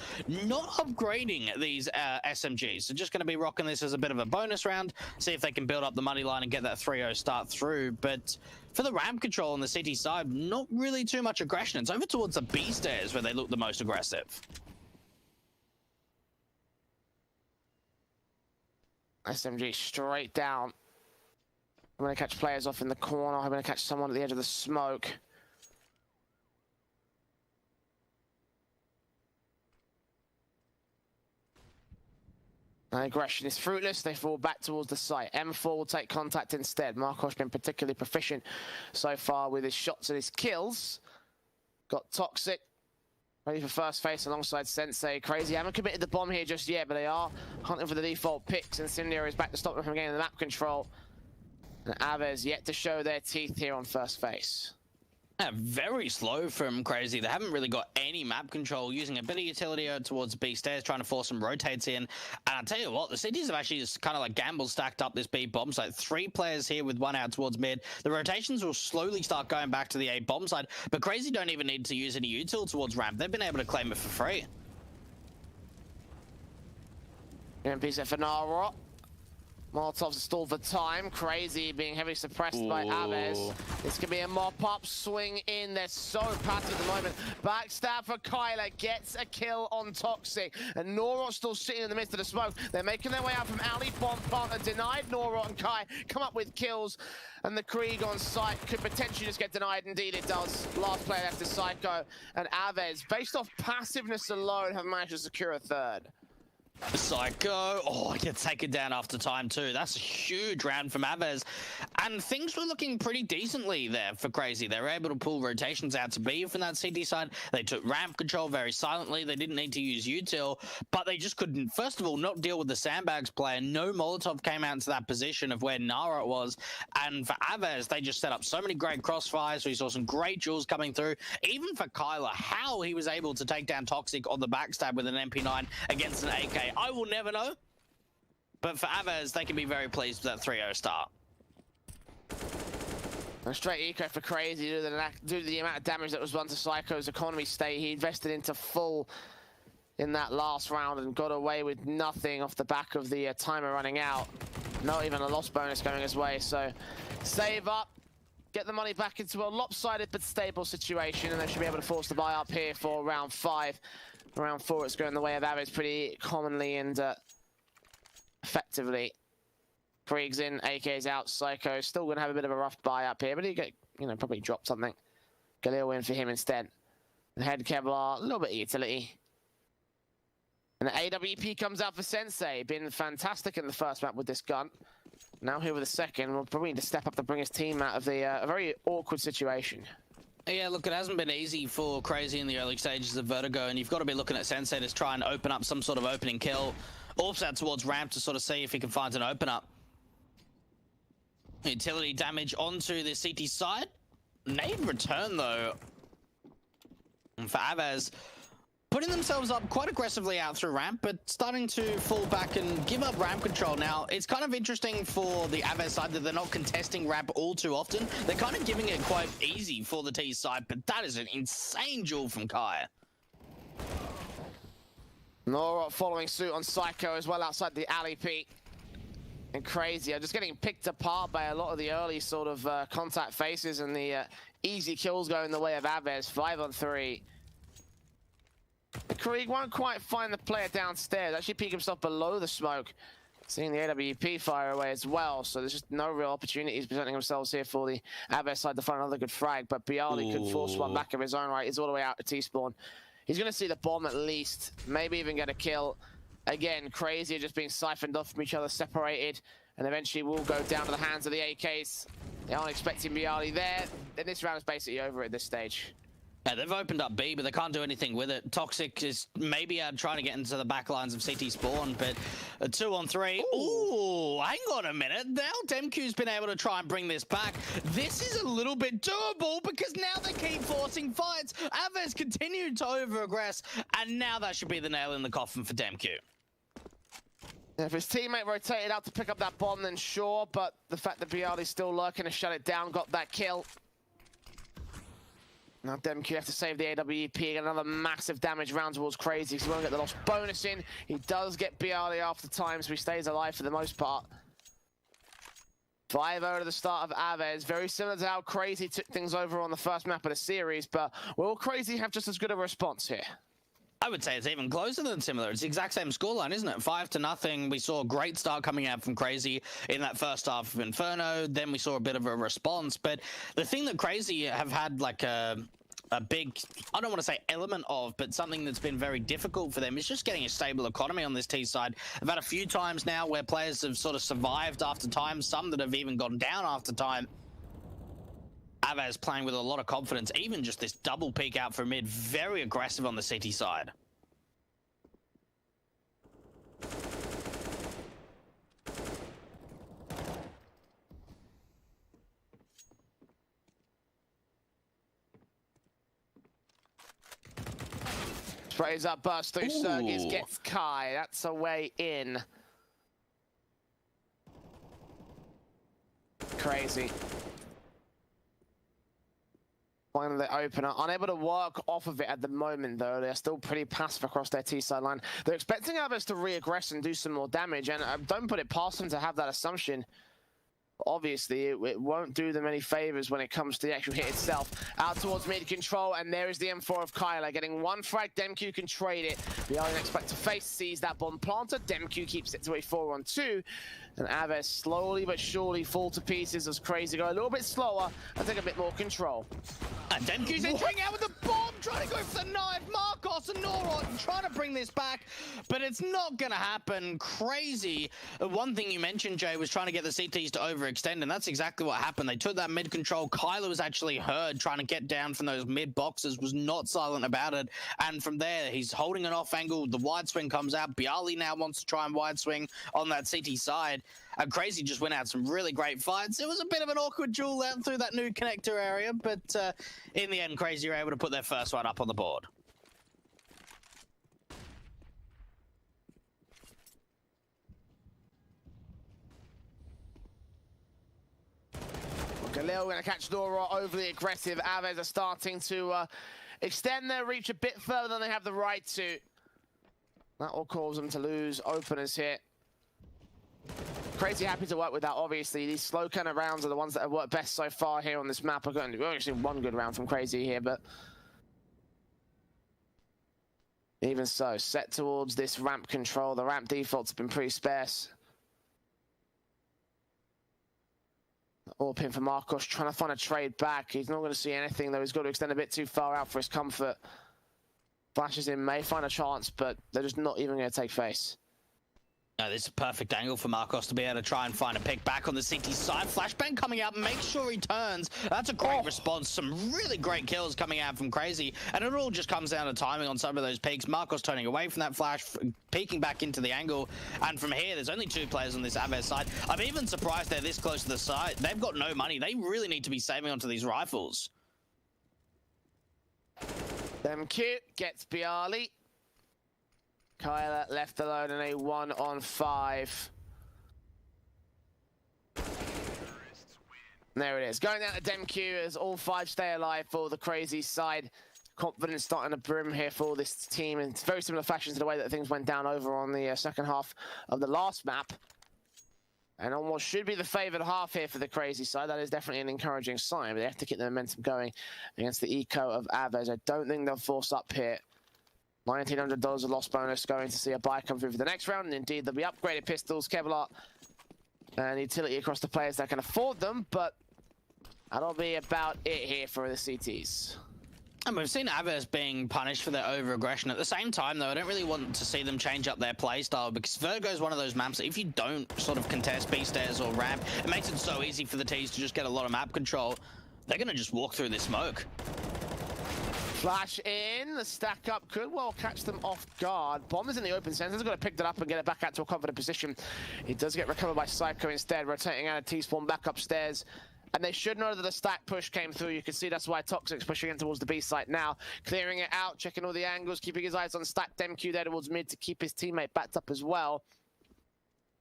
not upgrading these SMGs. So just going to be rocking this as a bit of a bonus round. See if they can build up the money line and get that 3-0 start through. But for the ramp control on the City side, not really too much aggression. It's over towards the B stairs where they look the most aggressive. SMG straight down. I'm going to catch players off in the corner. I'm going to catch someone at the edge of the smoke. Aggression is fruitless. They fall back towards the site. M4 will take contact instead. Marcos been particularly proficient so far with his shots and his kills. Got Toxic ready for first face alongside Sensei. Crazy haven't committed the bomb here just yet, but they are hunting for the default picks. And Incendiary is back to stop them from getting the map control. And Aves yet to show their teeth here on first face. Very slow from Crazy. They haven't really got any map control, using a bit of utility out towards B stairs, trying to force some rotates in. And I'll tell you what, the Cities have actually just kind of like gamble stacked up this B bomb site. 3 players here with 1 out towards mid. The rotations will slowly start going back to the A bomb side, but Crazy don't even need to use any util towards ramp. They've been able to claim it for free. MP set for Nara. Molotov's stalled for time. Crazy being heavily suppressed by Aves. This could be a mop-up swing in. They're so passive at the moment. Backstab for Kyler. Gets a kill on Toxic. And Norot still sitting in the midst of the smoke. They're making their way out from alley. Bomb plant denied. Norot and Kai come up with kills. And the Krieg on site could potentially just get denied. Indeed it does. Last player left is Psycho. And Aves, based off passiveness alone, have managed to secure a 3rd. Psycho, oh, gets taken down after time too. That's a huge round from Aves. And things were looking pretty decently there for Crazy. They were able to pull rotations out to B from that CT side. They took ramp control very silently. They didn't need to use util, but they just couldn't, first of all, not deal with the sandbags player. No Molotov came out into that position of where Nara was. And for Aves, they just set up so many great crossfires. We saw some great duels coming through. Even for Kyler, how he was able to take down Toxic on the backstab with an MP9 against an AK, I will never know. But for Aves, they can be very pleased with that 3-0 start. A straight eco for Crazy due to the amount of damage that was done to Psycho's economy state. He invested into full in that last round and got away with nothing off the back of the timer running out. Not even a loss bonus going his way. So save up, get the money back into a lopsided but stable situation, and they should be able to force the buy up here for round 5. Round 4, it's going the way of Aves pretty commonly and effectively. Krieg's in, AK's out, Psycho still going to have a bit of a rough buy up here, but he get, you know, probably drop something. Galil win for him instead. The head Kevlar, a little bit of utility. And the AWP comes out for Sensei. Been fantastic in the first map with this gun. Now here with the second, we'll probably need to step up to bring his team out of the a very awkward situation. Yeah, look, it hasn't been easy for Crazy in the early stages of Vertigo, and you've got to be looking at Sensei to try and open up some sort of opening kill. Orps out towards ramp to sort of see if he can find an open up. Utility damage onto the CT side. Nade return, though, for Aves. Putting themselves up quite aggressively out through ramp, but starting to fall back and give up ramp control. Now, it's kind of interesting for the Aves side that they're not contesting ramp all too often. They're kind of giving it quite easy for the T side, but that is an insane duel from Kai. Nora following suit on Psycho as well outside the alley peak. And Crazy are just getting picked apart by a lot of the early sort of contact faces and the easy kills going the way of Avez. 5 on 3. Krieg won't quite find the player downstairs. Actually peek himself below the smoke. Seeing the AWP fire away as well. So there's just no real opportunities presenting themselves here for the Avez side to find another good frag. But Bialy could force one back of his own right. He's all the way out to T-spawn. He's going to see the bomb at least. Maybe even get a kill. Again, Crazy are just being siphoned off from each other, separated. And eventually will go down to the hands of the AKs. They aren't expecting Bialy there. Then this round is basically over at this stage. Yeah, they've opened up B, but they can't do anything with it. Toxic is maybe trying to get into the back lines of CT spawn, but a 2 on 3. Ooh, hang on a minute. Now Demq's been able to try and bring this back. This is a little bit doable because now they keep forcing fights. Avez continued to over-aggress, and now that should be the nail in the coffin for Demq. If his teammate rotated out to pick up that bomb, then sure, but the fact that Bialy's still lurking to shut it down, got that kill. Now Demq have to save the AWP, another massive damage round towards Crazy because he won't get the lost bonus in. He does get Bialy after time, so he stays alive for the most part. 5-0 to the start of Avez, very similar to how Crazy took things over on the first map of the series, but will Crazy have just as good a response here? I would say it's even closer than similar. It's the exact same scoreline, isn't it? 5-0. We saw a great start coming out from Crazy in that first half of Inferno. Then we saw a bit of a response. But the thing that Crazy have had like a big, I don't want to say element of, but something that's been very difficult for them is just getting a stable economy on this T side. I've had a few times now where players have sort of survived after time, some that have even gone down after time. Avez playing with a lot of confidence, even just this double peek out from mid, very aggressive on the CT side. Sprays up, burst through Sergis, gets Kai. That's a way in. Crazy. Finally, the opener. Unable to work off of it at the moment, though. They're still pretty passive across their T-side line. They're expecting Avez to re-aggress and do some more damage, and don't put it past them to have that assumption. Obviously, it won't do them any favors when it comes to the actual hit itself. Out towards mid control, and there is the M4 of Kyler. Getting one frag, Demq can trade it. The only expect to face sees that bomb planter. Demq keeps it to a 4-on-2. And Avez slowly but surely fall to pieces as Crazy go a little bit slower and take a bit more control. And Demq's entering out with the bomb, trying to go for the knife. Marcos and Nora trying to bring this back, but it's not going to happen. Crazy. One thing you mentioned, Jay, was trying to get the CTs to overextend, and that's exactly what happened. They took that mid control. Kyler was actually heard trying to get down from those mid boxes, was not silent about it. And from there, he's holding an off angle. The wide swing comes out. Bialy now wants to try and wide swing on that CT side. And Crazy just went out some really great fights. It was a bit of an awkward duel out through that new connector area, but in the end, Crazy were able to put their first one up on the board. Galil going to catch Nora, overly aggressive. Avez are starting to extend their reach a bit further than they have the right to. That will cause them to lose openers here. Crazy happy to work with that, obviously. These slow kind of rounds are the ones that have worked best so far here on this map. We've only seen one good round from Crazy here, but even so, set towards this ramp control. The ramp defaults have been pretty sparse. All pin for Marcos, trying to find a trade back. He's not going to see anything, though. He's got to extend a bit too far out for his comfort. Flashes in, may find a chance, but they're just not even going to take face. This is a perfect angle for Marcos to be able to try and find a pick back on the CT side. Flashbang coming out, make sure he turns. That's a great response. Some really great kills coming out from Crazy. And it all just comes down to timing on some of those peaks. Marcos turning away from that flash, peeking back into the angle. And from here, there's only 2 players on this Avez side. I'm even surprised they're this close to the side. They've got no money. They really need to be saving onto these rifles. Demq gets Bialy. Kyler left alone in a 1-on-5. There it is. Going down to Demq as all 5 stay alive for the Crazy side. confidence starting to brim here for this team, in very similar fashion to the way that things went down over on the second half of the last map. And on what should be the favoured half here for the crazy side, that is definitely an encouraging sign. But they have to keep the momentum going against the eco of Avez. I don't think they'll force up here. $1,900 of loss bonus, going to see a buy come through for the next round. And indeed, there'll be upgraded pistols, Kevlar, and utility across the players that can afford them. But that'll be about it here for the CTs. And we've seen Avez being punished for their over-aggression. At the same time, though, I don't really want to see them change up their playstyle, because Vertigo is one of those maps that if you don't sort of contest B-stairs or ramp, it makes it so easy for the T's to just get a lot of map control. They're going to just walk through this smoke. Flash in, the stack up could well catch them off guard. Bomb is in the open, Sentinel's got to pick that up and get it back out to a confident position. He does get recovered by Psycho instead, rotating out of T-spawn back upstairs. And they should know that the stack push came through. You can see that's why Toxic's pushing in towards the B site now. Clearing it out, checking all the angles, keeping his eyes on stack. MQ there towards mid to keep his teammate backed up as well.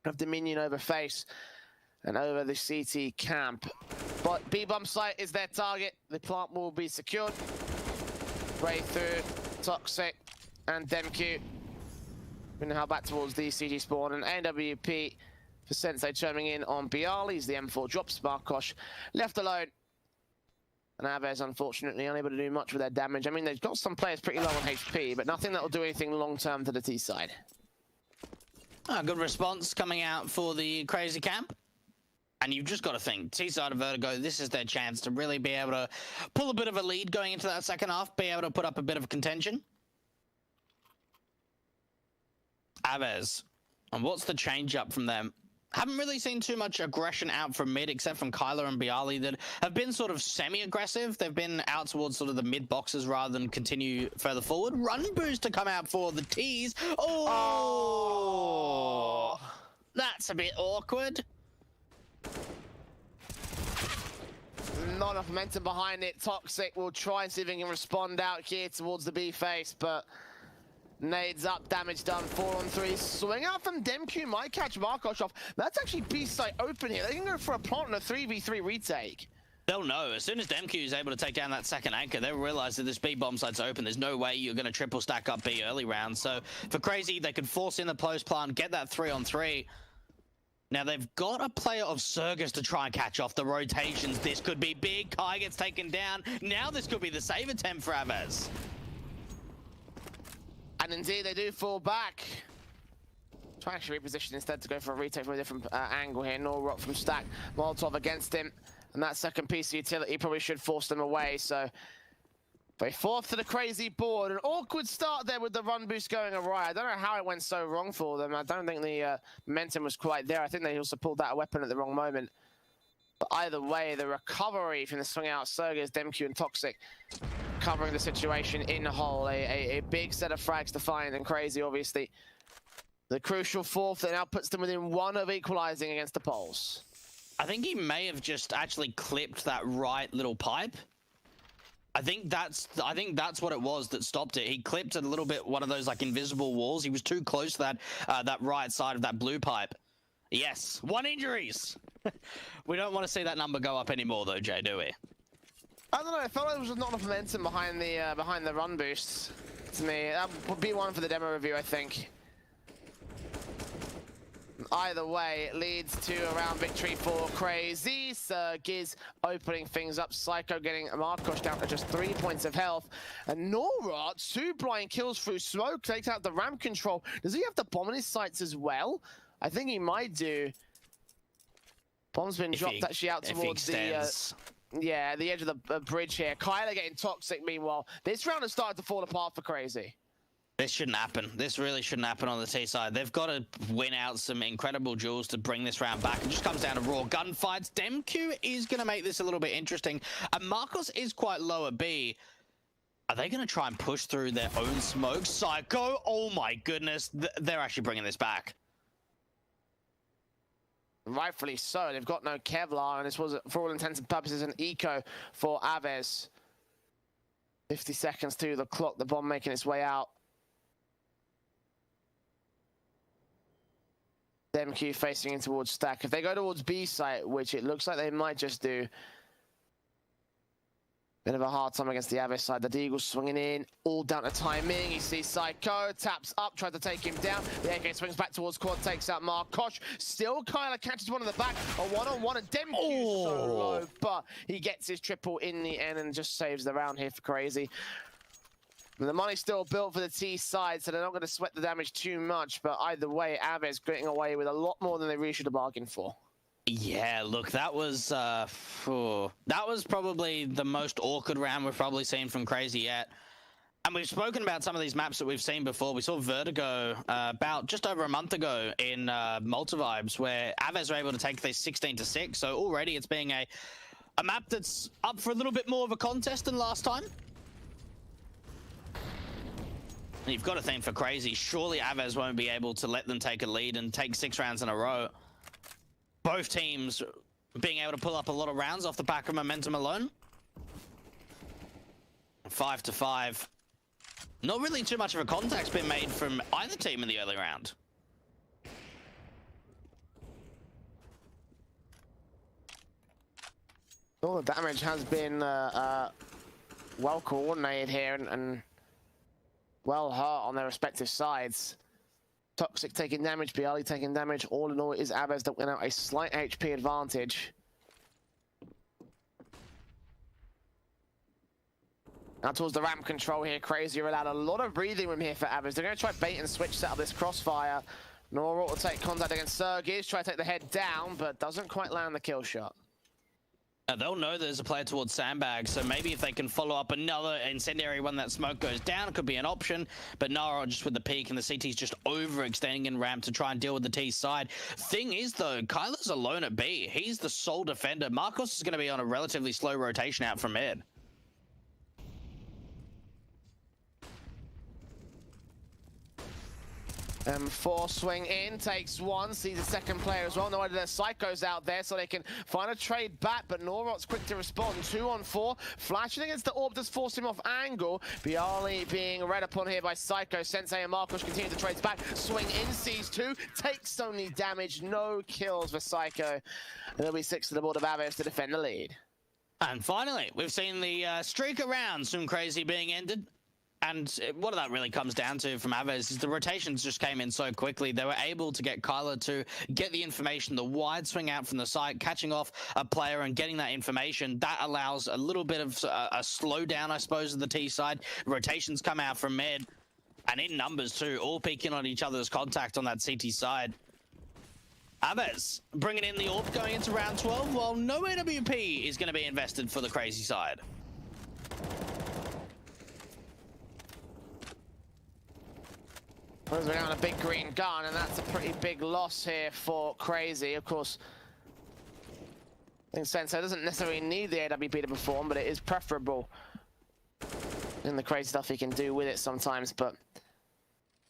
Have Dominion over face and over the CT camp. But B-bomb site is their target. The plant will be secured. Ray through, Toxic, and Demq. We're now back towards the CT spawn, and AWP for Sensei churning in on Bialy's. The M4 drops, Markosh left alone. And Avez, unfortunately, unable to do much with their damage. I mean, they've got some players pretty low on HP, but nothing that will do anything long-term to the T side. Good response coming out for the crazy camp. And you've just got to think, T-side of Vertigo, this is their chance to really be able to pull a bit of a lead going into that second half, be able to put up a bit of contention. Avez. And what's the change up from them? Haven't really seen too much aggression out from mid, except from Kyler and Bialy that have been sort of semi-aggressive. They've been out towards sort of the mid boxes rather than continue further forward. Run boost to come out for the T's. Oh! That's a bit awkward. Not enough momentum behind it. Toxic will try and see if he can respond out here towards the B face, but nades up, damage done, 4-on-3. Swing out from Demq might catch Markosh off. That's actually B site open here. They can go for a plant and a 3v3 retake. They'll know. As soon as Demq is able to take down that second anchor, they'll realize that this B bomb site's open. There's no way you're going to triple stack up B early round. So for Crazy, they could force in the post plant, get that 3-on-3. Now, they've got a player of Surgus to try and catch off the rotations. This could be big. Kai gets taken down. Now this could be the save attempt for Avez. And indeed, they do fall back. Try actually reposition instead to go for a retake from a different angle here. Norrock from stack. Molotov against him. And that second piece of utility probably should force them away. So they fourth to the crazy board. An awkward start there with the run boost going awry. I don't know how it went so wrong for them. I don't think the momentum was quite there. I think they also pulled out a weapon at the wrong moment. But either way, the recovery from the swing out, Surgus, Demq, and Toxic covering the situation in the hole. A big set of frags to find, and Crazy, obviously. The crucial fourth that now puts them within one of equalizing against the Poles. I think he may have just actually clipped that right little pipe. I think that's what it was that stopped it. He clipped a little bit one of those like invisible walls. He was too close to that that right side of that blue pipe. Yes, 1 injuries. We don't want to see that number go up anymore though, Jay, do we? I don't know. I felt like there was not enough momentum behind the run boosts. To me, that would be one for the demo review, I think. Either way, it leads to a round victory for Crazy. Giz opening things up. Psycho getting Markosh down to just 3 points of health. And Norrot, 2 blind kills through smoke, takes out the ramp control. Does he have the bomb in his sights as well? I think he might do. Bomb's been dropped actually out towards the... yeah, the edge of the bridge here. Kyler getting Toxic meanwhile. This round has started to fall apart for Crazy. This shouldn't happen. This really shouldn't happen on the T side. They've got to win out some incredible duels to bring this round back. It just comes down to raw gunfights. Demq is going to make this a little bit interesting. And Marcos is quite low at B. Are they going to try and push through their own smoke? Psycho, oh my goodness. They're actually bringing this back. Rightfully so. They've got no Kevlar, and this was, for all intents and purposes, an eco for Avez. 50 seconds to the clock. The bomb making its way out. MQ facing in towards stack. If they go towards B site, which it looks like they might just do, Bit of a hard time against the Avez side. The Deagle's swinging in, all down to timing. You see Psycho, taps up, tries to take him down. The AK swings back towards quad, takes out Markosh. Still Kyler catches one in the back, a one-on-one, and Demq's so low, but he gets his triple in the end and just saves the round here for CR4ZY. The money's still built for the T side, so they're not going to sweat the damage too much, but either way, Ave's getting away with a lot more than they really should have bargained for. Yeah, look, that was probably the most awkward round we've probably seen from CR4ZY yet. And we've spoken about some of these maps that we've seen before. We saw Vertigo about just over a month ago in Multivibes, where Aves were able to take this 16-6. So already it's being a map that's up for a little bit more of a contest than last time. And you've got to think for CR4ZY, surely Aves won't be able to let them take a lead and take 6 rounds in a row. Both teams being able to pull up a lot of rounds off the back of momentum alone. 5-5. Not really too much of a contact's been made from either team in the early round. All the damage has been well coordinated here and well hurt on their respective sides. Toxic taking damage, Bialy taking damage. All in all, it is Aves that went out a slight HP advantage. Now towards the ramp control here, CR4ZY are allowed a lot of breathing room here for Aves. They're going to try bait and switch set up this crossfire. Nora will take contact against Sergius, try to take the head down, but doesn't quite land the kill shot. They'll know there's a player towards Sandbag, so maybe if they can follow up another incendiary when that smoke goes down, it could be an option. But Nara just with the peak, and the CT's just overextending in ramp to try and deal with the T side. Thing is, though, Kyler's alone at B. He's the sole defender. Marcos is going to be on a relatively slow rotation out from mid. M4 swing in, takes one, sees the second player as well. No idea there's Psychos out there, so they can find a trade back, but Norot's quick to respond. 2-on-4, flashing against the orb does force him off angle. Bialy being read upon here by Psycho. Sensei and Marcos continue the trades back. Swing in, sees 2, takes only damage, no kills for Psycho. And there'll be 6 to the board of Aves to defend the lead. And finally, we've seen the streak of rounds from CR4ZY being ended. And what that really comes down to from Aves is the rotations just came in so quickly. They were able to get Kyler to get the information, the wide swing out from the site, catching off a player and getting that information. That allows a little bit of a slowdown, I suppose, of the T side. Rotations come out from mid, and in numbers too, all peeking on each other's contact on that CT side. Aves bringing in the orb going into round 12, while no AWP is going to be invested for the CR4ZY side. We're going on a big green gun, and that's a pretty big loss here for CR4ZY. Of course, I think Sensei doesn't necessarily need the AWP to perform, but it is preferable in the crazy stuff he can do with it sometimes. But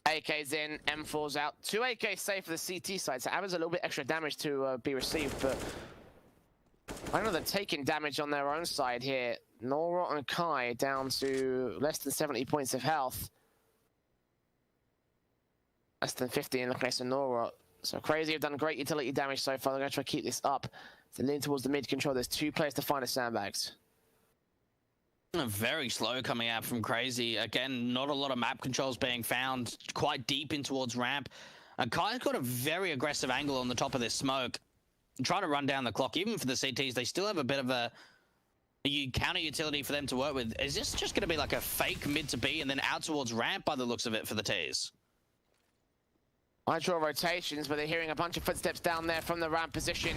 AK's in, M4's out. 2 AKs safe for the CT side, so Aves a little bit extra damage to be received, but I don't know, they're taking damage on their own side here. Nora and Kai down to less than 70 points of health. Less than 50 in the case of Nora. So CR4ZY have done great utility damage so far. They're going to try to keep this up. So lean towards the mid control. There's 2 players to find the sandbags. Very slow coming out from CR4ZY. Again, not a lot of map controls being found. Quite deep in towards ramp. And Kai's got a very aggressive angle on the top of this smoke. Trying to run down the clock. Even for the CTs, they still have a bit of a counter utility for them to work with. Is this just going to be like a fake mid to B and then out towards ramp by the looks of it for the Ts? I draw rotations, but they're hearing a bunch of footsteps down there from the ramp position.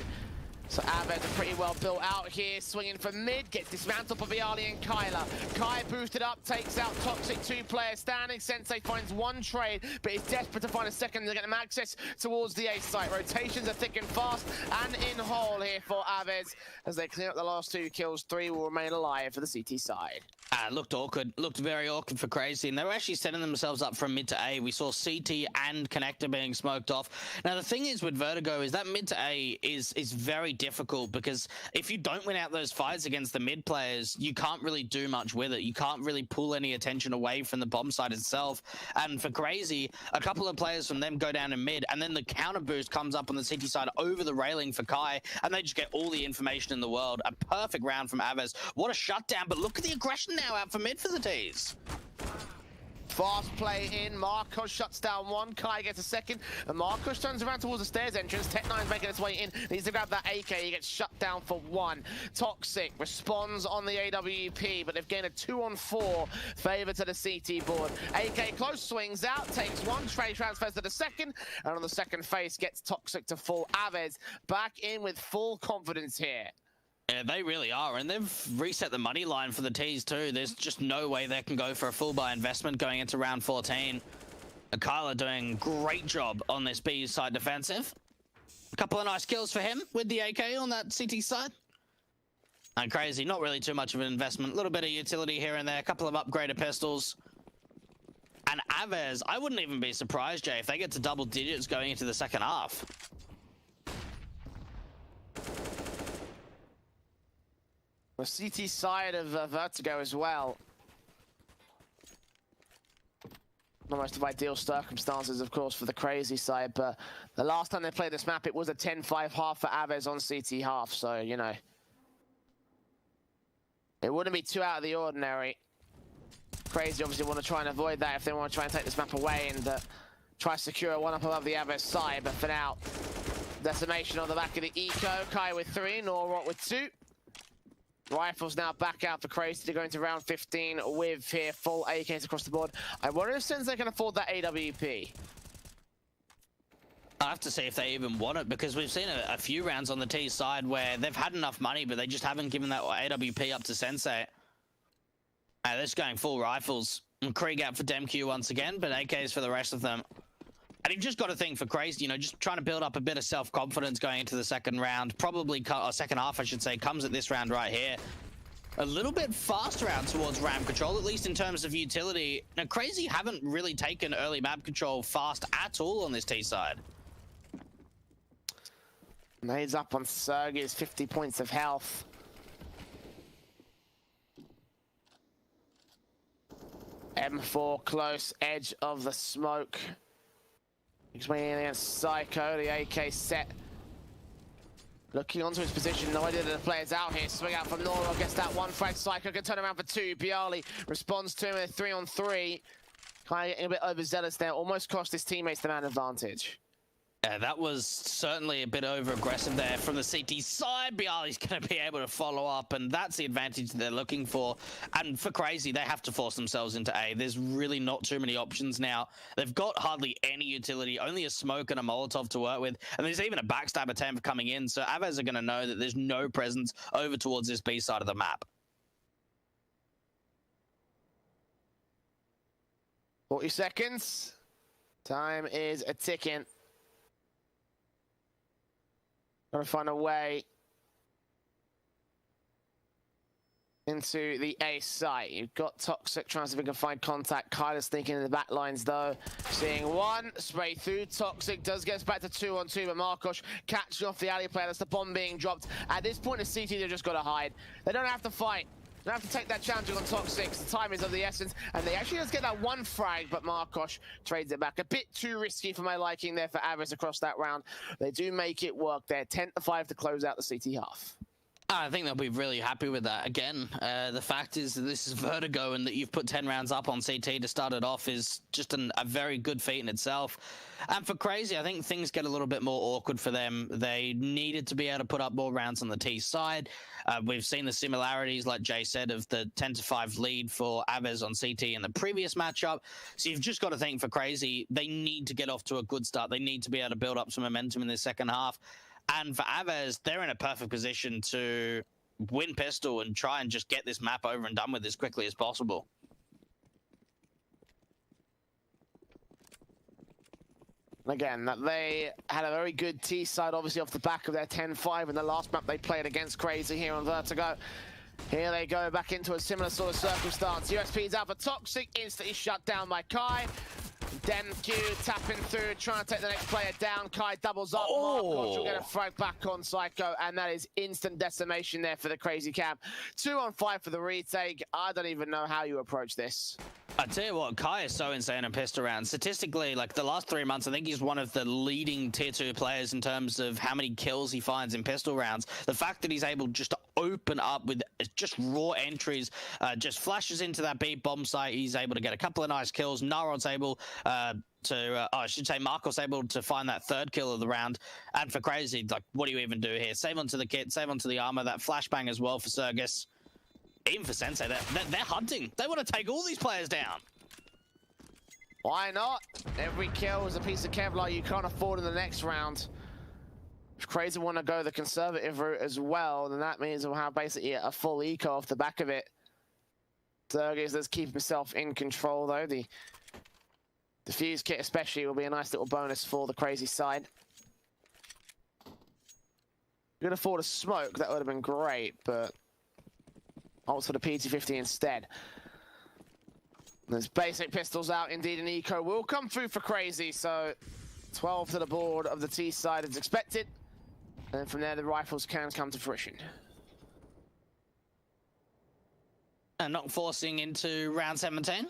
So Aves are pretty well built out here, swinging for mid, gets dismantled for Bialy and Kyler. Kai boosted up, takes out Toxic, 2 players standing. Sensei finds 1 trade, but is desperate to find a second to get him access towards the A site. Rotations are thick and fast and in hole here for Aves. As they clear up the last 2 kills, 3 will remain alive for the CT side. Looked awkward. Looked very awkward for Crazy, and they were actually setting themselves up from mid to A. We saw CT and Connector being smoked off. Now, the thing is with Vertigo is that mid to A is very difficult because if you don't win out those fights against the mid players, you can't really do much with it. You can't really pull any attention away from the bomb side itself. And for Crazy, a couple of players from them go down in mid, and then the counter boost comes up on the CT side over the railing for Kai, and they just get all the information in the world. A perfect round from Avez. What a shutdown, but look at the aggression now out for mid for the T's. Fast play in, Marcos shuts down one, Kai gets a second, and Marcos turns around towards the stairs entrance. Tech9's making its way in, needs to grab that AK, he gets shut down for one. Toxic responds on the AWP, but they've gained a 2-on-4 favor to the CT board. AK close, swings out, takes one, transfers to the second, and on the second face gets Toxic to full. Avez back in with full confidence here. Yeah, they really are, and they've reset the money line for the T's too. There's just no way they can go for a full buy investment going into round 14. Kyla doing a great job on this B side defensive. A couple of nice kills for him with the AK on that CT side. And Crazy, not really too much of an investment. A little bit of utility here and there, a couple of upgraded pistols. And Avez, I wouldn't even be surprised, Jay, if they get to double digits going into the second half. The CT side of Vertigo as well. Not most of ideal circumstances, of course, for the Crazy side, but the last time they played this map, it was a 10-5 half for Avez on CT half, so, you know. It wouldn't be too out of the ordinary. Crazy obviously want to try and avoid that if they want to try and take this map away and try to secure one up above the Avez side, but for now, decimation on the back of the Eco. Kai with 3, Norrot with 2. Rifles now back out for Crazy to go into round 15 with here full AKs across the board. I wonder if since they can afford that AWP. I have to see if they even want it, because we've seen a few rounds on the T side where they've had enough money, but they just haven't given that AWP up to Sensei. They're just going full rifles. And Krieg out for DemQ once again, but AKs for the rest of them. And you've just got to think for Crazy, you know, just trying to build up a bit of self-confidence going into the second round. Probably, or second half, I should say, comes at this round right here. A little bit faster out towards ramp control, at least in terms of utility. Now, Crazy haven't really taken early map control fast at all on this T side. Nades up on Sergey's 50 points of health. M4 close, edge of the smoke. He's waiting against Psycho, the AK set. Looking onto his position, no idea that the player's out here. Swing out from Nora, gets that one frag. Psycho can turn around for 2. Bialy responds to him with a 3-on-3. Kind of getting a bit overzealous there, almost cost his teammates the man advantage. Yeah, that was certainly a bit over-aggressive there from the CT side. Bialy's going to be able to follow up, and that's the advantage they're looking for. And for Crazy, they have to force themselves into A. There's really not too many options now. They've got hardly any utility, only a smoke and a Molotov to work with, and there's even a backstab attempt coming in, so Avez are going to know that there's no presence over towards this B side of the map. 40 seconds. Time is a ticking. Gotta find a way into the A site. You've got Toxic trying to see if we can find contact. Kyler sneaking in the back lines though. Seeing one spray through. Toxic does get us back to 2-on-2, but Marcos catching off the alley player. That's the bomb being dropped. At this point, the CT, they've just got to hide. They don't have to fight. They have to take that challenge on Toxic. The time is of the essence, and they actually just get that one frag, but Marcos trades it back. A bit too risky for my liking there for Avez across that round. They do make it work there. 10-5 to close out the CT half. I think they'll be really happy with that. Again, the fact is that this is Vertigo, and that you've put 10 rounds up on CT to start it off is just a very good feat in itself. And for Crazy, I think things get a little bit more awkward for them. They needed to be able to put up more rounds on the T side. We've seen the similarities, like Jay said, of the 10-5 lead for Avez on CT in the previous matchup. So you've just got to think for Crazy, they need to get off to a good start. They need to be able to build up some momentum in the second half. And for Avez, they're in a perfect position to win pistol and try and just get this map over and done with as quickly as possible. Again, they had a very good T side, obviously, off the back of their 10-5 in the last map they played against Crazy here on Vertigo. Here they go back into a similar sort of circumstance. USP's out for Toxic, instantly shut down by Kai. Demq tapping through, trying to take the next player down. Kai doubles up. Markosh will get a frag back on Psycho, and that is instant decimation there for the Crazy Camp. 2-on-5 for the retake. I don't even know how you approach this. I tell you what, Kai is so insane in pistol rounds. Statistically, like the last 3 months, I think he's one of the leading tier 2 players in terms of how many kills he finds in pistol rounds. The fact that he's able just to open up with just raw entries, just flashes into that B bomb site. He's able to get a couple of nice kills. Narod's able I should say Marco's able to find that 3rd kill of the round. And for Crazy, like, what do you even do here? Save onto the kit, save onto the armor, that flashbang as well for Sergus. Even for Sensei, they're hunting. They want to take all these players down. Why not? Every kill is a piece of Kevlar you can't afford in the next round. If Crazy want to go the conservative route as well, then that means we'll have basically a full eco off the back of it. Sergus does keep himself in control though. The fuse kit especially will be a nice little bonus for the Crazy side. Could afford a smoke, that would have been great, but ults for the PT-50 instead. There's basic pistols out, indeed an eco will come through for Crazy, so 12 to the board of the T side as expected. And then from there the rifles can come to fruition. And not forcing into round 17.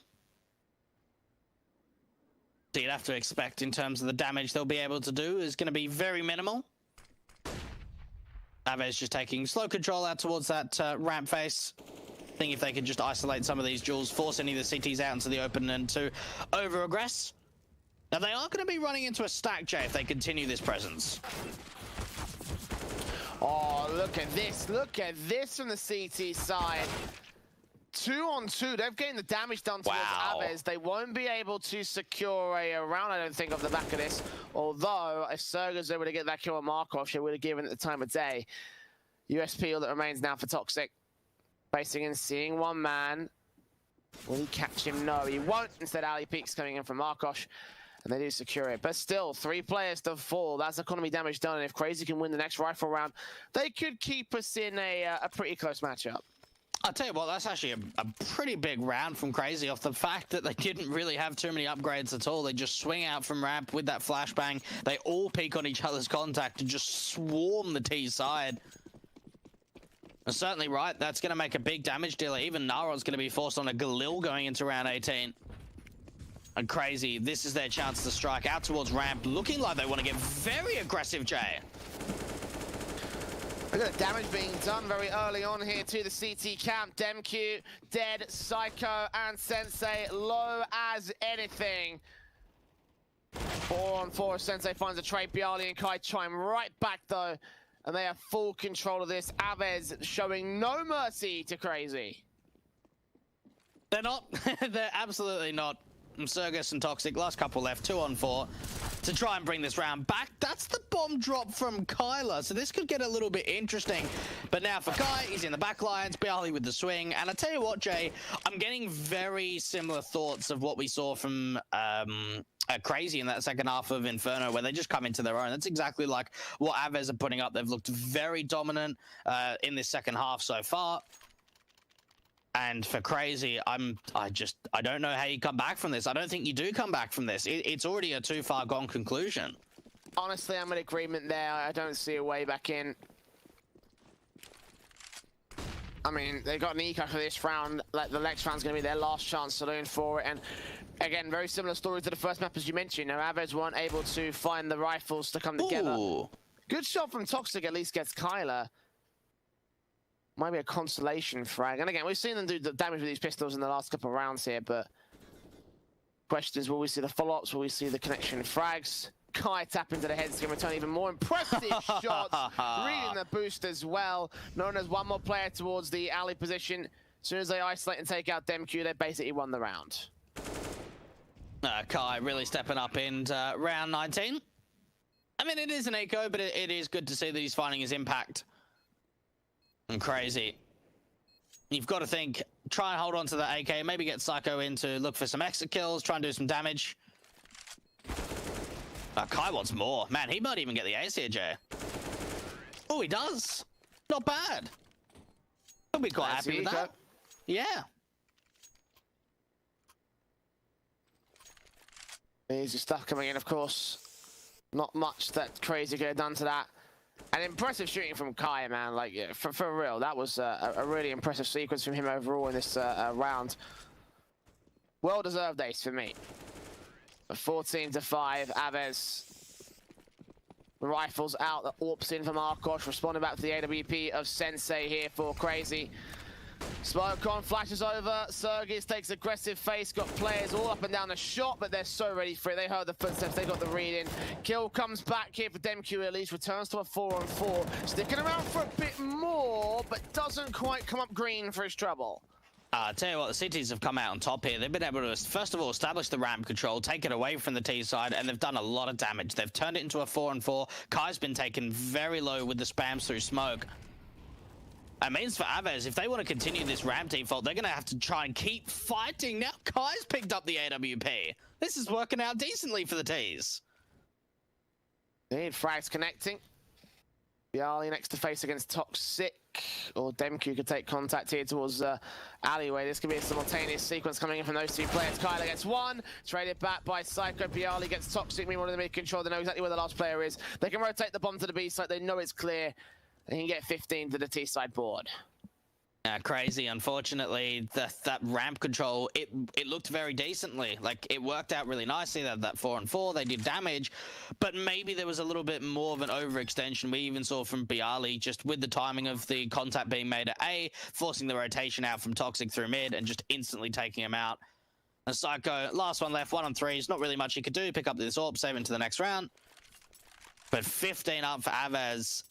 So you'd have to expect in terms of the damage they'll be able to do is going to be very minimal. Ave's just taking slow control out towards that ramp face. Think if they could just isolate some of these duels, force any of the CTs out into the open and to over-aggress. Now they are going to be running into a stack, Jay, if they continue this presence. Oh, look at this. Look at this from the CT side. 2-on-2. They've gained the damage done towards Aves. They won't be able to secure a round, I don't think, off the back of this. Although, if Sergus able to get that kill on Markov, she would have given it the time of day. USP all that remains now for Toxic. Facing and seeing one man. Will he catch him? No, he won't. Instead, Ali Peaks coming in from Markosh. And they do secure it. But still, 3 players to fall. That's economy damage done. And if Crazy can win the next rifle round, they could keep us in a pretty close matchup. I'll tell you what, that's actually a pretty big round from Crazy off the fact that they didn't really have too many upgrades at all. They just swing out from ramp with that flashbang. They all peek on each other's contact and just swarm the T side. And certainly right, that's going to make a big damage dealer. Even Narod's going to be forced on a Galil going into round 18. And Crazy, this is their chance to strike out towards ramp, looking like they want to get very aggressive, Jay. Look at the damage being done very early on here to the CT camp. Demq, dead, Psycho, and Sensei low as anything. 4-on-4, Sensei finds a trade. Bialy and Kai chime right back though, and they have full control of this. Aves showing no mercy to Crazy. They're not. They're absolutely not. Sergus and Toxic, last couple left, 2-on-4 to try and bring this round back. That's the bomb drop from Kyler, so this could get a little bit interesting. But now for Kai, he's in the back lines, Bialy with the swing, and I tell you what, Jay, I'm getting very similar thoughts of what we saw from Crazy in that second half of Inferno, where they just come into their own. That's exactly like what Aves are putting up. They've looked very dominant in this second half so far. And for Crazy, I don't know how you come back from this. I don't think you do come back from this. It's already a too far gone conclusion. Honestly, I'm in agreement there. I don't see a way back in. I mean, they got an eco for this round. Like, the next round's going to be their last chance saloon for it. And again, very similar story to the first map, as you mentioned. Now, Aves weren't able to find the rifles to come together. Ooh. Good shot from Toxic, at least gets Kyler. Might be a consolation frag. And again, we've seen them do the damage with these pistols in the last couple of rounds here, but question is, will we see the follow-ups? Will we see the connection frags? Kai tap into the heads can return even more impressive shots. Reading the boost as well. Known as one more player towards the alley position. As soon as they isolate and take out Demq, they basically won the round. Kai really stepping up in round 19. I mean, it is an eco, but it is good to see that he's finding his impact. And Crazy, you've got to think, try and hold on to that AK, maybe get Psycho in to look for some extra kills, try and do some damage. Kai wants more. Man, he might even get the ace here, Jay. Oh, he does. Not bad. I'll be quite happy with that. Yeah. Easy stuff coming in, of course. Not much that Crazy could have done to that. And impressive shooting from Kai, man. Like, yeah, for real, that was a really impressive sequence from him overall in this round. Well-deserved ace for me. 14-5, Avez. Rifles out, the AWP's in from Arkosh, responding back to the AWP of Sensei here for Crazy. Smoke on, flashes over, CR4ZY takes aggressive face, got players all up and down the shot, but they're so ready for it. They heard the footsteps, they got the read in. Kill comes back here for DemQ at least, returns to a 4-on-4. Sticking around for a bit more, but doesn't quite come up green for his trouble. I tell you what, the cities have come out on top here. They've been able to, first of all, establish the ramp control, take it away from the T side, and they've done a lot of damage. They've turned it into a 4-on-4. Kai's been taken very low with the spams through smoke. It means for Avez, if they want to continue this ramp default, they're going to have to try and keep fighting. Now Kai's picked up the AWP. This is working out decently for the Ts. Need frags connecting. Bialy next to face against Toxic, or DemQ could take contact here towards alleyway. This could be a simultaneous sequence coming in from those two players. Kyler gets one, traded back by Psycho. Bialy gets Toxic, meanwhile in the mid-control. They know exactly where the last player is. They can rotate the bomb to the B side. They know it's clear. They can get 15 to the T side board. Crazy, unfortunately, that ramp control, it looked very decently. Like, it worked out really nicely. That 4-on-4, they did damage, but maybe there was a little bit more of an overextension. We even saw from Bialy, just with the timing of the contact being made at A, forcing the rotation out from Toxic through mid and just instantly taking him out. And Psycho, last one left, 1-on-3s, not really much he could do. Pick up this AWP, save into the next round. But 15 up for Avez.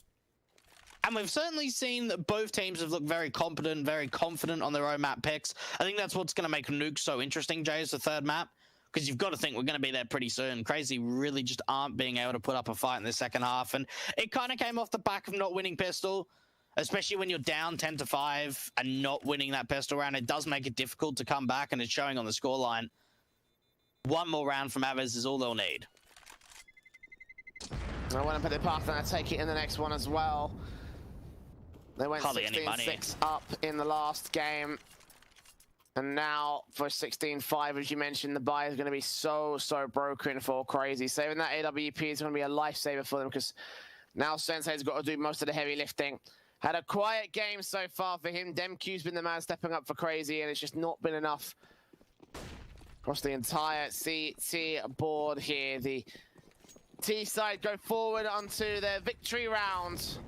And we've certainly seen that both teams have looked very competent, very confident on their own map picks. I think that's what's going to make Nuke so interesting, Jay, as the third map. Because you've got to think we're going to be there pretty soon. Crazy really just aren't being able to put up a fight in the second half. And it kind of came off the back of not winning pistol. Especially when you're down 10-5 and not winning that pistol round. It does make it difficult to come back, and it's showing on the scoreline. One more round from Avez is all they'll need. I want to put it past and I take it in the next one as well. They went 16-6 up in the last game. And now for 16-5, as you mentioned, the buy is going to be so broken for Crazy. Saving that AWP is going to be a lifesaver for them because now Sensei's got to do most of the heavy lifting. Had a quiet game so far for him. DemQ's been the man stepping up for Crazy, and it's just not been enough across the entire CT board here. The T side go forward onto their victory round.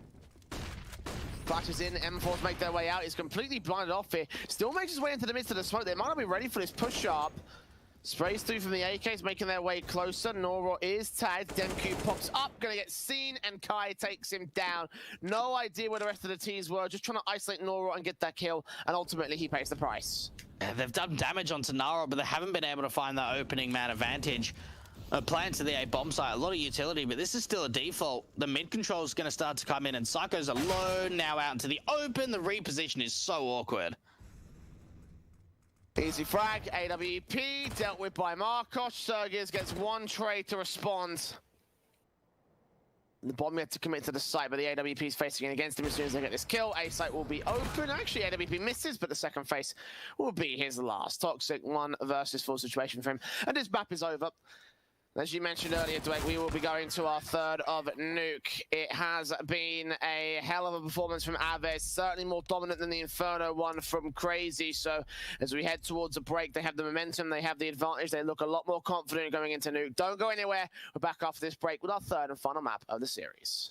Flashes in, M4s make their way out. He's completely blinded off here. Still makes his way into the midst of the smoke. They might not be ready for this push-up. Sprays through from the AKs, making their way closer. Noro is tagged. DemQ pops up, gonna get seen, and Kai takes him down. No idea where the rest of the teams were. Just trying to isolate Noro and get that kill, and ultimately he pays the price. They've done damage onto Naro, but they haven't been able to find that opening man advantage. Plan to the A bomb site, a lot of utility, but this is still a default. The mid control is going to start to come in, and Psycho's alone now out into the open. The reposition is so awkward. Easy frag, AWP, dealt with by Markosh. CR4ZY gets one trade to respond. The bomb had to commit to the site, but the AWP is facing in against him as soon as they get this kill. A site will be open. Actually, AWP misses, but the second face will be his last. Toxic 1 versus 4 situation for him. And this map is over. As you mentioned earlier, Dwayne, we will be going to our third of Nuke. It has been a hell of a performance from Avez, certainly more dominant than the Inferno one from Crazy. So as we head towards a break, they have the momentum, they have the advantage, they look a lot more confident going into Nuke. Don't go anywhere. We're back after this break with our third and final map of the series.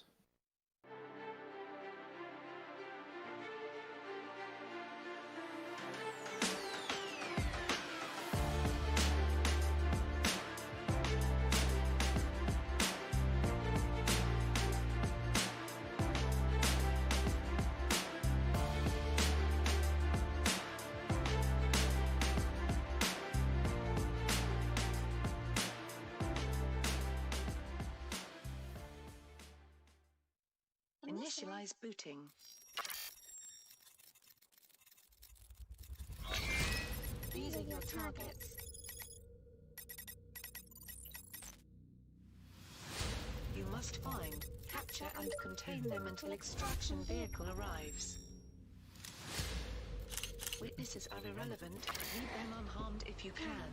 Initialize booting. These are your targets. You must find, capture and contain them until extraction vehicle arrives. Witnesses are irrelevant. Leave them unharmed if you can.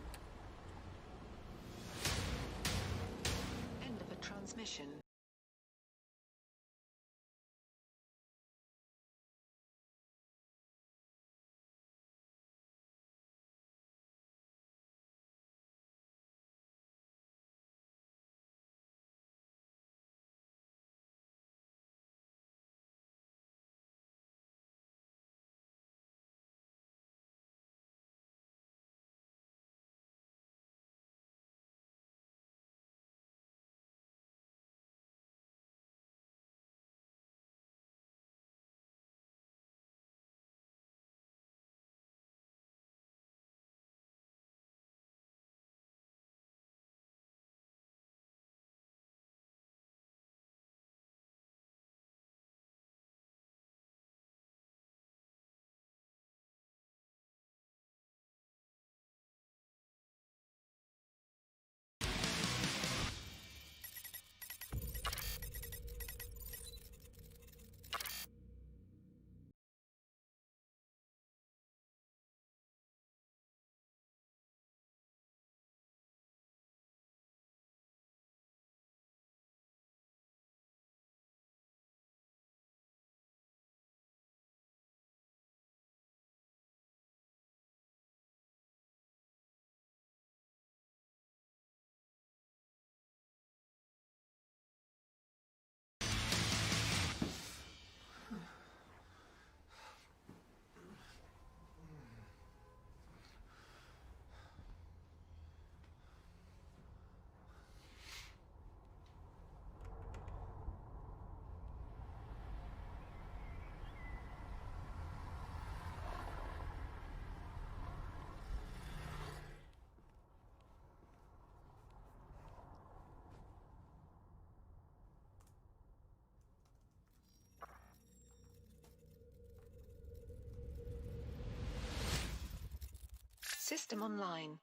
End of a transmission. System online.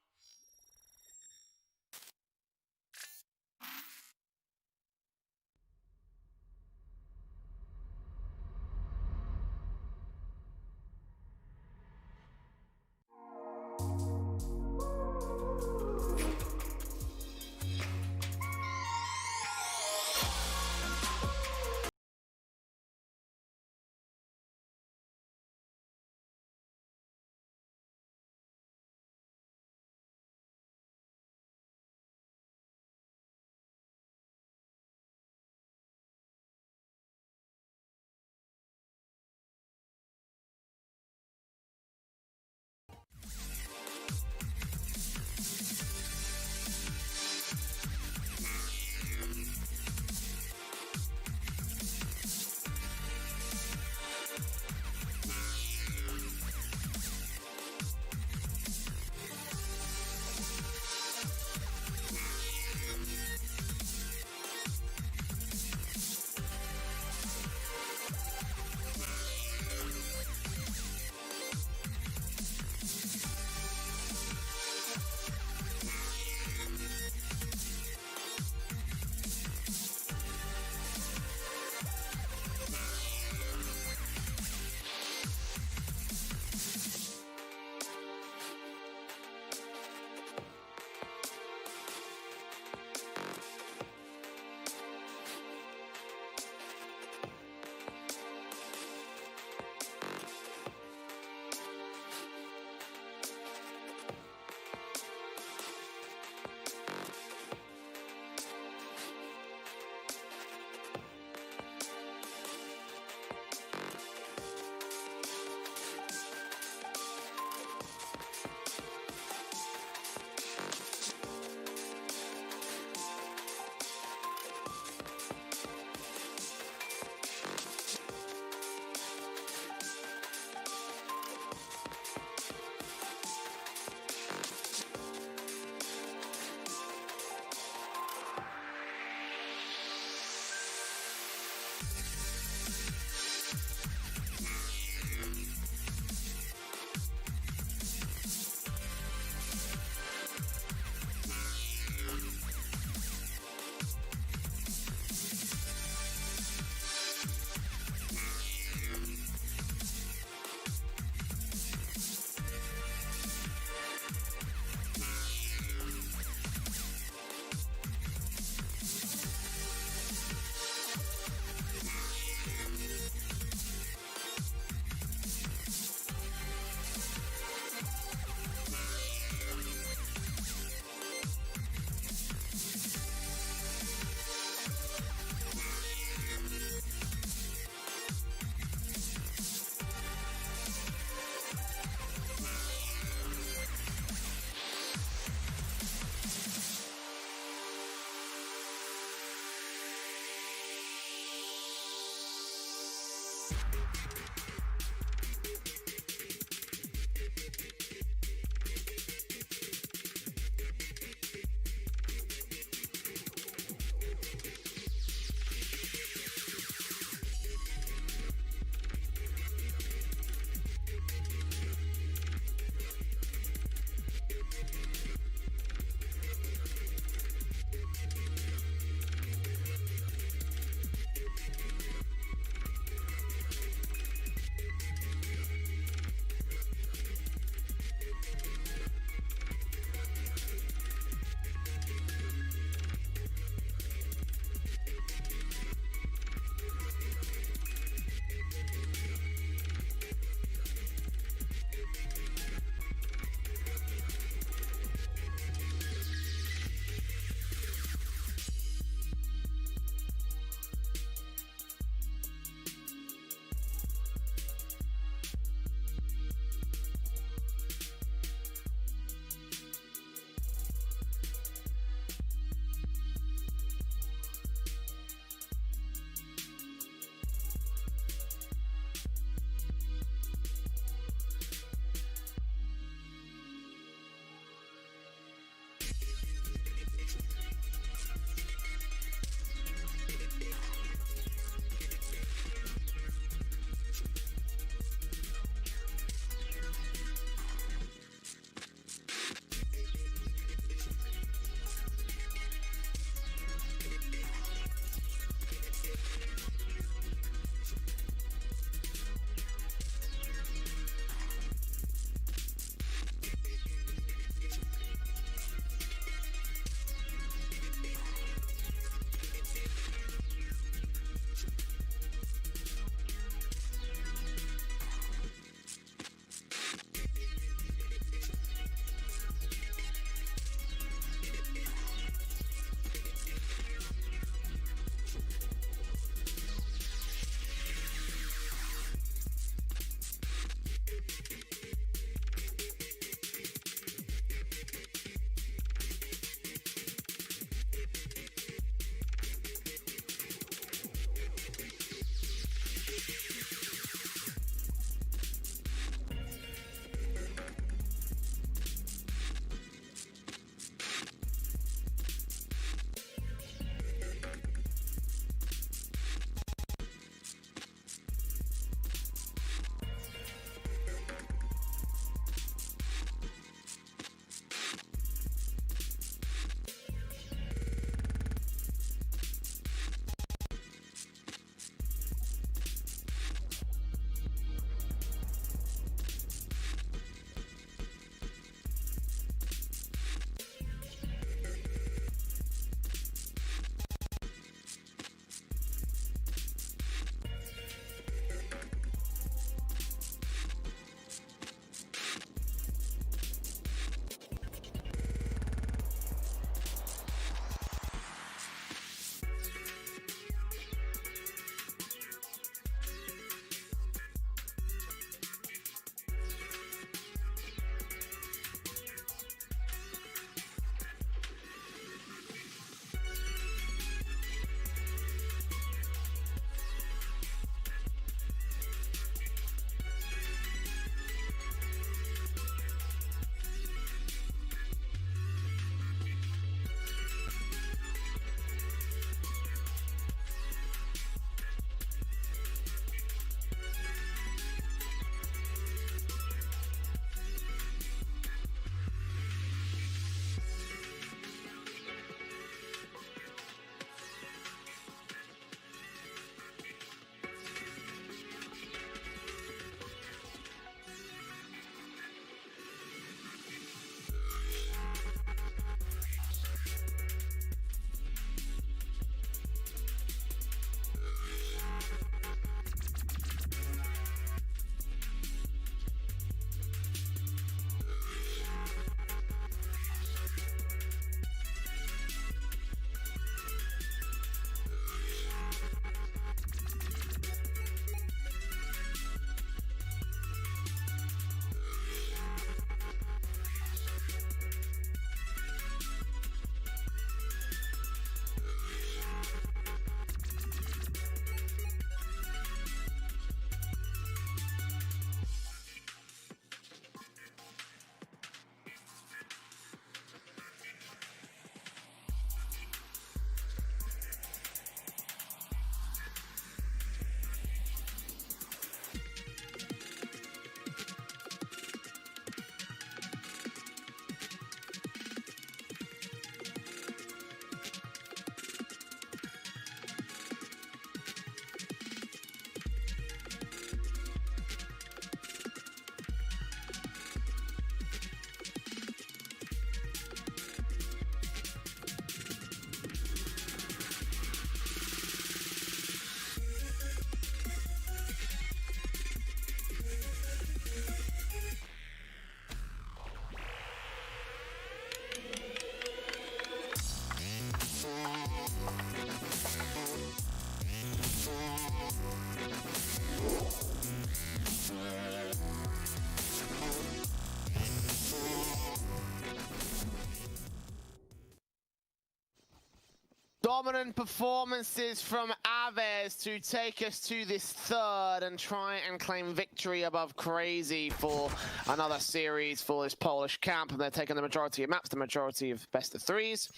dominant performances from Avez to take us to this third and try and claim victory above CR4ZY for another series for this Polish camp. And they're taking the majority of maps, the majority of best of threes.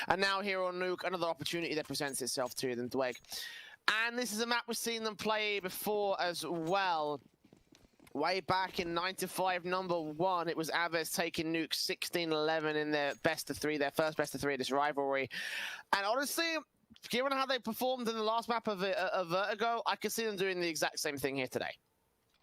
And now here on Nuke, another opportunity that presents itself to them, Dweg. And this is a map we've seen them play before as well. Way back in 95 number 1, it was Avez taking Nuke 16-11 in their best of 3, their first best of 3 of this rivalry. And honestly, given how they performed in the last map of Vertigo, I could see them doing the exact same thing here today.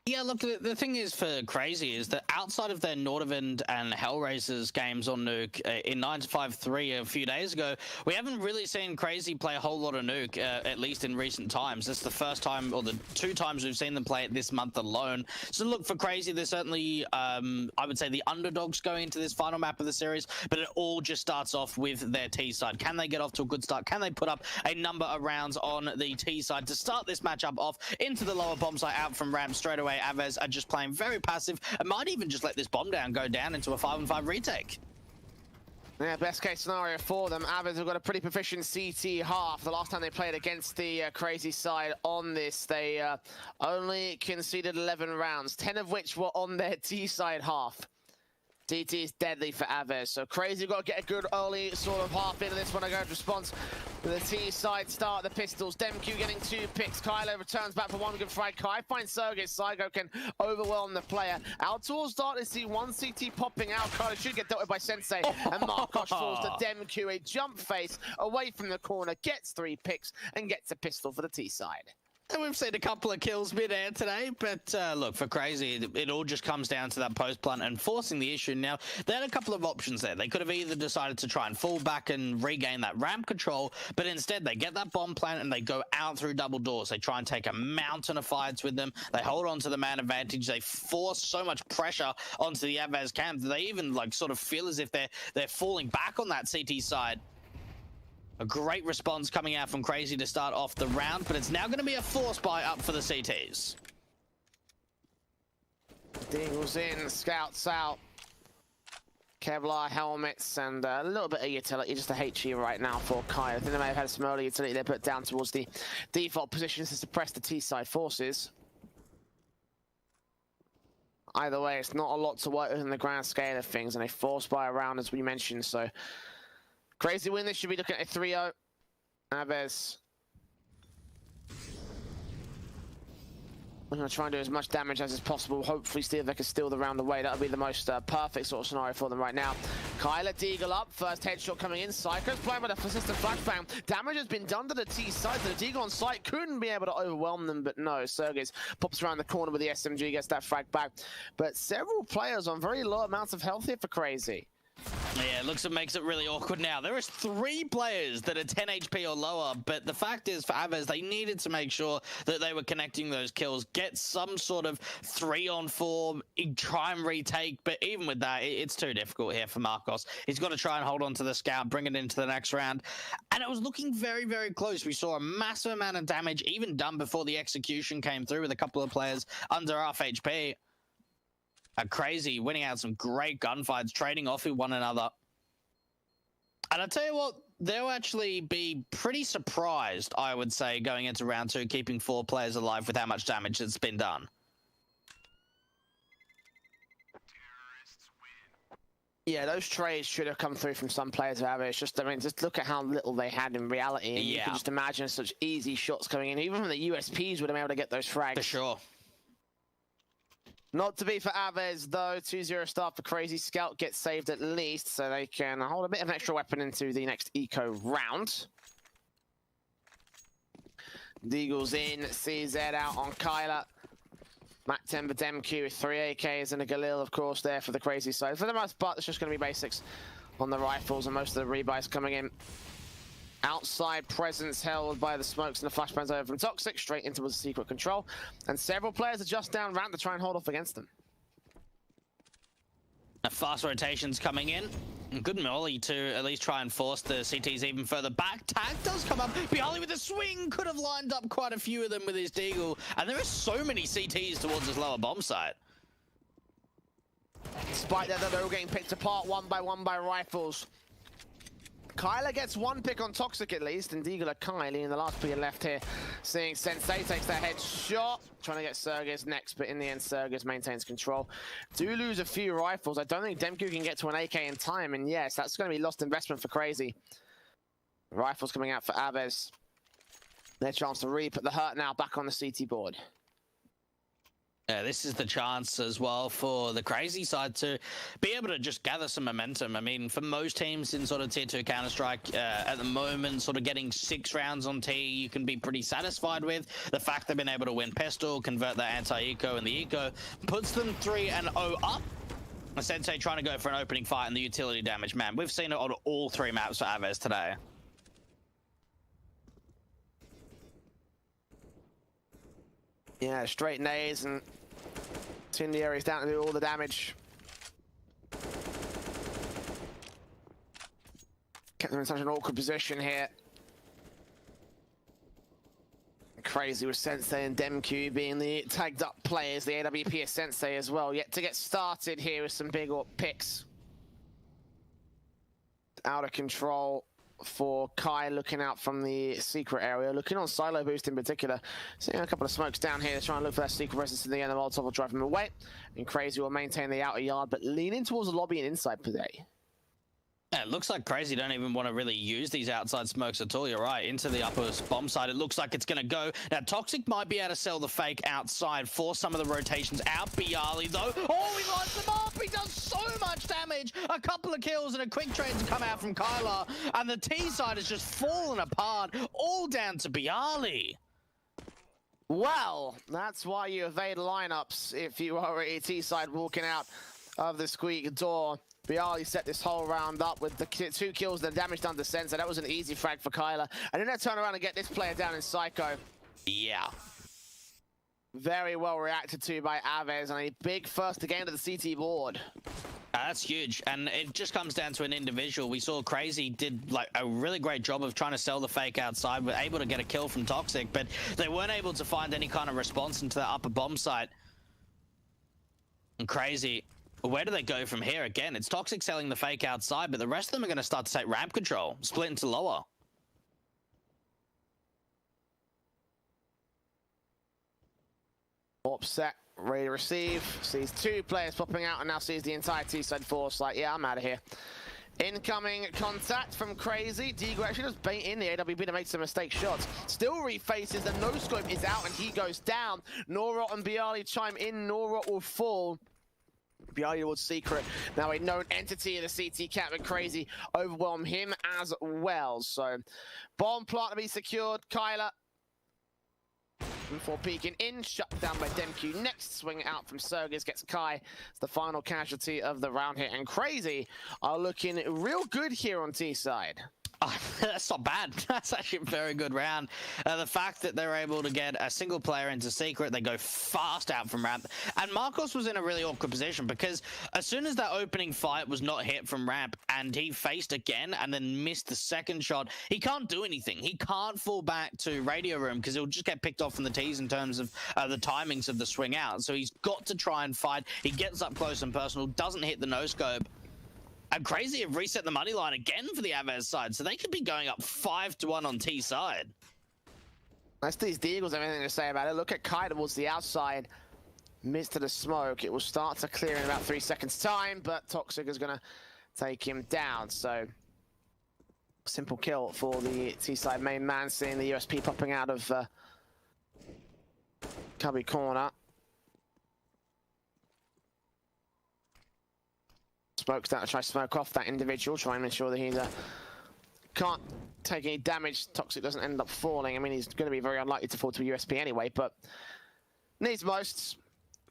Yeah, look, the thing is for CR4ZY is that outside of their Nordavind and Hellraisers games on Nuke in 9-5-3 a few days ago, we haven't really seen CR4ZY play a whole lot of Nuke, at least in recent times. This is the first time, or the 2 times we've seen them play it this month alone. So look, for CR4ZY, they're certainly, I would say, the underdogs going into this final map of the series, but it all just starts off with their T side. Can they get off to a good start? Can they put up a number of rounds on the T side to start this matchup off into the lower bomb site out from ramp straight away? Avez are just playing very passive and might even just let this bomb down go down into a 5-on-5 retake. Yeah, best case scenario for them. Avez have got a pretty proficient CT half. The last time they played against the CR4ZY side on this, they only conceded 11 rounds, 10 of which were on their T side half. DT is deadly for Avez, so CR4ZY got to get a good early sort of half into this one. I go to response to the T side start the pistols. Demq getting 2 picks. Kylo returns back for 1 good frag. Kai finds Sergey. Saigo can overwhelm the player. Out towards start to see 1 CT popping out. Kylo should get dealt with by Sensei. And Markosh falls to Demq. A jump face away from the corner. Gets 3 picks and gets a pistol for the T side. And we've seen a couple of kills mid-air today, but look, for CR4ZY, it all just comes down to that post plant and forcing the issue. Now, they had a couple of options there. They could have either decided to try and fall back and regain that ramp control, but instead they get that bomb plant and they go out through double doors. They try and take a mountain of fights with them. They hold on to the man advantage. They force so much pressure onto the Avez camp that they even like sort of feel as if they're falling back on that CT side. A great response coming out from CR4ZY to start off the round, but it's now going to be a force buy up for the CTs. Deagles in, scouts out. Kevlar helmets and a little bit of utility, just a HE right now for Kai. I think they may have had some early utility they put down towards the default positions to suppress the T-side forces. Either way, it's not a lot to work with in the grand scale of things, and a force buy around as we mentioned, so CR4ZY win this, should be looking at a 3-0. Avez. I'm going to try and do as much damage as is possible. Hopefully, see if they can steal the round away. That would be the most perfect sort of scenario for them right now. Kyla Deagle up. First headshot coming in. Psycho's playing with a persistent flashbang. Damage has been done to the T side. The Deagle on site couldn't be able to overwhelm them, but no. Sergej pops around the corner with the SMG, gets that frag back. But several players on very low amounts of health here for CR4ZY. Yeah, it looks and makes it really awkward now. There is 3 players that are 10 HP or lower, but the fact is for Avez, they needed to make sure that they were connecting those kills, get some sort of 3-on-4, try and retake, but even with that, it's too difficult here for Markosh. He's got to try and hold on to the scout, bring it into the next round, and it was looking very, very close. We saw a massive amount of damage even done before the execution came through with a couple of players under half HP. CR4ZY winning out some great gunfights, trading off with one another. And I tell you what, they'll actually be pretty surprised, I would say, going into round 2, keeping 4 players alive with how much damage that's been done. Yeah, those trades should have come through from some players of Avez. It's just, I mean, just look at how little they had in reality. And you can just imagine such easy shots coming in. Even from the USPs would have been able to get those frags. For sure. Not to be for Avez, though. 2-0 start for CR4ZY. Scout gets saved at least, so they can hold a bit of an extra weapon into the next eco round. Deagle's in, CZ out on Kyla. Matt Timber, Demq with 3 AKs and a Galil, of course, there for the CR4ZY side. For the most part, it's just going to be basics on the rifles, and most of the rebuys coming in. Outside presence held by the smokes and the flashbangs over from Toxic, straight into the secret control. And several players are just down ramp to try and hold off against them. Fast rotations coming in. Good molly to at least try and force the CTs even further back. Tag does come up. Bialy with a swing could have lined up quite a few of them with his Deagle. And there are so many CTs towards this lower bomb site. Despite that, they're all getting picked apart one by one by rifles. Kyler gets one pick on Toxic at least, and Deagle Kylie in the last player left here. Seeing Sensei takes that headshot, trying to get Sergez next, but in the end, Sergez maintains control. Do lose a few rifles. I don't think Demku can get to an AK in time, and yes, that's going to be lost investment for CR4ZY. Rifles coming out for Avez. Their chance to re-put the hurt now back on the CT board. Yeah, this is the chance as well for the CR4ZY side to be able to just gather some momentum. I mean, for most teams in sort of Tier 2 Counter-Strike at the moment, sort of getting 6 rounds on T, you can be pretty satisfied with. The fact they've been able to win Pistol, convert their anti-eco and the eco, puts them 3-0 up. Sensei trying to go for an opening fight and the utility damage. Man, we've seen it on all 3 maps for Avez today. Yeah, straight nades and Incendiary's down to do all the damage. Kept them in such an awkward position here. CR4ZY with Sensei and Demku being the tagged up players, the AWP is Sensei as well. Yet to get started here with some big picks. Out of control for Kai, looking out from the secret area, looking on silo boost in particular. Seeing a couple of smokes down here to try and look for that secret presence in the end. The Molotov will drive him away, and CR4ZY will maintain the outer yard, but leaning towards the lobby and inside today. Yeah, it looks like CR4ZY don't even want to really use these outside smokes at all. You're right, into the upper bomb side. It looks like it's going to go. Now, Toxic might be able to sell the fake outside for some of the rotations out. Bialy, though. Oh, he lights them up. He does so much damage. A couple of kills and a quick trade to come out from Kyler. And the T side has just fallen apart, all down to Bialy. Well, that's why you evade lineups if you are a T side walking out of the squeak door. Bialy set this whole round up with the 2 kills and the damage done to Sensei. That was an easy frag for Kyler. And then they turn around and get this player down in Psycho. Yeah. Very well reacted to by Avez, and a big first again to the CT board. That's huge, and it just comes down to an individual. We saw CR4ZY did like a really great job of trying to sell the fake outside, were able to get a kill from Toxic, but they weren't able to find any kind of response into that upper bomb site. And CR4ZY, where do they go from here? Again, it's Toxic selling the fake outside, but the rest of them are going to start to take ramp control, split into lower. Upset, ready to receive. Sees 2 players popping out and now sees the entire T-side force like, yeah, I'm out of here. Incoming contact from CR4ZY. Deagle actually does bait in the AWP to make some mistake shots. Still refaces, the no-scope is out and he goes down. Norot and Bialy chime in, Norot will fall. Bialy towards secret. Now a known entity in the CT cap, and CR4ZY overwhelm him as well. So, bomb plant to be secured. Kyler before peeking in, shut down by Demku. Next, swing it out from Sergez, gets Kai. It's the final casualty of the round here. And CR4ZY are looking real good here on T side. Oh, that's not bad. That's actually a very good round. The fact that they're able to get a single player into secret, they go fast out from ramp. And Marcos was in a really awkward position because as soon as that opening fight was not hit from ramp and he faced again and then missed the second shot, he can't do anything. He can't fall back to radio room because he'll just get picked off from the T's in terms of the timings of the swing out. So he's got to try and fight. He gets up close and personal, doesn't hit the no-scope. And CR4ZY have reset the money line again for the Avez side, so they could be going up 5-1 on T side. That's these Deagles have anything to say about it. Look at Kai towards the outside. Missed to the smoke. It will start to clear in about 3 seconds time, but Toxic is going to take him down. So, simple kill for the T side main man, seeing the USP popping out of cubby corner. Smokes down to try to smoke off that individual, try and ensure that he can't take any damage. Toxic doesn't end up falling. I mean, he's going to be very unlikely to fall to a USP anyway, but needs most.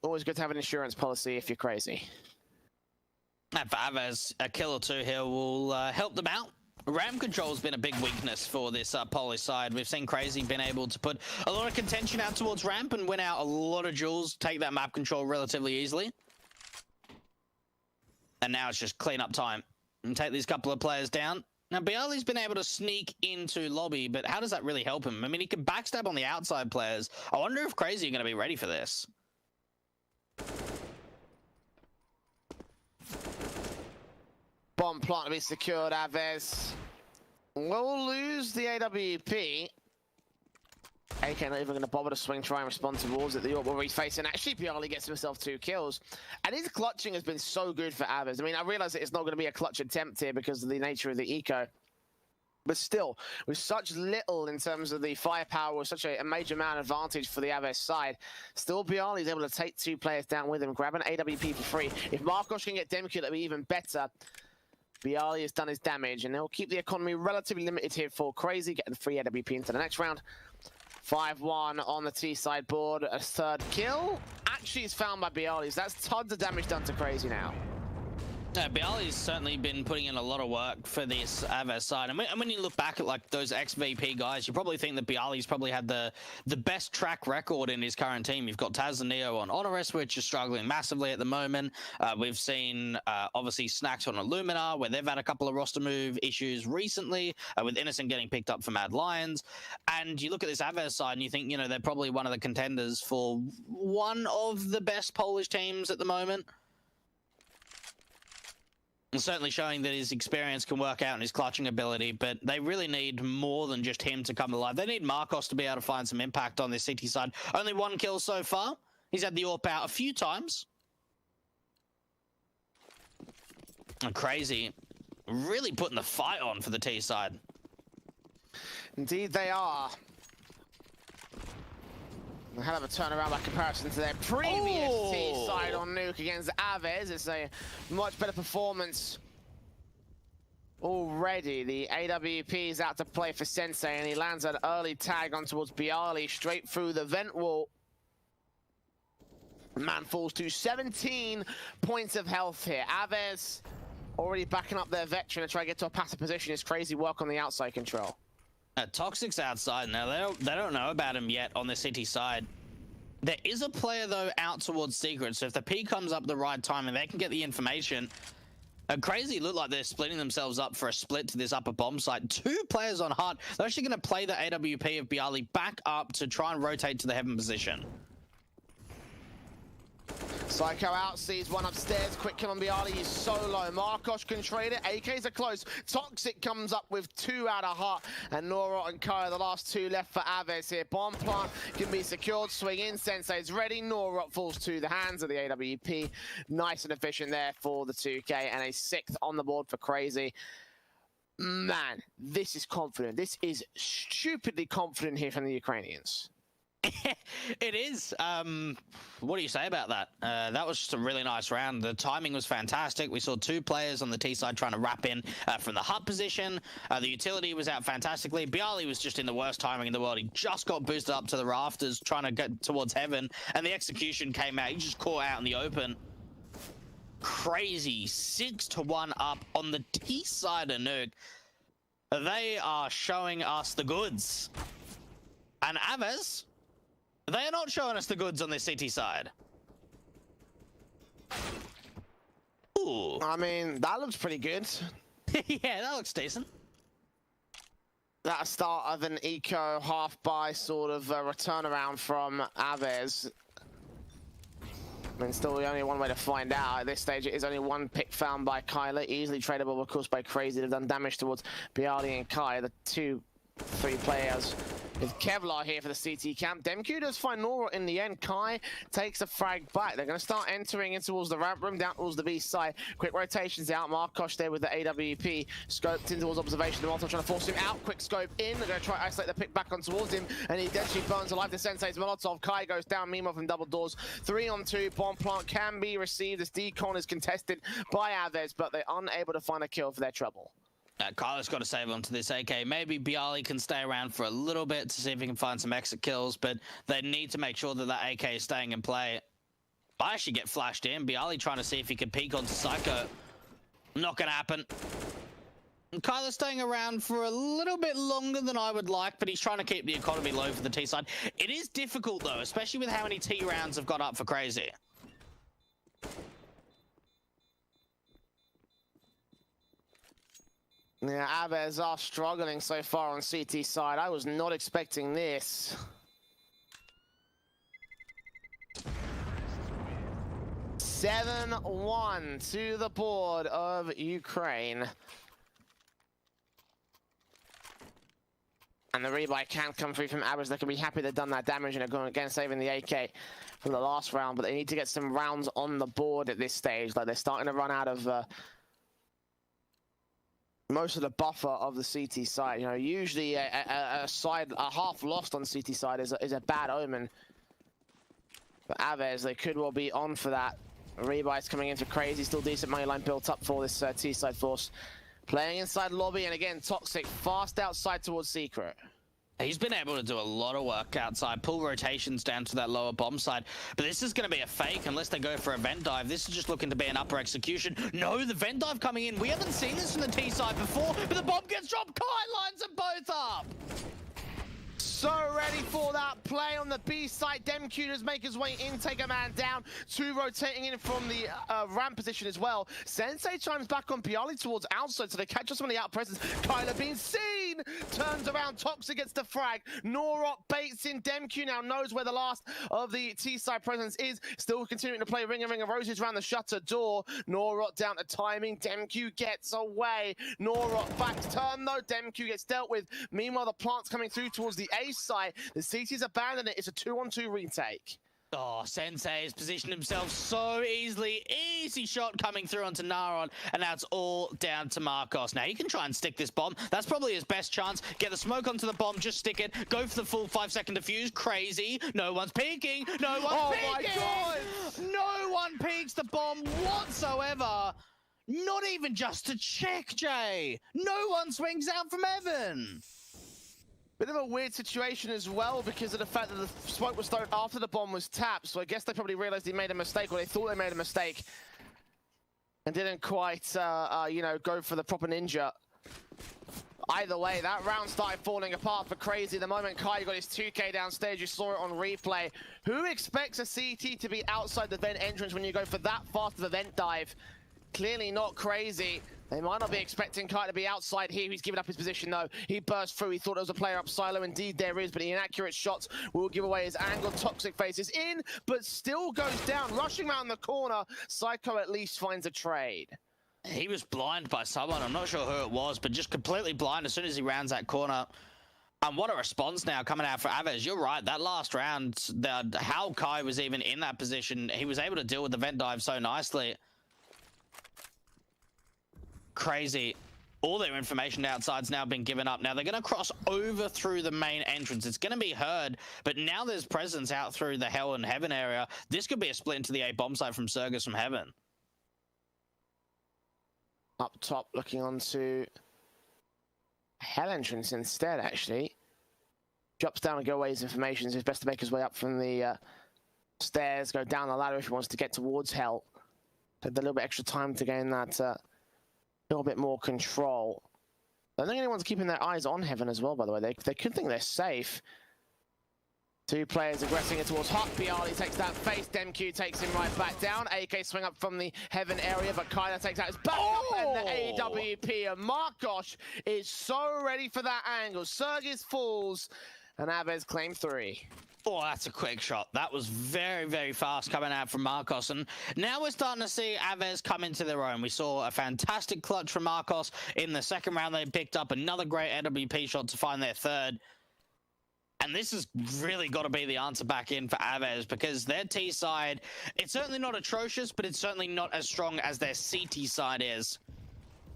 Always good to have an insurance policy if you're CR4ZY. And for Avez, a kill or 2 here will help them out. Ramp control has been a big weakness for this Poly side. We've seen CR4ZY been able to put a lot of contention out towards ramp and win out a lot of duels, take that map control relatively easily. And now it's just clean up time and take these couple of players down. Now, Bialy's been able to sneak into lobby, but how does that really help him? I mean, he can backstab on the outside players. I wonder if CR4ZY are going to be ready for this. Bomb plant to be secured, Avez. We'll lose the AWP. AK not even going to bother to swing, try and respond towards it. The AWP will reface, and actually Bialy gets himself 2 kills. And his clutching has been so good for Avez. I mean, I realize that it's not going to be a clutch attempt here because of the nature of the eco. But still, with such little in terms of the firepower, with such a major amount of advantage for the Aves side, still Bialy is able to take 2 players down with him, grab an AWP for free. If Marcos can get Demku, that'll be even better. Bialy has done his damage, and they'll keep the economy relatively limited here for CR4ZY, getting the free AWP into the next round. 5-1 on the T side board. A 3rd kill actually is found by Bialy. That's tons of damage done to CR4ZY now. Bialy's certainly been putting in a lot of work for this Aves side. And when you look back at like those ex-VP guys, you probably think that Bialy's probably had the best track record in his current team. You've got Taz and Neo on Honoris, which is struggling massively at the moment. We've seen obviously Snacks on Illumina, where they've had a couple of roster move issues recently, with Innocent getting picked up for Mad Lions. And you look at this Aves side and you think, you know, they're probably one of the contenders for one of the best Polish teams at the moment. And certainly showing that his experience can work out in his clutching ability, but they really need more than just him to come alive. They need Marcos to be able to find some impact on this City side. Only 1 kill so far. He's had the AWP out a few times. And CR4ZY really putting the fight on for the T side. Indeed they are. A hell of a turnaround by comparison to their previous T side on Nuke against Aves. It's a much better performance already. The AWP is out to play for Sensei, and he lands an early tag on towards Bialy, straight through the vent wall. Man falls to 17 points of health here. Aves already backing up their veteran to try to get to a passive position. It's CR4ZY work on the outside control. Toxic's outside now. They don't know about him yet on the City side. There is a player, though, out towards Secret, so if the P comes up at the right time and they can get the information... CR4ZY look like they're splitting themselves up for a split to this upper bomb site. 2 players on Hut. They're actually going to play the AWP of Bialy back up to try and rotate to the heaven position. Psycho out, sees one upstairs. Quick kill on Bialy, he's so low. Marcos can trade it. AKs are close. Toxic comes up with 2 out of Hut. And Norot and Kai are the last 2 left for Aves here. Bomb plant can be secured. Swing in, Sensei's ready. Norot falls to the hands of the AWP. Nice and efficient there for the 2K. And a 6th on the board for CR4ZY. Man, this is confident. This is stupidly confident here from the Ukrainians. It is. What do you say about that? That was just a really nice round. The timing was fantastic. We saw 2 players on the T side trying to wrap in from the Hut position. The utility was out fantastically. Bialy was just in the worst timing in the world. He just got boosted up to the rafters trying to get towards heaven, and the execution came out. He just caught out in the open. CR4ZY 6-1 up on the T side of Nuke. They are showing us the goods. And Aves, they are not showing us the goods on this City side. Ooh. I mean, that looks pretty good. Yeah, that looks decent. That start of an eco half-buy sort of return around from Aves. I mean, still the only one way to find out. At this stage, it is only 1 pick found by Kyler. Easily tradable, of course, by CR4ZY. They've done damage towards Bialy and Kai, the 2-3 players. With Kevlar here for the CT camp. Demku does find Nora in the end. Kai takes a frag back. They're going to start entering in towards the ramp room, down towards the B side. Quick rotations out. Marcos there with the AWP. Scoped in towards observation. The Molotov trying to force him out. Quick scope in. They're going to try to isolate the pick back on towards him. And he eventually burns alive to Sensei's Molotov. Kai goes down. Mimo from double doors. 3-on-2. Bomb plant can be received. This decon is contested by Aves, but they're unable to find a kill for their trouble. Kyler's got to save onto this AK. Maybe Bialy can stay around for a little bit to see if he can find some exit kills, but they need to make sure that that AK is staying in play. I actually get flashed in. Bialy trying to see if he can peek onto Psycho. Not going to happen. And Kyler's staying around for a little bit longer than I would like, but he's trying to keep the economy low for the T side. It is difficult, though, especially with how many T rounds have got up for CR4ZY. Yeah, Aves are struggling so far on CT side. I was not expecting this. (7-1) to the board of Ukraine. And the rebuy can come through from Avez. They can be happy they've done that damage and are going again saving the AK from the last round, but they need to get some rounds on the board at this stage. Like, they're starting to run out of most of the buffer of the CT side. You know, usually a side, a half lost on CT side is a bad omen. But Avez, they could well be on for that. Rebuy's coming in for crazy, still decent money line built up for this T-side force. Playing inside lobby, and again, Toxic fast outside towards Secret. He's been able to do a lot of work outside, pull rotations down to that lower bomb side. But this is going to be a fake unless they go for a vent dive. This is just looking to be an upper execution. No, the vent dive coming in. We haven't seen this from the T side before, but the bomb gets dropped. Kai lines them both up. So ready for that play on the B side. Demq does make his way in, take a man down. Two rotating in from the ramp position as well. Sensei chimes back on Bialy towards outside, so they catch us on the out presence. Kyler being seen, turns around, Toxic gets the frag. Norok baits in, Demq now knows where the last of the T-side presence is. Still continuing to play Ring of Roses around the shutter door. Norok down to timing, Demq gets away. Norok back to turn though, Demq gets dealt with. Meanwhile, the plant's coming through towards the A side. The CT's abandoned it. It's a 2-on-2 retake. Oh, Sensei has positioned himself so easily. Easy shot coming through onto Naron, and now it's all down to Marcos. Now, he can try and stick this bomb. That's probably his best chance. Get the smoke onto the bomb, just stick it. Go for the full 5-second defuse. Crazy. No one's peeking. No one's peeking. Oh, my God. No one peeks the bomb whatsoever. Not even just to check, Jay. No one swings out from heaven. Bit of a weird situation as well because of the fact that the smoke was thrown after the bomb was tapped. So I guess they probably realized they made a mistake, or they thought they made a mistake and didn't quite, you know, go for the proper ninja. Either way, that round started falling apart for Crazy. The moment Kai got his 2K downstage, you saw it on replay. Who expects a CT to be outside the vent entrance when you go for that fast of a vent dive? Clearly not Crazy. They might not be expecting Kai to be outside here. He's given up his position though. He burst through. He thought there was a player up silo. Indeed there is, but the inaccurate shots will give away his angle. Toxic faces in, but still goes down. Rushing around the corner. Psycho at least finds a trade. He was blind by someone. I'm not sure who it was, but just completely blind as soon as he rounds that corner. And what a response now coming out for Avez. You're right, that last round, how Kai was even in that position, he was able to deal with the vent dive so nicely. Crazy. All their information outside's now been given up. Now they're going to cross over through the main entrance. It's going to be heard, but now there's presence out through the Hell and Heaven area. This could be a split into the A bomb site from Surgus from Heaven. Up top, looking onto Hell entrance instead, actually. Drops down and go away his information. So it's best to make his way up from the stairs, go down the ladder if he wants to get towards Hell. Take a little bit extra time to gain that little bit more control. I don't think anyone's keeping their eyes on Heaven as well, by the way. They could think they're safe. Two players aggressing it towards Hot. Bialy takes that face. Demq takes him right back down. AK swing up from the Heaven area, but Kyler takes out his back up, and the AWP. And Marcos is so ready for that angle. Surgis falls, and Avez claim 3. Oh, that's a quick shot. That was very, very fast coming out from Marcos. And now we're starting to see Avez come into their own. We saw a fantastic clutch from Marcos in the second round. They picked up another great AWP shot to find their third. And this has really got to be the answer back in for Avez, because their T side, it's certainly not atrocious, but it's certainly not as strong as their CT side is.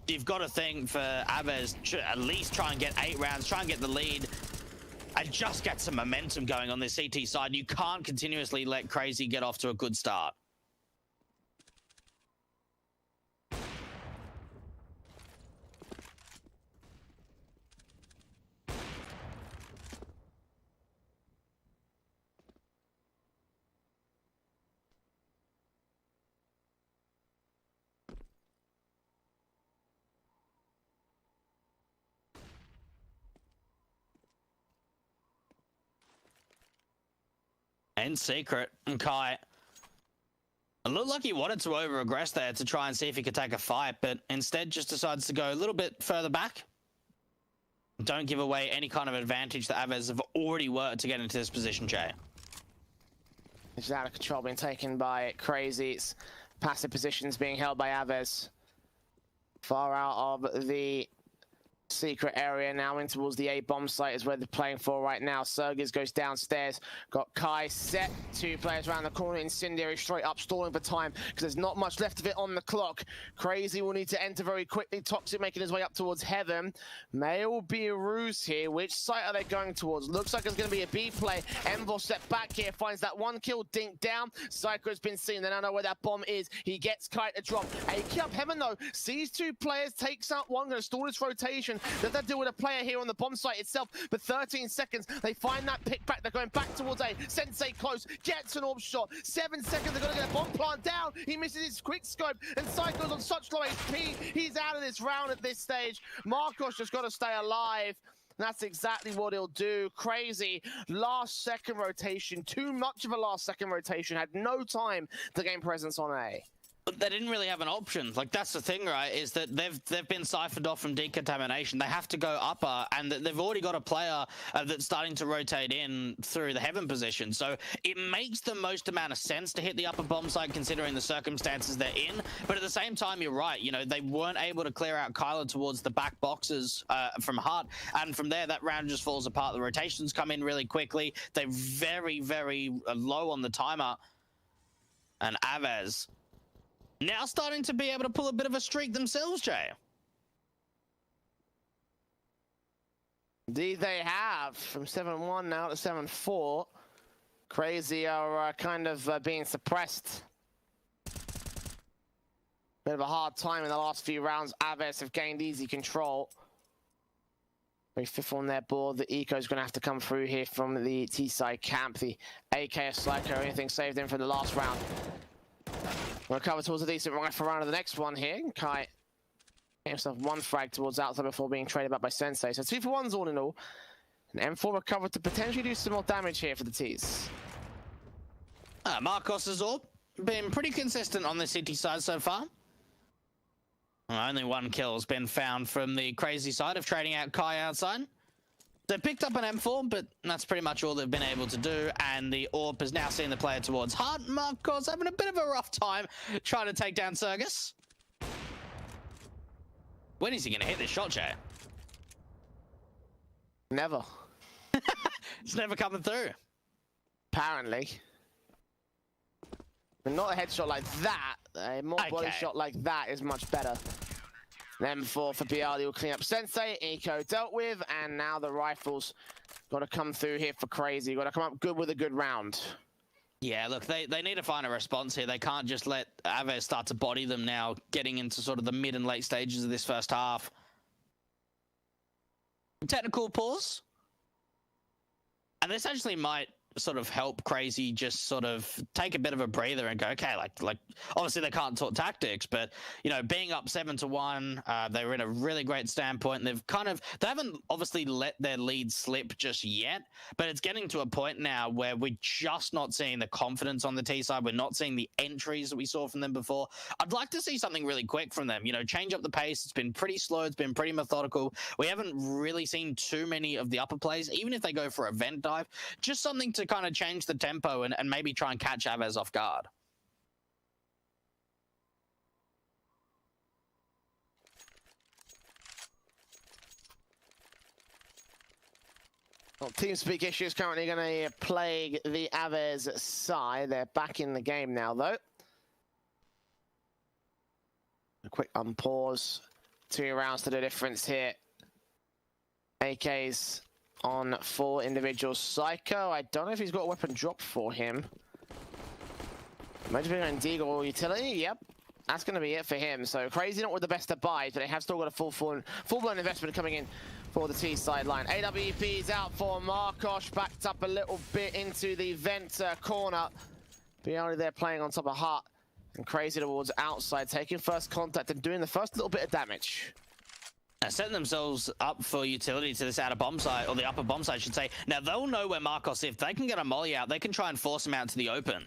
You've got to think for Avez to at least try and get 8 rounds, try and get the lead, and just get some momentum going on this CT side. You can't continuously let Crazy get off to a good start. In secret, and Kai, it looked like he wanted to over-aggress there to try and see if he could take a fight, but instead just decides to go a little bit further back. Don't give away any kind of advantage that Avez have already worked to get into this position, Jay. It's out of control, being taken by Crazy. It's passive positions being held by Avez. Far out of the secret area now in towards the A bomb site is where they're playing for right now. CR4ZY goes downstairs. Got Kai set. 2 players around the corner. Incendiary straight up stalling for time because there's not much left of it on the clock. Crazy will need to enter very quickly. Toxic making his way up towards Heaven. May will be a ruse here. Which site are they going towards? Looks like it's going to be a B play. Envor step back here. Finds that 1 kill. Dink down. Psycho's been seen. They don't know where that bomb is. He gets Kai to drop. AK up Heaven though. Sees 2 players. Takes out 1. Going to stall this rotation. Does that deal with a player here on the bomb site itself? For 13 seconds, they find that pick back. They're going back towards A. Sensei close, gets an orb shot. 7 seconds, they're going to get a bomb plant down. He misses his quick scope, and Psycho's on such low HP. He's out of this round at this stage. Marcos just got to stay alive. That's exactly what he'll do. Crazy. Last second rotation. Too much of a last second rotation. Had no time to gain presence on A. But they didn't really have an option. Like, that's the thing, right? Is that they've been siphoned off from decontamination. They have to go upper, and they've already got a player that's starting to rotate in through the Heaven position. So it makes the most amount of sense to hit the upper bomb site considering the circumstances they're in. But at the same time, you're right. You know, they weren't able to clear out Kyler towards the back boxes from Hart, and from there, that round just falls apart. The rotations come in really quickly. They're very, very low on the timer. And Avez now starting to be able to pull a bit of a streak themselves, Jay. Indeed they have. From 7-1 now to 7-4. Crazy are kind of being suppressed. Bit of a hard time in the last few rounds. Avez have gained easy control. Very fifth on their board. The Eco's going to have to come through here from the T-side camp. The AK of Psycho, anything saved him for the last round. Recover towards a decent rifle round of the next one here. Kai gave himself 1 frag towards outside before being traded back by Sensei. So 2 for 1s all in all. And M4 recovered to potentially do some more damage here for the T's. Marcos has all been pretty consistent on the city side so far. Only 1 kill has been found from the crazy side of trading out Kai outside. They picked up an M4, but that's pretty much all they've been able to do, and the AWP has now seen the player towards Hart. Marcos having a bit of a rough time trying to take down CR4ZY. When is he going to hit this shot, Jay? Never. It's never coming through. Apparently. But not a headshot like that. A more body shot like that is much better. M4 for Bialy will clean up Sensei. Eco dealt with, and now the rifles got to come through here for Crazy. Got to come up good with a good round. Yeah, look, they need to find a response here. They can't just let Avez start to body them now, getting into sort of the mid and late stages of this first half. Technical pause. And this actually might sort of help Crazy just sort of take a bit of a breather and go, okay, like obviously they can't talk tactics, but you know, being up 7-1, they were in a really great standpoint. They haven't obviously let their lead slip just yet, but it's getting to a point now where we're just not seeing the confidence on the T side. We're not seeing the entries that we saw from them before. I'd like to see something really quick from them, you know, change up the pace. It's been pretty slow. It's been pretty methodical. We haven't really seen too many of the upper plays, even if they go for a vent dive, just something to kind of change the tempo and maybe try and catch Avez off guard. Well, TeamSpeak issues currently going to plague the Avez side. They're back in the game now, though. A quick unpause. 2 rounds to the difference here. AKs on 4 individuals. Psycho, I don't know if he's got a weapon drop for him. Imagine being an Deagle utility. Yep, that's going to be it for him. So Crazy not with the best of buys, but they have still got a full-blown investment coming in for the T sideline. AWP's out for Marcos, backed up a little bit into the vent corner. Bialy there playing on top of Hart, and Crazy towards outside, taking first contact and doing the first little bit of damage. Setting themselves up for utility to this outer bomb site, or the upper bomb site, I should say. Now, they'll know where Marcos, if they can get a molly out, they can try and force him out to the open.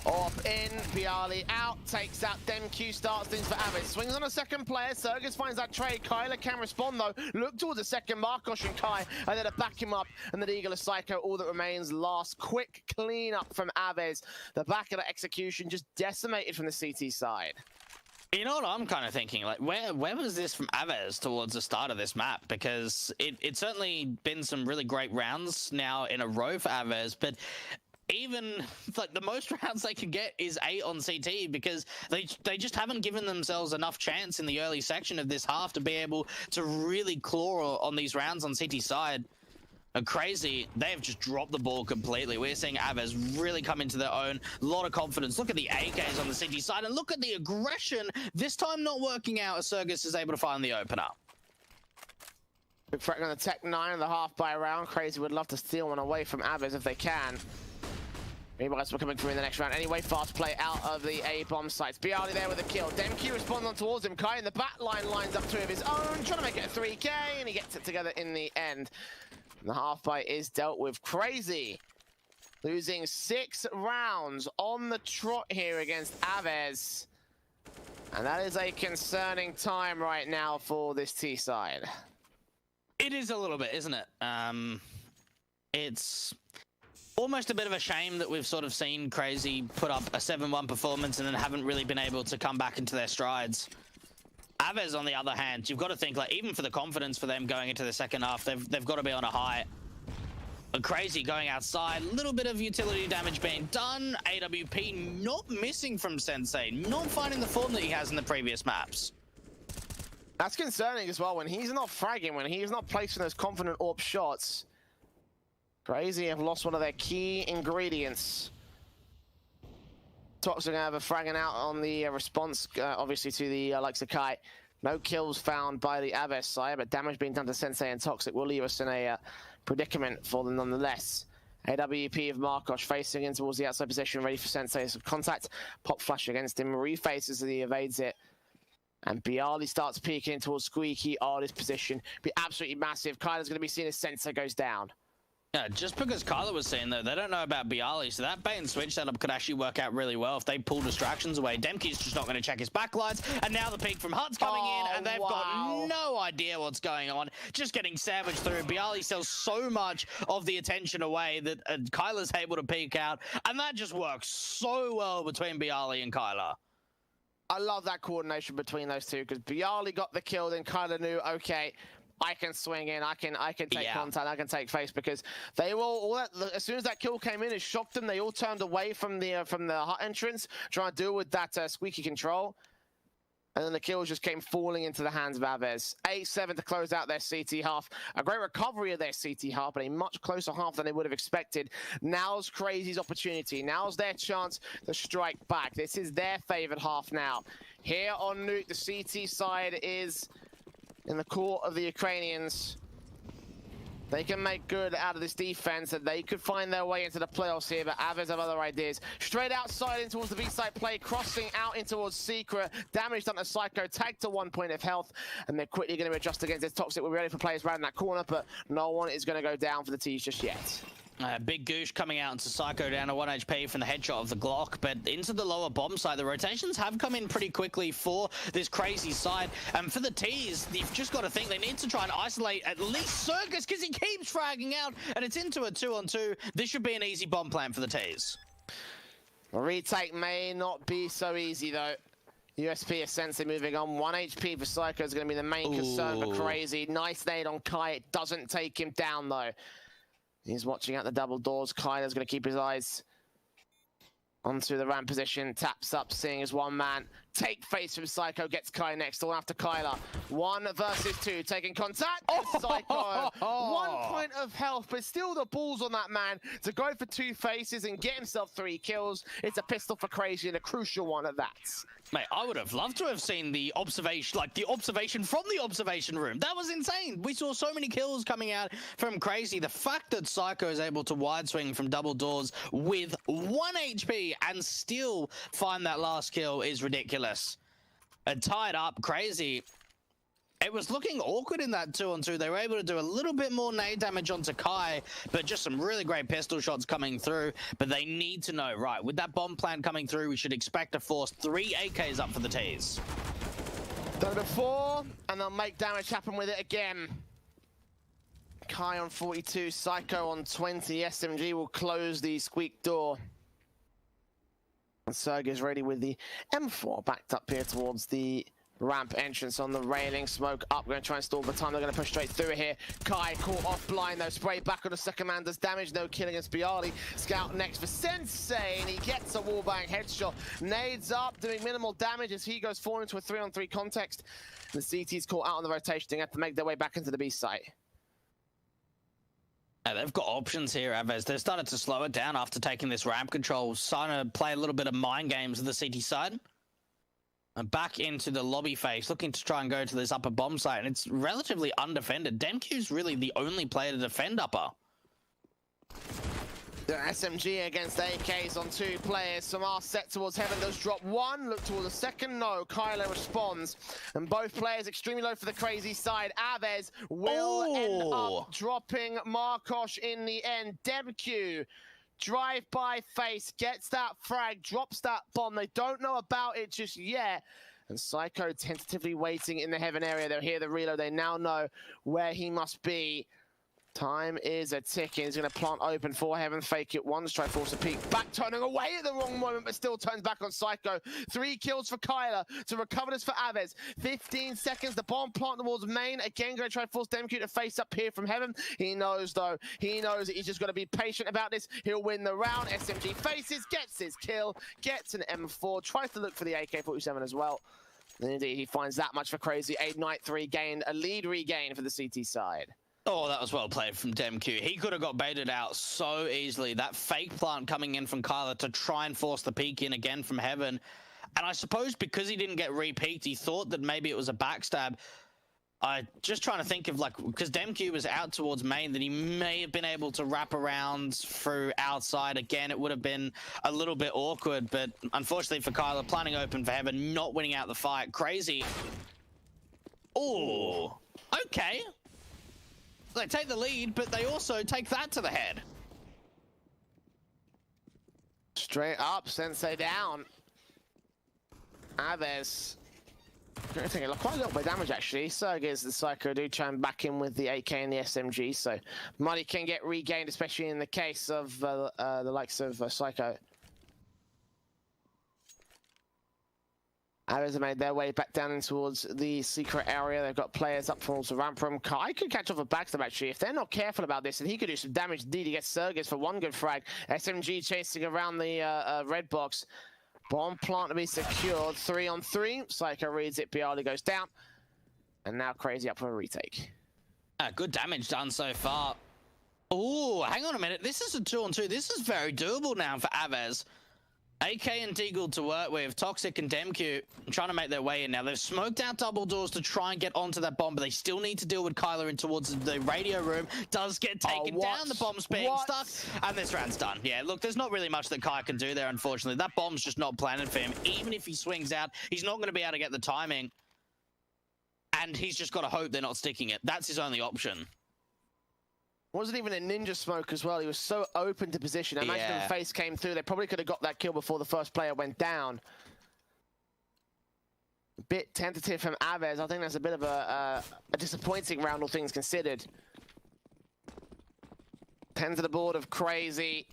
Off in, Bialy out, takes out DemQ, starts things for Avez. Swings on a second player, CR4ZY finds that trade. Kyler can respond though, look towards the second, Marcos and Kai, and then to back him up, and then Eagle of Psycho, all that remains last. Quick clean up from Avez. The back of the execution just decimated from the CT side. You know what I'm kind of thinking? Like, where was this from Avez towards the start of this map? Because it's certainly been some really great rounds now in a row for Avez, but even like the most rounds they can get is 8 on CT because they just haven't given themselves enough chance in the early section of this half to be able to really claw on these rounds on CT side. Crazy, they have just dropped the ball completely. We're seeing Avez really come into their own. A lot of confidence. Look at the AKs on the City side, and look at the aggression. This time not working out as Sergus is able to find the opener. Big threat on the Tech 9.5 by round. Crazy would love to steal one away from Avez if they can. Maybe we're coming through in the next round. Anyway, fast play out of the A bomb sites. Bialy there with a kill. Demke responds on towards him. Kai in the back line lines up two of his own, trying to make it a 3K, and he gets it together in the end. The half bite is dealt with. Crazy losing 6 rounds on the trot here against Avez. And that is a concerning time right now for this T side. It is a little bit, isn't it? It's almost a bit of a shame that we've sort of seen Crazy put up a 7-1 performance and then haven't really been able to come back into their strides. Avez, on the other hand, you've got to think, like, even for the confidence for them going into the second half, they've got to be on a high. But Crazy going outside, a little bit of utility damage being done. AWP not missing from Sensei, not finding the form that he has in the previous maps. That's concerning as well, when he's not fragging, when he's not placing those confident AWP shots. Crazy have lost one of their key ingredients. Toxic have a fragging out on the response, obviously, to the likes of Kai. No kills found by the Avez side, but damage being done to Sensei and Toxic will leave us in a predicament for them nonetheless. AWP of Markosh facing in towards the outside position, ready for Sensei's contact. Pop flash against him, refaces as he evades it. And Bialy starts peeking towards Squeaky Artist position. Be absolutely massive. Kyler's going to be seen as Sensei goes down. Yeah, just because Kyler was saying, though, they don't know about Bialy, so that bait and switch setup could actually work out really well if they pull distractions away. Demke's just not going to check his backlights, and now the peek from Hut's coming in, and they've got no idea what's going on. Just getting sandwiched through. Bialy sells so much of the attention away that Kyler's able to peek out, and that just works so well between Bialy and Kyler. I love that coordination between those two, because Bialy got the kill, then Kyler knew, okay, I can swing in, I can take contact, I can take face, because they will as soon as that kill came in, it shocked them. They all turned away from the hut entrance, trying to deal with that squeaky control, and then the kills just came falling into the hands of Avez. 8-7 to close out their CT half. A great recovery of their CT half, but a much closer half than they would have expected. Now's Crazy's opportunity. Now's their chance to strike back. This is their favored half now. Here on Nuke, the CT side is in the court of the Ukrainians. They can make good out of this defense, and they could find their way into the playoffs here, but Avez have other ideas. Straight outside in towards the B-side play, crossing out in towards Secret. Damage done to Psycho, tagged to 1 point of health, and they're quickly going to adjust against this Toxic. We're ready for players around that corner, but no one is going to go down for the T's just yet. Big Goosh coming out into Psycho down to 1 HP from the headshot of the Glock, but into the lower bomb side. The rotations have come in pretty quickly for this Crazy side, and for the T's, you've just got to think they need to try and isolate at least Circus, because he keeps fragging out, and it's into a 2-on-2. This should be an easy bomb plant for the T's. A retake may not be so easy, though. USP is Sensei moving on. 1 HP for Psycho is going to be the main concern for Crazy. Nice nade on Kai. It doesn't take him down, though. He's watching out the double doors. Kyler's going to keep his eyes onto the ramp position. Taps up, seeing as one man. Take face from Psycho, gets Kai next, all after Kyler. 1 versus 2, taking contact. Psycho, 1 point of health, but still the balls on that man to go for 2 faces and get himself 3 kills. It's a pistol for Crazy, and a crucial one at that. Mate, I would have loved to have seen the observation, like the observation from the observation room. That was insane. We saw so many kills coming out from Crazy. The fact that Psycho is able to wide swing from double doors with 1 HP and still find that last kill is ridiculous. And tied up, Crazy. It was looking awkward in that 2-on-2. They were able to do a little bit more nade damage onto Kai, but just some really great pistol shots coming through. But they need to know, right, with that bomb plant coming through, we should expect to force 3 AKs up for the T's. Done it before, and they'll make damage happen with it again. Kai on 42, Psycho on 20. SMG will close the squeak door. Serg is ready with the M4 backed up here towards the ramp entrance on the railing. Smoke up, going to try and stall the time. They're going to push straight through here. Kai caught off blind though. Spray back on the second man, does damage. No kill against Bialy. Scout next for Sensei, and he gets a wallbang headshot. Nades up, doing minimal damage as he goes forward into a 3-on-3 context. The CT's caught out on the rotation. They have to make their way back into the B site. Yeah, they've got options here, Avez. They've started to slow it down after taking this ramp control, starting to play a little bit of mind games with the CT side. And back into the lobby phase, looking to try and go to this upper bomb site, and it's relatively undefended. Demq's really the only player to defend upper. The SMG against AKs on 2 players. Samar set towards heaven, does drop 1, look towards the second, no. Kyler responds, and both players extremely low for the crazy side. Avez will end up dropping Markosh in the end. Demq, drive-by face, gets that frag, drops that bomb. They don't know about it just yet. And Psycho tentatively waiting in the heaven area. They'll hear the reload. They now know where he must be. Time is a ticking. He's going to plant open for heaven, fake it once, try force a peek. Back turning away at the wrong moment, but still turns back on Psycho. 3 kills for Kyler to recover this for Avez. 15 seconds, the bomb plant towards main. Again, going to try to force Demq to face up here from heaven. He knows, though. He knows that he's just got to be patient about this. He'll win the round. SMG faces, gets his kill, gets an M4, tries to look for the AK-47 as well. And indeed, he finds that much for crazy. A night 3 gain, a lead regain for the CT side. Oh, that was well played from Demq. He could have got baited out so easily. That fake plant coming in from Kyler to try and force the peek in again from heaven. And I suppose because he didn't get re-peeked, he thought that maybe it was a backstab. I just trying to think of, like, because Demq was out towards main, that he may have been able to wrap around through outside. Again, it would have been a little bit awkward, but unfortunately for Kyler, planning open for heaven, not winning out the fight. Crazy. Oh, okay. They take the lead, but they also take that to the head. Straight up, Sensei down. Aves. I think quite a little bit of damage actually. Sergis and Psycho do try and back in with the AK and the SMG, so money can get regained, especially in the case of the likes of Psycho. Aves have made their way back down in towards the secret area. They've got players up towards the ramp room. Kai could catch off a backstab actually. If they're not careful about this, and he could do some damage indeed. He gets Sergis for 1 good frag. SMG chasing around the red box. Bomb plant to be secured. 3-on-3. Psycho reads it. Bialy goes down. And now Crazy up for a retake. Good damage done so far. Oh, hang on a minute. This is a 2-on-2. This is very doable now for Avez. AK and Deagle to work with. Toxic and Demq trying to make their way in now. They've smoked out double doors to try and get onto that bomb, but they still need to deal with Kyler in towards the radio room. Does get taken down. The bomb's being stuck, and this round's done. Yeah, look, there's not really much that Kai can do there, unfortunately. That bomb's just not planted for him. Even if he swings out, he's not going to be able to get the timing, and he's just got to hope they're not sticking it. That's his only option. Wasn't even a ninja smoke as well. He was so open to position. I imagine if the face came through, they probably could have got that kill before the first player went down. A bit tentative from Avez. I think that's a bit of a disappointing round, all things considered. 10 to the board of Crazy.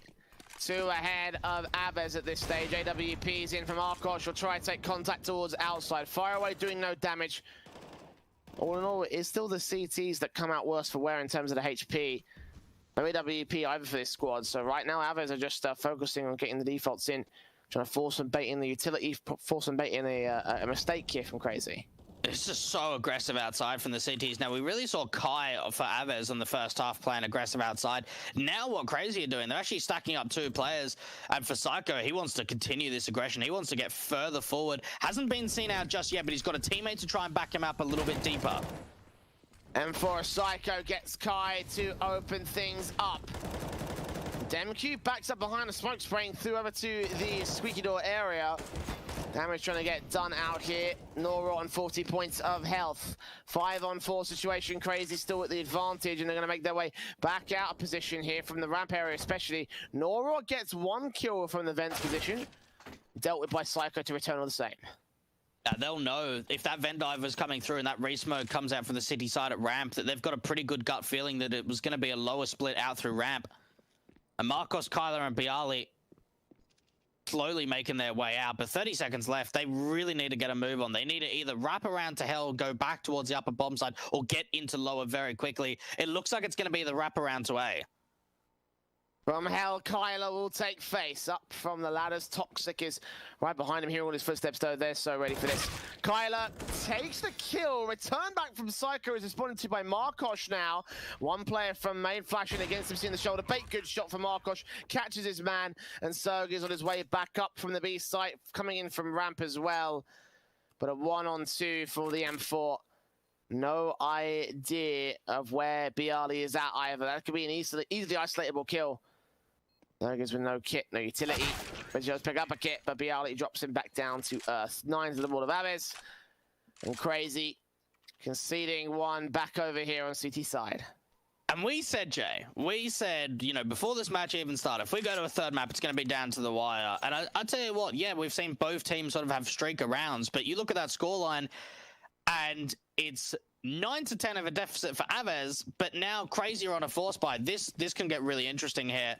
2 ahead of Avez at this stage. AWP's in from Arkosh. Will try to take contact towards outside. Fire away, doing no damage. All in all, it's still the CTs that come out worse for wear in terms of the HP. No AWP either for this squad. So right now, Aves are just focusing on getting the defaults in, trying to force some bait in the utility, force some bait in a mistake here from Crazy. It's just so aggressive outside from the CTs. Now, we really saw Kai for Avez on the first half playing aggressive outside. Now what Crazy are doing, they're actually stacking up 2 players. And for Psycho, he wants to continue this aggression. He wants to get further forward. Hasn't been seen out just yet, but he's got a teammate to try and back him up a little bit deeper. And for Psycho, gets Kai to open things up. Demq backs up behind the smoke, spraying through over to the squeaky door area. Damage trying to get done out here. Nora on 40 points of health. 5-on-4 situation. Crazy still at the advantage, and they're going to make their way back out of position here from the ramp area especially. Nora gets 1 kill from the vents position. Dealt with by Psycho to return all the same. They'll know if that vent dive is coming through and that re-smoke comes out from the city side at ramp, that they've got a pretty good gut feeling that it was going to be a lower split out through ramp. And Marcos, Kyler, and Bialy slowly making their way out, but 30 seconds left. They really need to get a move on. They need to either wrap around to hell, go back towards the upper bomb side, or get into lower very quickly. It looks like it's going to be the wrap around to A. From hell, Kyler will take face up from the ladders. Toxic is right behind him, hearing all his footsteps, though. They're so ready for this. Kyler takes the kill. Return back from Psycho is responded to by Markosh now. One player from main flashing against him, seeing the shoulder. Bait, good shot from Markosh. Catches his man, and Serg is on his way back up from the B site, coming in from ramp as well. But a 1-on-2 for the M4. No idea of where Bialy is at either. That could be an easily isolatable kill. Logos with no kit, no utility. But just pick up a kit, but Bialy drops him back down to earth. 9 to the wall of Aves. And Crazy conceding one back over here on CT side. And we said, Jay, you know, before this match even started, if we go to a third map, it's going to be down to the wire. And I tell you what, yeah, we've seen both teams sort of have streak of rounds, but you look at that scoreline, and it's 9 to 10 of a deficit for Aves, but now Crazy are on a force buy. This can get really interesting here.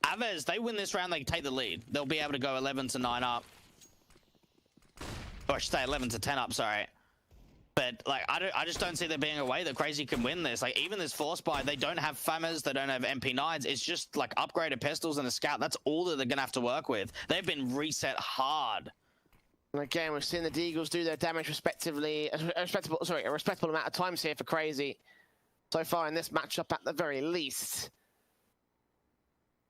Aves, they win this round, they take the lead. They'll be able to go 11 to 9 up. Or I should say 11 to 10 up, sorry. But like I just don't see there being a way that Crazy can win this. Like even this force buy, they don't have FAMAs, they don't have MP9s. It's just like upgraded pistols and a scout. That's all that they're gonna have to work with. They've been reset hard. And again, we've seen the Deagles do their damage respectively, a respectable amount of times here for Crazy. So far in this matchup at the very least.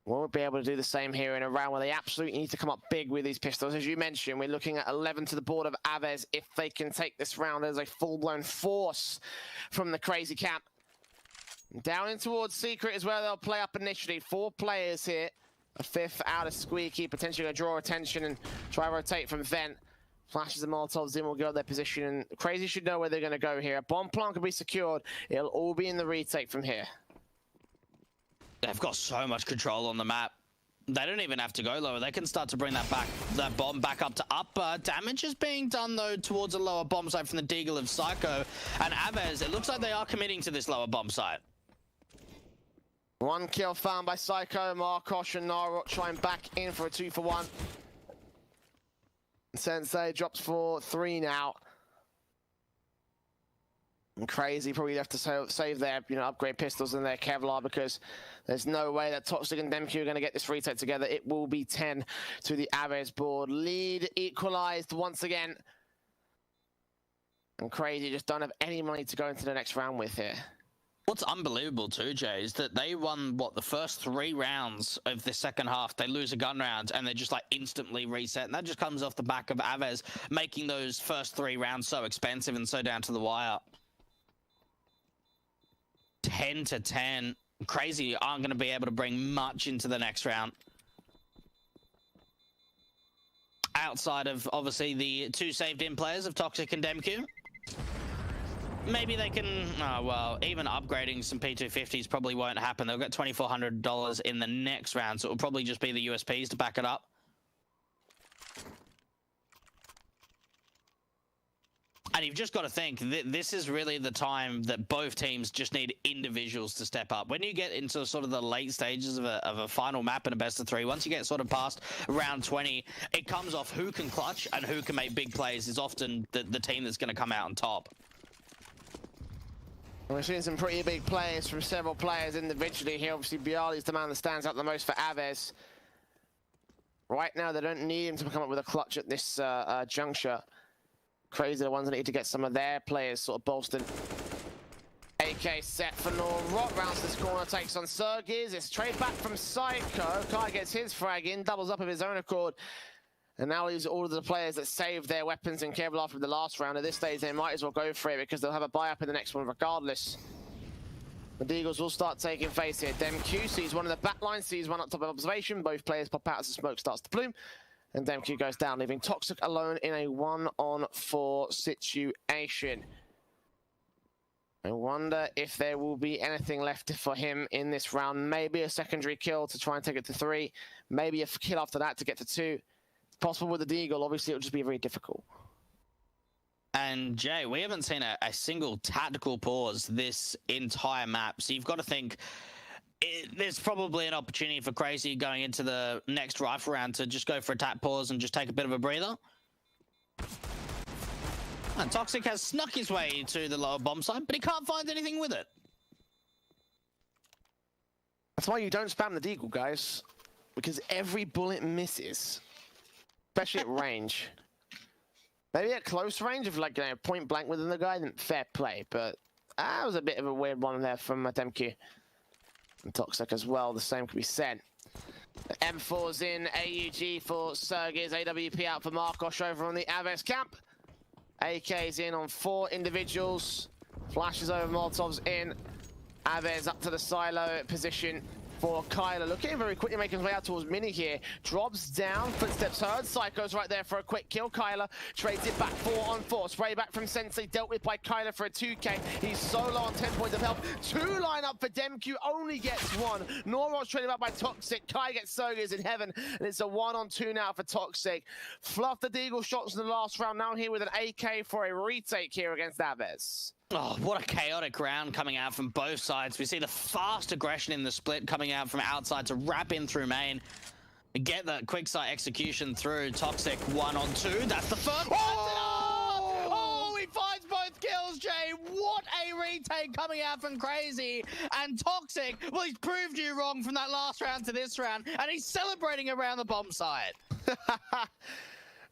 Won't be able to do the same here in a round where they absolutely need to come up big with these pistols. As you mentioned, we're looking at 11 to the board of Aves if they can take this round as a full-blown force from the Crazy camp. Down in towards Secret is where they'll play up initially. 4 players here. A 5th out of Squeaky, potentially going to draw attention and try to rotate from Vent. Flashes the Molotovs in, will go at their position. And Crazy should know where they're going to go here. A bomb plant can be secured. It'll all be in the retake from here. They've got so much control on the map. They don't even have to go lower. They can start to bring that bomb back up to upper. Damage is being done, though, towards a lower bomb site from the Deagle of Psycho. And Aves, it looks like they are committing to this lower bomb site. 1 kill found by Psycho. Markosh and Narok trying back in for a 2-for-1. Sensei drops for 3 now. And Crazy probably have to save their, upgrade pistols and their Kevlar, because there's no way that Toxic and Demku are going to get this retake together. It will be 10 to the Aves board. Lead equalized once again. And Crazy just don't have any money to go into the next round with here. What's unbelievable too, Jay, is that they won, the first 3 rounds of the second half. They lose a gun round, and they just, instantly reset. And that just comes off the back of Aves making those first 3 rounds so expensive and so down to the wire. 10 to 10. Crazy aren't going to be able to bring much into the next round. Outside of, obviously, the 2 saved-in players of Toxic and Demku. Maybe they can, even upgrading some P250s probably won't happen. They'll get $2,400 in the next round, so it'll probably just be the USPs to back it up. And you've just got to think, this is really the time that both teams just need individuals to step up. When you get into sort of the late stages of a final map in a best of 3, once you get sort of past round 20, it comes off who can clutch and who can make big plays is often the team that's going to come out on top. We're seeing some pretty big plays from several players individually here. Obviously, Bialy is the man that stands out the most for Aves. Right now, they don't need him to come up with a clutch at this juncture. Crazy, the ones that need to get some of their players sort of bolstered. AK set for Norok, rounds this corner, takes on Sergiz. It's trade back from Psycho. Kai gets his frag in, doubles up of his own accord. And now he's all of the players that saved their weapons and Kevlar from the last round. At this stage, they might as well go for it because they'll have a buy-up in the next one regardless. The Deagles will start taking face here. Demku sees one of the back lines, sees one up top of observation. Both players pop out as the smoke starts to bloom. And Demku goes down, leaving Toxic alone in a 1-on-4 situation. I wonder if there will be anything left for him in this round. Maybe a secondary kill to try and take it to 3. Maybe a kill after that to get to 2. It's possible with the Deagle. Obviously, it'll just be very difficult. And Jay, we haven't seen a single tactical pause this entire map. So you've got to think, there's probably an opportunity for Crazy going into the next rifle round to just go for a tap pause and just take a bit of a breather. And Toxic has snuck his way to the lower bomb site, but he can't find anything with it. That's why you don't spam the deagle, guys. Because every bullet misses. Especially at range. Maybe at close range, if like point blank within the guy, then fair play. But that was a bit of a weird one there from DemQ. And Toxic as well, the same could be said. M4's in, AUG for CR4ZY, AWP out for Marcos over on the Aves camp. AK's in on 4 individuals. Flashes over, Molotov's in. Aves up to the silo position for Kyler. Looking very quickly, making his way out towards Mini here. Drops down, footsteps heard. Psycho's right there for a quick kill. Kyler trades it back 4-on-4. Spray back from Sensei, dealt with by Kyler for a 2K. He's so low on 10 points of health. 2 line up for DemQ, only gets 1. Norrod's traded back by Toxic. Kai gets CR4ZY in heaven, and it's a 1-on-2 now for Toxic. Fluff the deagle shots in the last round. Now here with an AK for a retake here against Aves. Oh, what a chaotic round coming out from both sides. We see the fast aggression in the split coming out from outside to wrap in through main. Get that quick sight execution through. Toxic 1-on-2. That's the first. Oh, he finds both kills, Jay. What a retake coming out from Crazy. And Toxic, well, he's proved you wrong from that last round to this round. And he's celebrating around the bomb site.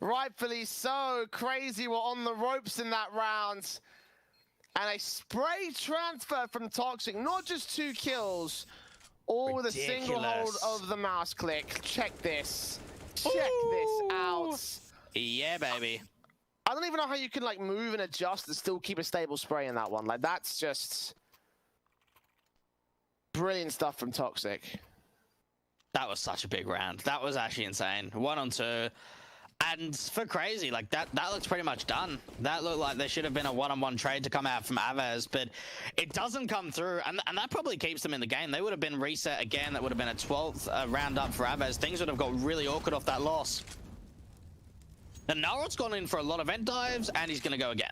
Rightfully so. Crazy were on the ropes in that round. And a spray transfer from Toxic, not just 2 kills, all with a single hold of the mouse click. Check this. Check this out. Yeah, baby. I don't even know how you can like move and adjust and still keep a stable spray in that one. Like that's just brilliant stuff from Toxic. That was such a big round. That was actually insane. 1-on-2. And for Crazy, like that looks pretty much done. That looked like there should have been a 1-on-1 trade to come out from Aves, but it doesn't come through, and that probably keeps them in the game. They would have been reset again. That would have been a 12th round up for Aves. Things would have got really awkward off that loss. And Nuke's gone in for a lot of vent dives, and he's going to go again.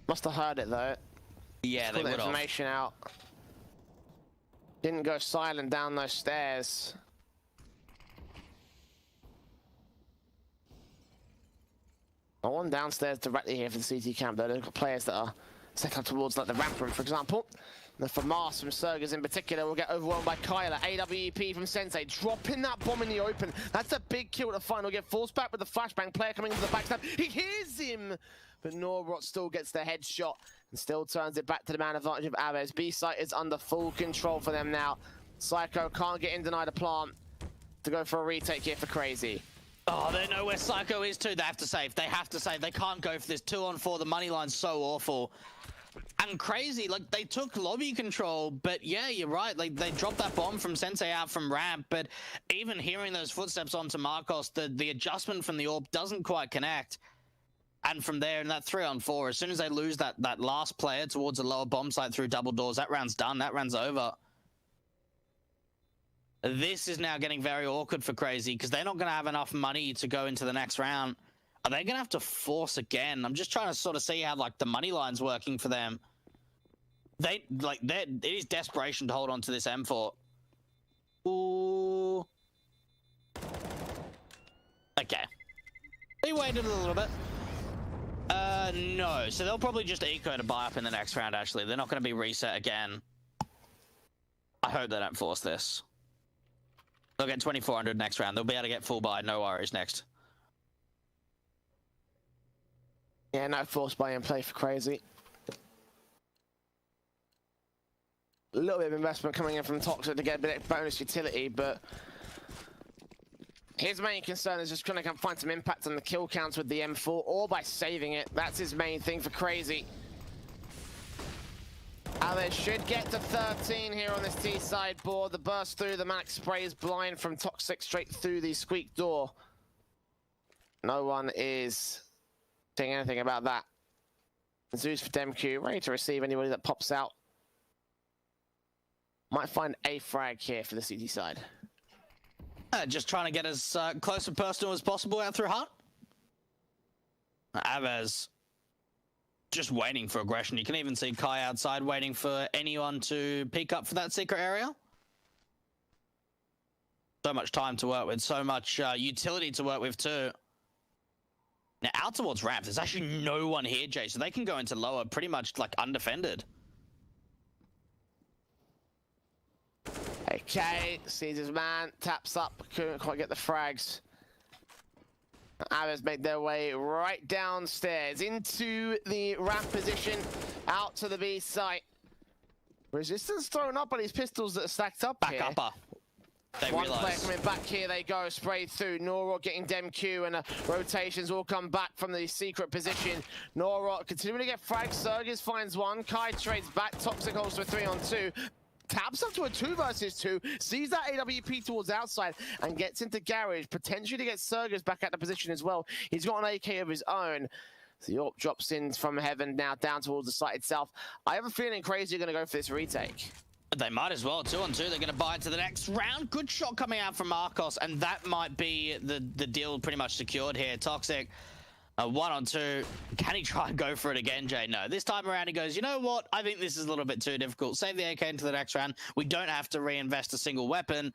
Must have heard it though. Yeah, they would have. Information out. Didn't go silent down those stairs. No one downstairs directly here for the CT camp though. They've got players that are set up towards like the ramp room, for example. And for Mars from CR4ZY in particular will get overwhelmed by Kyler. AWP from Sensei, dropping that bomb in the open. That's a big kill at the final. Get forced back with the flashbang. Player coming into the backstab. He hears him! But Norrot still gets the headshot and still turns it back to the man advantage of Aves. B site is under full control for them now. Psycho can't get in, denied a plant to go for a retake here for Crazy. Oh, they know where Psycho is too. They have to save. They have to save. They can't go for this 2-on-4. The money line's so awful. And Crazy, like, they took lobby control, but yeah, you're right. Like, they dropped that bomb from Sensei out from ramp, but even hearing those footsteps onto Marcos, the adjustment from the AWP doesn't quite connect. And from there, in that 3-on-4, as soon as they lose that last player towards a lower bomb site through double doors, that round's done. That round's over. This is now getting very awkward for Crazy because they're not going to have enough money to go into the next round. Are they going to have to force again? I'm just trying to sort of see how like the money line's working for them. It is desperation to hold on to this M4. Ooh. Okay. They waited a little bit. No. So they'll probably just eco to buy up in the next round, actually. They're not going to be reset again. I hope they don't force this. They'll get 2,400 next round. They'll be able to get full buy, no worries next. Yeah, no force buy and play for Crazy. A little bit of investment coming in from Toxic to get a bit of bonus utility, but his main concern is just trying to find some impact on the kill counts with the M4 or by saving it. That's his main thing for Crazy. Avez should get to 13 here on this T side board. The burst through, the Manic spray is blind from Toxic straight through the squeak door. No one is saying anything about that. Zeus for DemQ, ready to receive anybody that pops out. Might find a frag here for the CT side. Just trying to get as close and personal as possible out through Hut. Aves just waiting for aggression. You can even see Kai outside waiting for anyone to peek up for that secret area. So much time to work with, so much utility to work with too. Now out towards ramp, there's actually no one here, Jay, so they can go into lower pretty much like undefended. Okay, sees his man, taps up, couldn't quite get the frags. Avez made their way right downstairs into the ramp position, out to the B site. Resistance thrown up on his pistols that are stacked up Back here. upper. They One realize. player coming back here, they go, sprayed through. Norok getting DemQ, and rotations will come back from the secret position. Norok continuing to get frags. Sergis finds one. Kai trades back. Toxic holds for 3-on-2. Taps up to a 2 versus 2. Sees that AWP towards outside and gets into garage. Potentially to get Sergis back at the position as well. He's got an AK of his own. The AWP drops in from heaven now down towards the site itself. I have a feeling Crazy are going to go for this retake. They might as well. 2-on-2. They're going to buy it to the next round. Good shot coming out from Marcos, and that might be the deal pretty much secured here. Toxic, 1-on-2. Can he try and go for it again, Jay? No. This time around, he goes, you know what? I think this is a little bit too difficult. Save the AK into the next round. We don't have to reinvest a single weapon.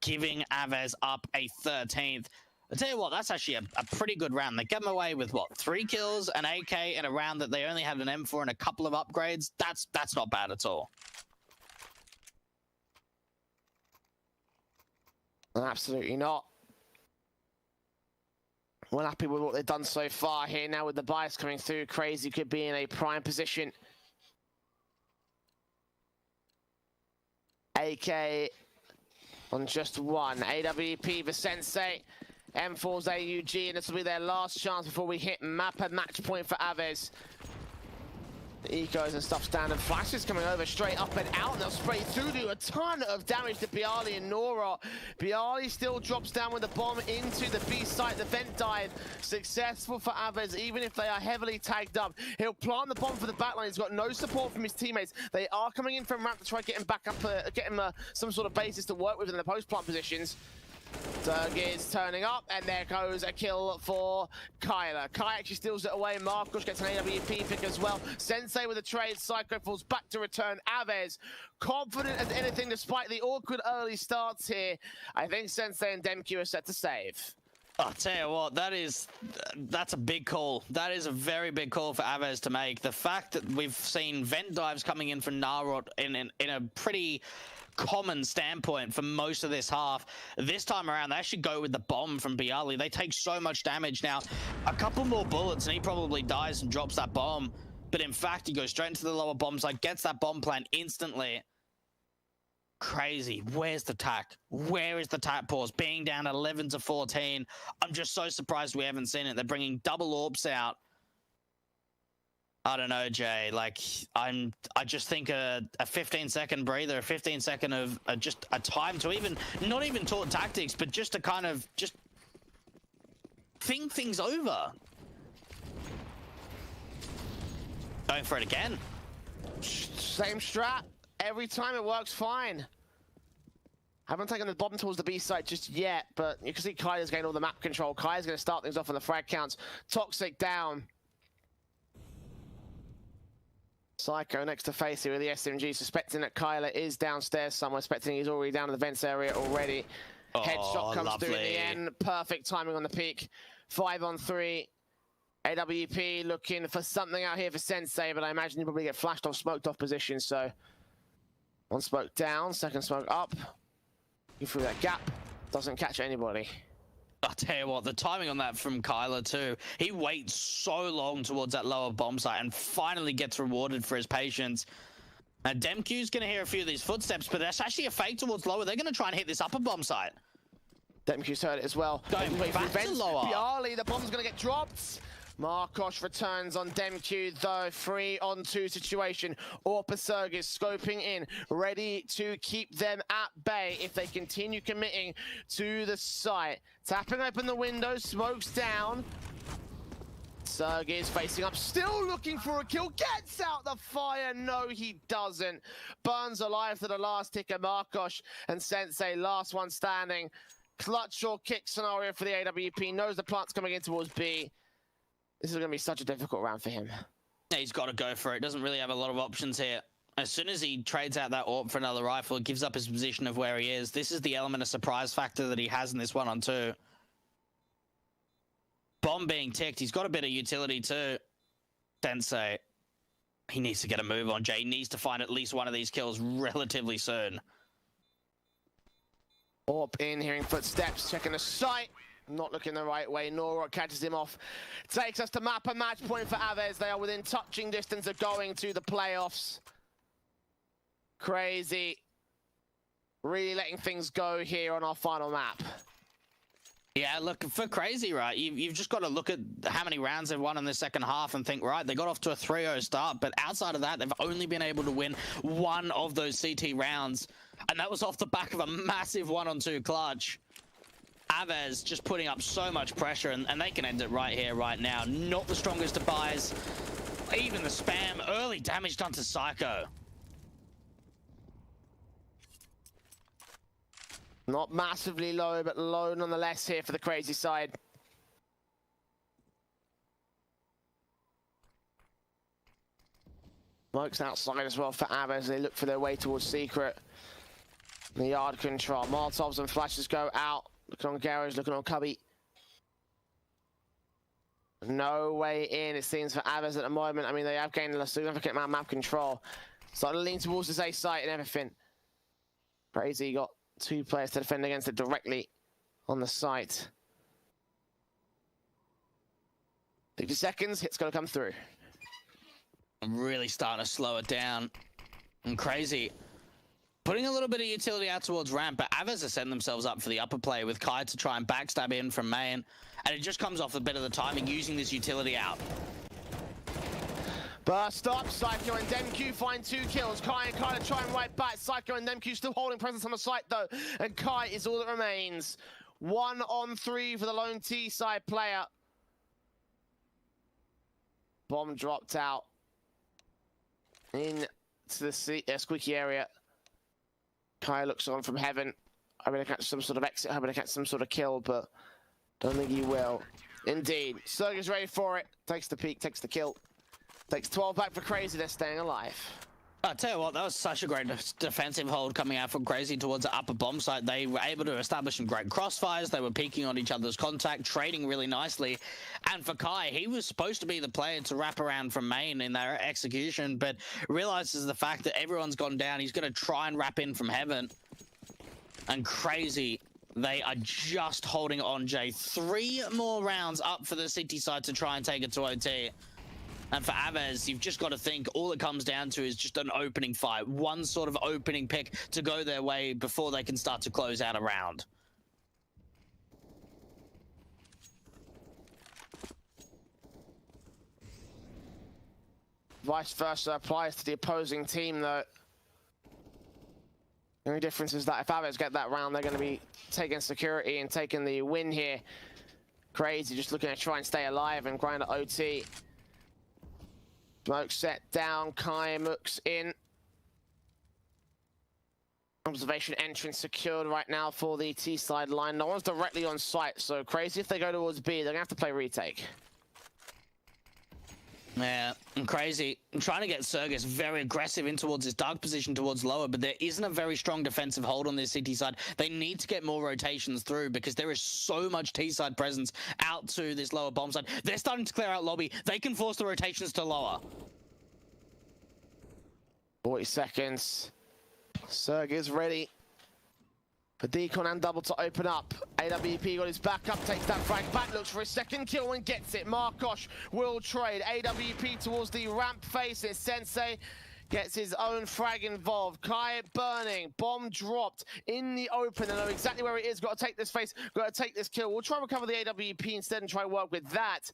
Giving Avez up a 13th. I tell you what, that's actually a pretty good round. They get him away with, what, 3 kills, an AK, in a round that they only had an M4 and a couple of upgrades. That's not bad at all. Absolutely not. We're happy with what they've done so far here. Now with the bias coming through, Crazy could be in a prime position. AK on just one. AWP for Sensei. M4's AUG, and this will be their last chance before we hit map and match point for Avez. The ecos and stuff standard. Flashes coming over straight up and out, and they'll spray through, do a ton of damage to Bialy and Nora. Bialy still drops down with the bomb into the B site. The vent dive successful for Avez, even if they are heavily tagged up. He'll plant the bomb for the backline. He's got no support from his teammates. They are coming in from ramp to try to get him back up, get him some sort of basis to work with in the post-plant positions. Sergis turning up, and there goes a kill for Kyler. Kai actually steals it away. Marcos gets an AWP pick as well. Sensei with a trade. Psycho falls back to return. Avez confident as anything despite the awkward early starts here. I think Sensei and DemQ are set to save. I'll tell you what, that's a big call. That is a very big call for Avez to make. The fact that we've seen vent dives coming in for Narod in a pretty common standpoint for most of this half. This time around, they actually go with the bomb from Bialy. They take so much damage now. A couple more bullets and he probably dies and drops that bomb. But in fact, he goes straight into the lower bomb site, gets that bomb plant instantly. Crazy. Where's the tack? Where is the tack pause? Being down 11-14. I'm just so surprised we haven't seen it. They're bringing double orbs out. I don't know, Jay. Like, I just think a 15-second breather, a 15-second of just a time to even, not even talk tactics, but just to kind of just think things over. Going for it again. Same strat. Every time it works fine. Haven't taken the bomb towards the B site just yet, but you can see Kai's getting all the map control. Kai's going to start things off on the frag counts. Toxic down. Psycho next to Facey with the SMG, suspecting that Kyler is downstairs somewhere, suspecting he's already down in the vents area already. Headshot comes through in the end. Perfect timing on the peak. 5-on-3. AWP looking for something out here for Sensei, but I imagine he'll probably get flashed off, smoked off position, so... One smoke down, second smoke up. Go through that gap. Doesn't catch anybody. I'll tell you what, the timing on that from Kyler too. He waits so long towards that lower bomb site and finally gets rewarded for his patience. Now DemQ's going to hear a few of these footsteps, but that's actually a fake towards lower. They're going to try and hit this upper bomb site. DemQ's heard it as well. Going back to lower. Bialy, the bomb's going to get dropped. Marcos returns on DemQ, though. 3-on-2 situation. Orpa Sergis scoping in, ready to keep them at bay if they continue committing to the site. Tapping open the window, smokes down. Sergis facing up, still looking for a kill. Gets out the fire. No, he doesn't. Burns alive to the last ticker. Marcos and Sensei, last one standing. Clutch or kick scenario for the AWP. Knows the plant's coming in towards B. This is going to be such a difficult round for him. He's got to go for it. Doesn't really have a lot of options here. As soon as he trades out that AWP for another rifle, it gives up his position of where he is. This is the element of surprise factor that he has in this 1-on-2. Bomb being ticked. He's got a bit of utility too. Sensei. He needs to get a move on, Jay. He needs to find at least one of these kills relatively soon. AWP in, hearing footsteps, checking the sight. Not looking the right way. Nora catches him off. Takes us to map a match point for Avez. They are within touching distance of going to the playoffs. Crazy. Really letting things go here on our final map. Yeah, look, for Crazy, right, you've just got to look at how many rounds they've won in the second half and think, right, they got off to a 3-0 start, but outside of that, they've only been able to win one of those CT rounds, and that was off the back of a massive 1-on-2 clutch. Avez just putting up so much pressure, and they can end it right here, right now. Not the strongest of buys. Even the spam, early damage done to Psycho. Not massively low, but low nonetheless here for the Crazy side. Smoke's outside as well for Avez. They look for their way towards Secret. The yard control. Molotovs and flashes go out. Looking on Garage, looking on Cubby. No way in, it seems, for Avez at the moment. I mean, they have gained a significant amount of map control. Starting to lean towards this A site and everything. Crazy got 2 players to defend against it directly on the site. 50 seconds, hit's gonna come through. I'm really starting to slow it down. And Crazy putting a little bit of utility out towards ramp, but Avez are setting themselves up for the upper play with Kai to try and backstab in from main, and it just comes off a bit of the timing using this utility out. Burst up, Psycho and Demq find 2 kills. Kai and Kai to try and right back. Psycho and Demq still holding presence on the site though, and Kai is all that remains. 1-on-3 for the lone T side player. Bomb dropped out into the squeaky area. Kai looks on from heaven. I'm gonna catch some sort of exit. I'm gonna catch some sort of kill, but don't think he will. Indeed, Serg is ready for it. Takes the peek, takes the kill. Takes 12 back for Crazy, they're staying alive. I'll tell you what, that was such a great defensive hold coming out from Crazy towards the upper bomb site. They were able to establish some great crossfires. They were peeking on each other's contact, trading really nicely. And for Kai, he was supposed to be the player to wrap around from main in their execution, but realizes the fact that everyone's gone down. He's going to try and wrap in from heaven. And Crazy, they are just holding on, Jay. 3 more rounds up for the City side to try and take it to OT. And for Avez, you've just got to think all it comes down to is just an opening fight. One sort of opening pick to go their way before they can start to close out a round. Vice versa applies to the opposing team though. The only difference is that if Avez get that round, they're going to be taking security and taking the win here. Crazy just looking to try and stay alive and grind at OT. Smoke set down, Kai Mooks in. Observation entrance secured right now for the T side line. No one's directly on site, so Crazy if they go towards B, they're gonna have to play retake. Yeah, and Crazy. I'm trying to get Sergus very aggressive in towards his dark position towards lower, but there isn't a very strong defensive hold on this City side. They need to get more rotations through because there is so much T side presence out to this lower bomb side. They're starting to clear out lobby. They can force the rotations to lower. 40 seconds. Serg is ready for Decon and Double to open up. AWP got his back up, takes that frag back, looks for his second kill and gets it. Markosh will trade. AWP towards the ramp face. It's Sensei gets his own frag involved. Kai burning, bomb dropped in the open. They know exactly where it is. Got to take this face, got to take this kill. We'll try and recover the AWP instead and try and work with that.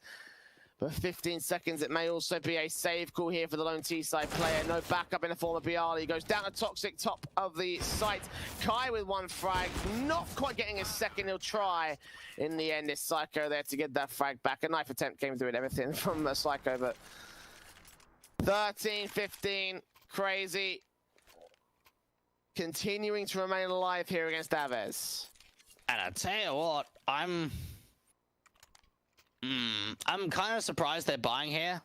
But 15 seconds, it may also be a save call here for the lone T-side player. No backup in the form of Bialy. He goes down to Toxic, top of the site. Kai with one frag, not quite getting his second. He'll try. In the end, it's Psycho there to get that frag back. A knife attempt came through and everything from Psycho, but 13-15, Crazy. Continuing to remain alive here against Avez. And I tell you what, I'm kind of surprised they're buying here.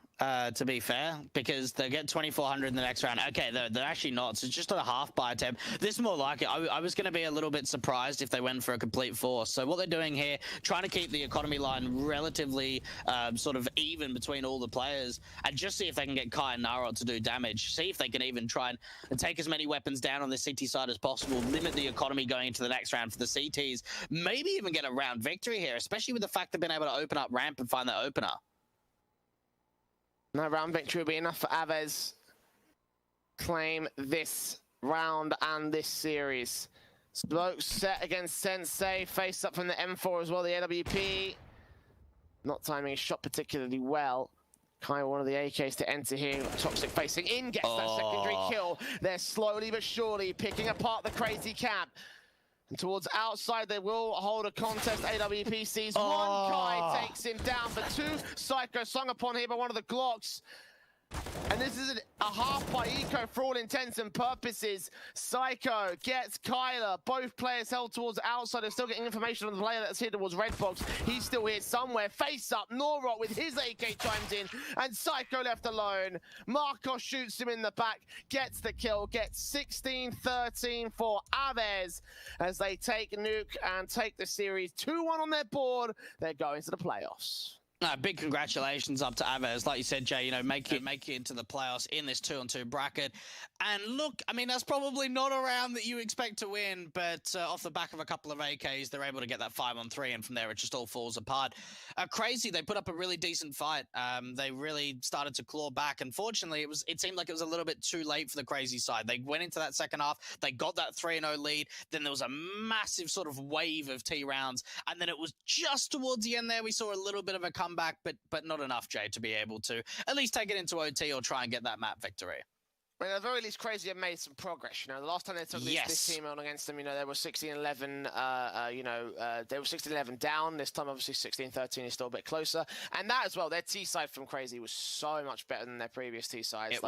to be fair, because they get 2,400 in the next round. Okay, they're actually not. So it's just on a half buy attempt. This is more like it. I was going to be a little bit surprised if they went for a complete force. So what they're doing here, trying to keep the economy line relatively sort of even between all the players, and just see if they can get Kai and Nara to do damage. See if they can even try and take as many weapons down on the CT side as possible, limit the economy going into the next round for the CTs, maybe even get a round victory here, especially with the fact they've been able to open up ramp and find that opener. No round victory will be enough for Avez. Claim this round and this series. Smoke set against Sensei. Face up from the M4 as well, the AWP. Not timing his shot particularly well. Kai, one of the AKs to enter here. Toxic facing in, gets that secondary kill. They're slowly but surely picking apart the crazy cap. And towards outside, they will hold a contest. AWP sees one. Kai takes him down for two. Psycho slung upon here by one of the Glocks. And this is a half by eco for all intents and purposes. Psycho gets Kyler. Both players held towards outside. They're still getting information on the player that's here towards red box. He's still here somewhere. Face up. Norok with his AK chimes in. And Psycho left alone. Marcos shoots him in the back. Gets the kill. Gets 16-13 for Avez as they take Nuke and take the series 2-1 on their board. They're going to the playoffs. Big congratulations up to Avez. Like you said, Jay, you know, make it into the playoffs in this 2-on-2 bracket. And look, I mean, that's probably not a round that you expect to win, but off the back of a couple of AKs, they're able to get that 5-on-3, and from there it just all falls apart. Crazy, they put up a really decent fight. They really started to claw back. Unfortunately, it seemed like it was a little bit too late for the Crazy side. They went into that second half, they got that 3-0 lead, then there was a massive sort of wave of T rounds, and then it was just towards the end there we saw a little bit of a comeback. But not enough, Jay, to be able to at least take it into OT or try and get that map victory. I mean, at the very least, Crazy have made some progress. You know, the last time they took this team on against them, you know, they were 16-11. They were 16-11 down. This time, obviously, 16-13 is still a bit closer. And that as well, their T side from Crazy was so much better than their previous T sides.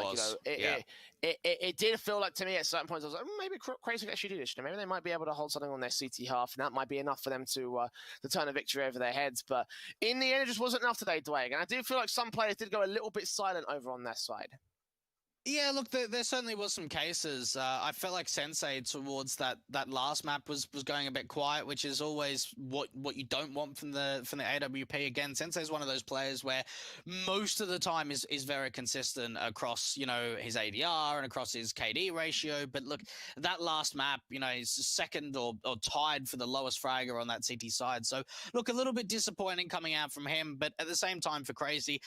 It did feel like to me at certain points, I was like, maybe Crazy can actually do this. You know, maybe they might be able to hold something on their CT half, and that might be enough for them to turn a victory over their heads. But in the end, it just wasn't enough today, Dwayne. And I do feel like some players did go a little bit silent over on their side. Yeah, look, there certainly was some cases. I felt like Sensei towards that last map was going a bit quiet, which is always what you don't want from the AWP. Again, Sensei is one of those players where most of the time is very consistent across, you know, his ADR and across his KD ratio. But look, that last map, you know, he's second or tied for the lowest fragger on that CT side. So look, a little bit disappointing coming out from him, but at the same time for Crazy,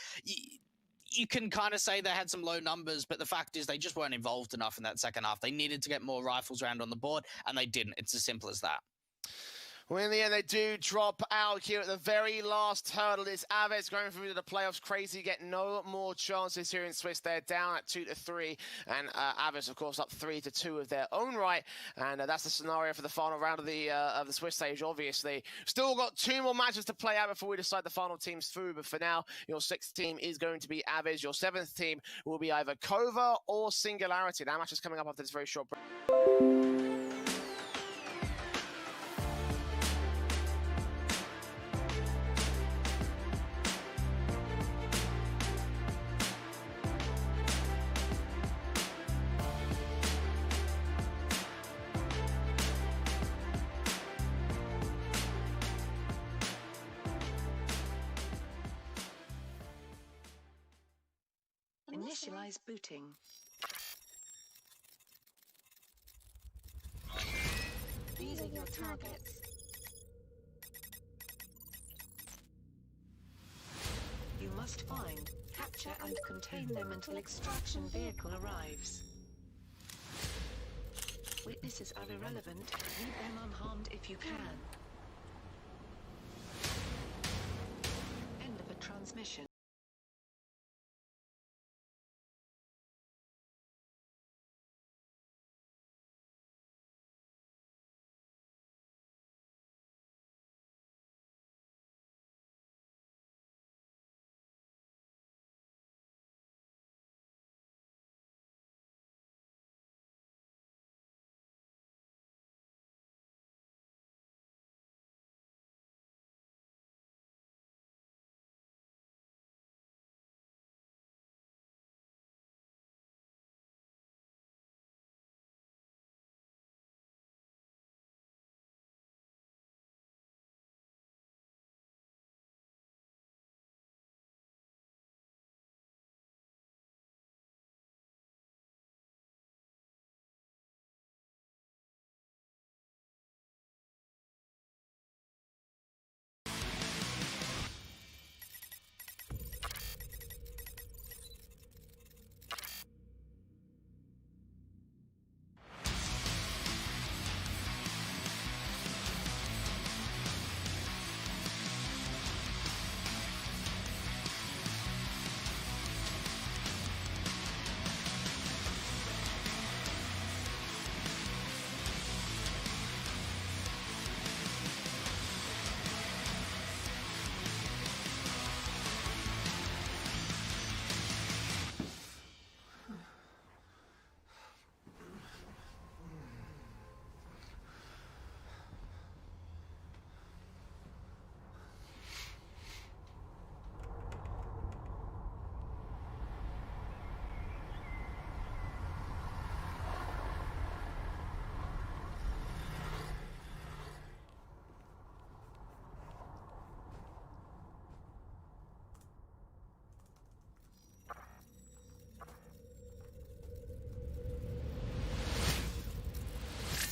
you can kind of say they had some low numbers, but the fact is they just weren't involved enough in that second half. They needed to get more rifles round on the board, and they didn't. It's as simple as that. Well, in the end, they do drop out here at the very last hurdle. It's Avez going through to the playoffs. Crazy get no more chances here in Swiss. They're down at 2-3, and Avez, of course, up 3-2 of their own right. And that's the scenario for the final round of the Swiss stage, obviously. Still got 2 more matches to play out before we decide the final teams through. But for now, your 6th team is going to be Avez. Your 7th team will be either Kova or Singularity. That match is coming up after this very short break. Initialize booting. These are your targets. You must find, capture and contain them until extraction vehicle arrives. Witnesses are irrelevant. Leave them unharmed if you can. End of a transmission.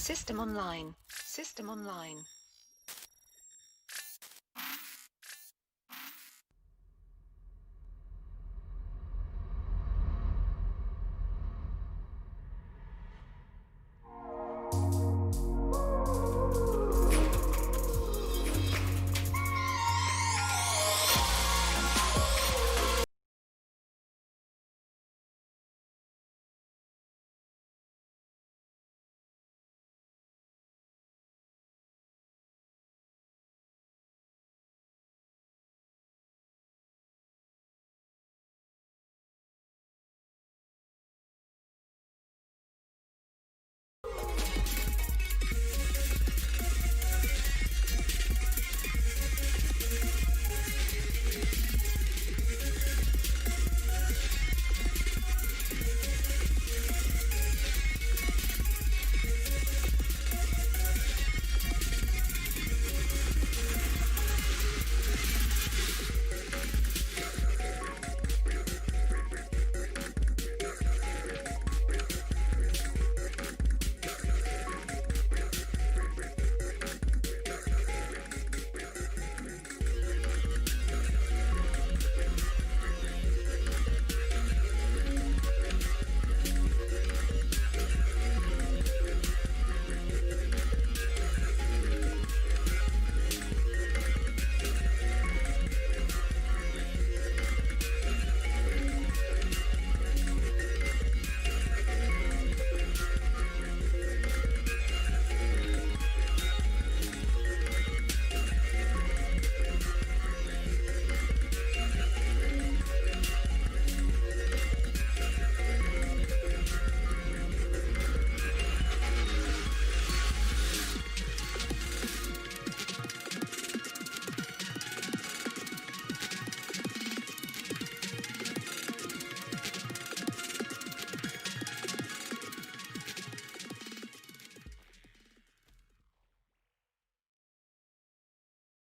System online. System online.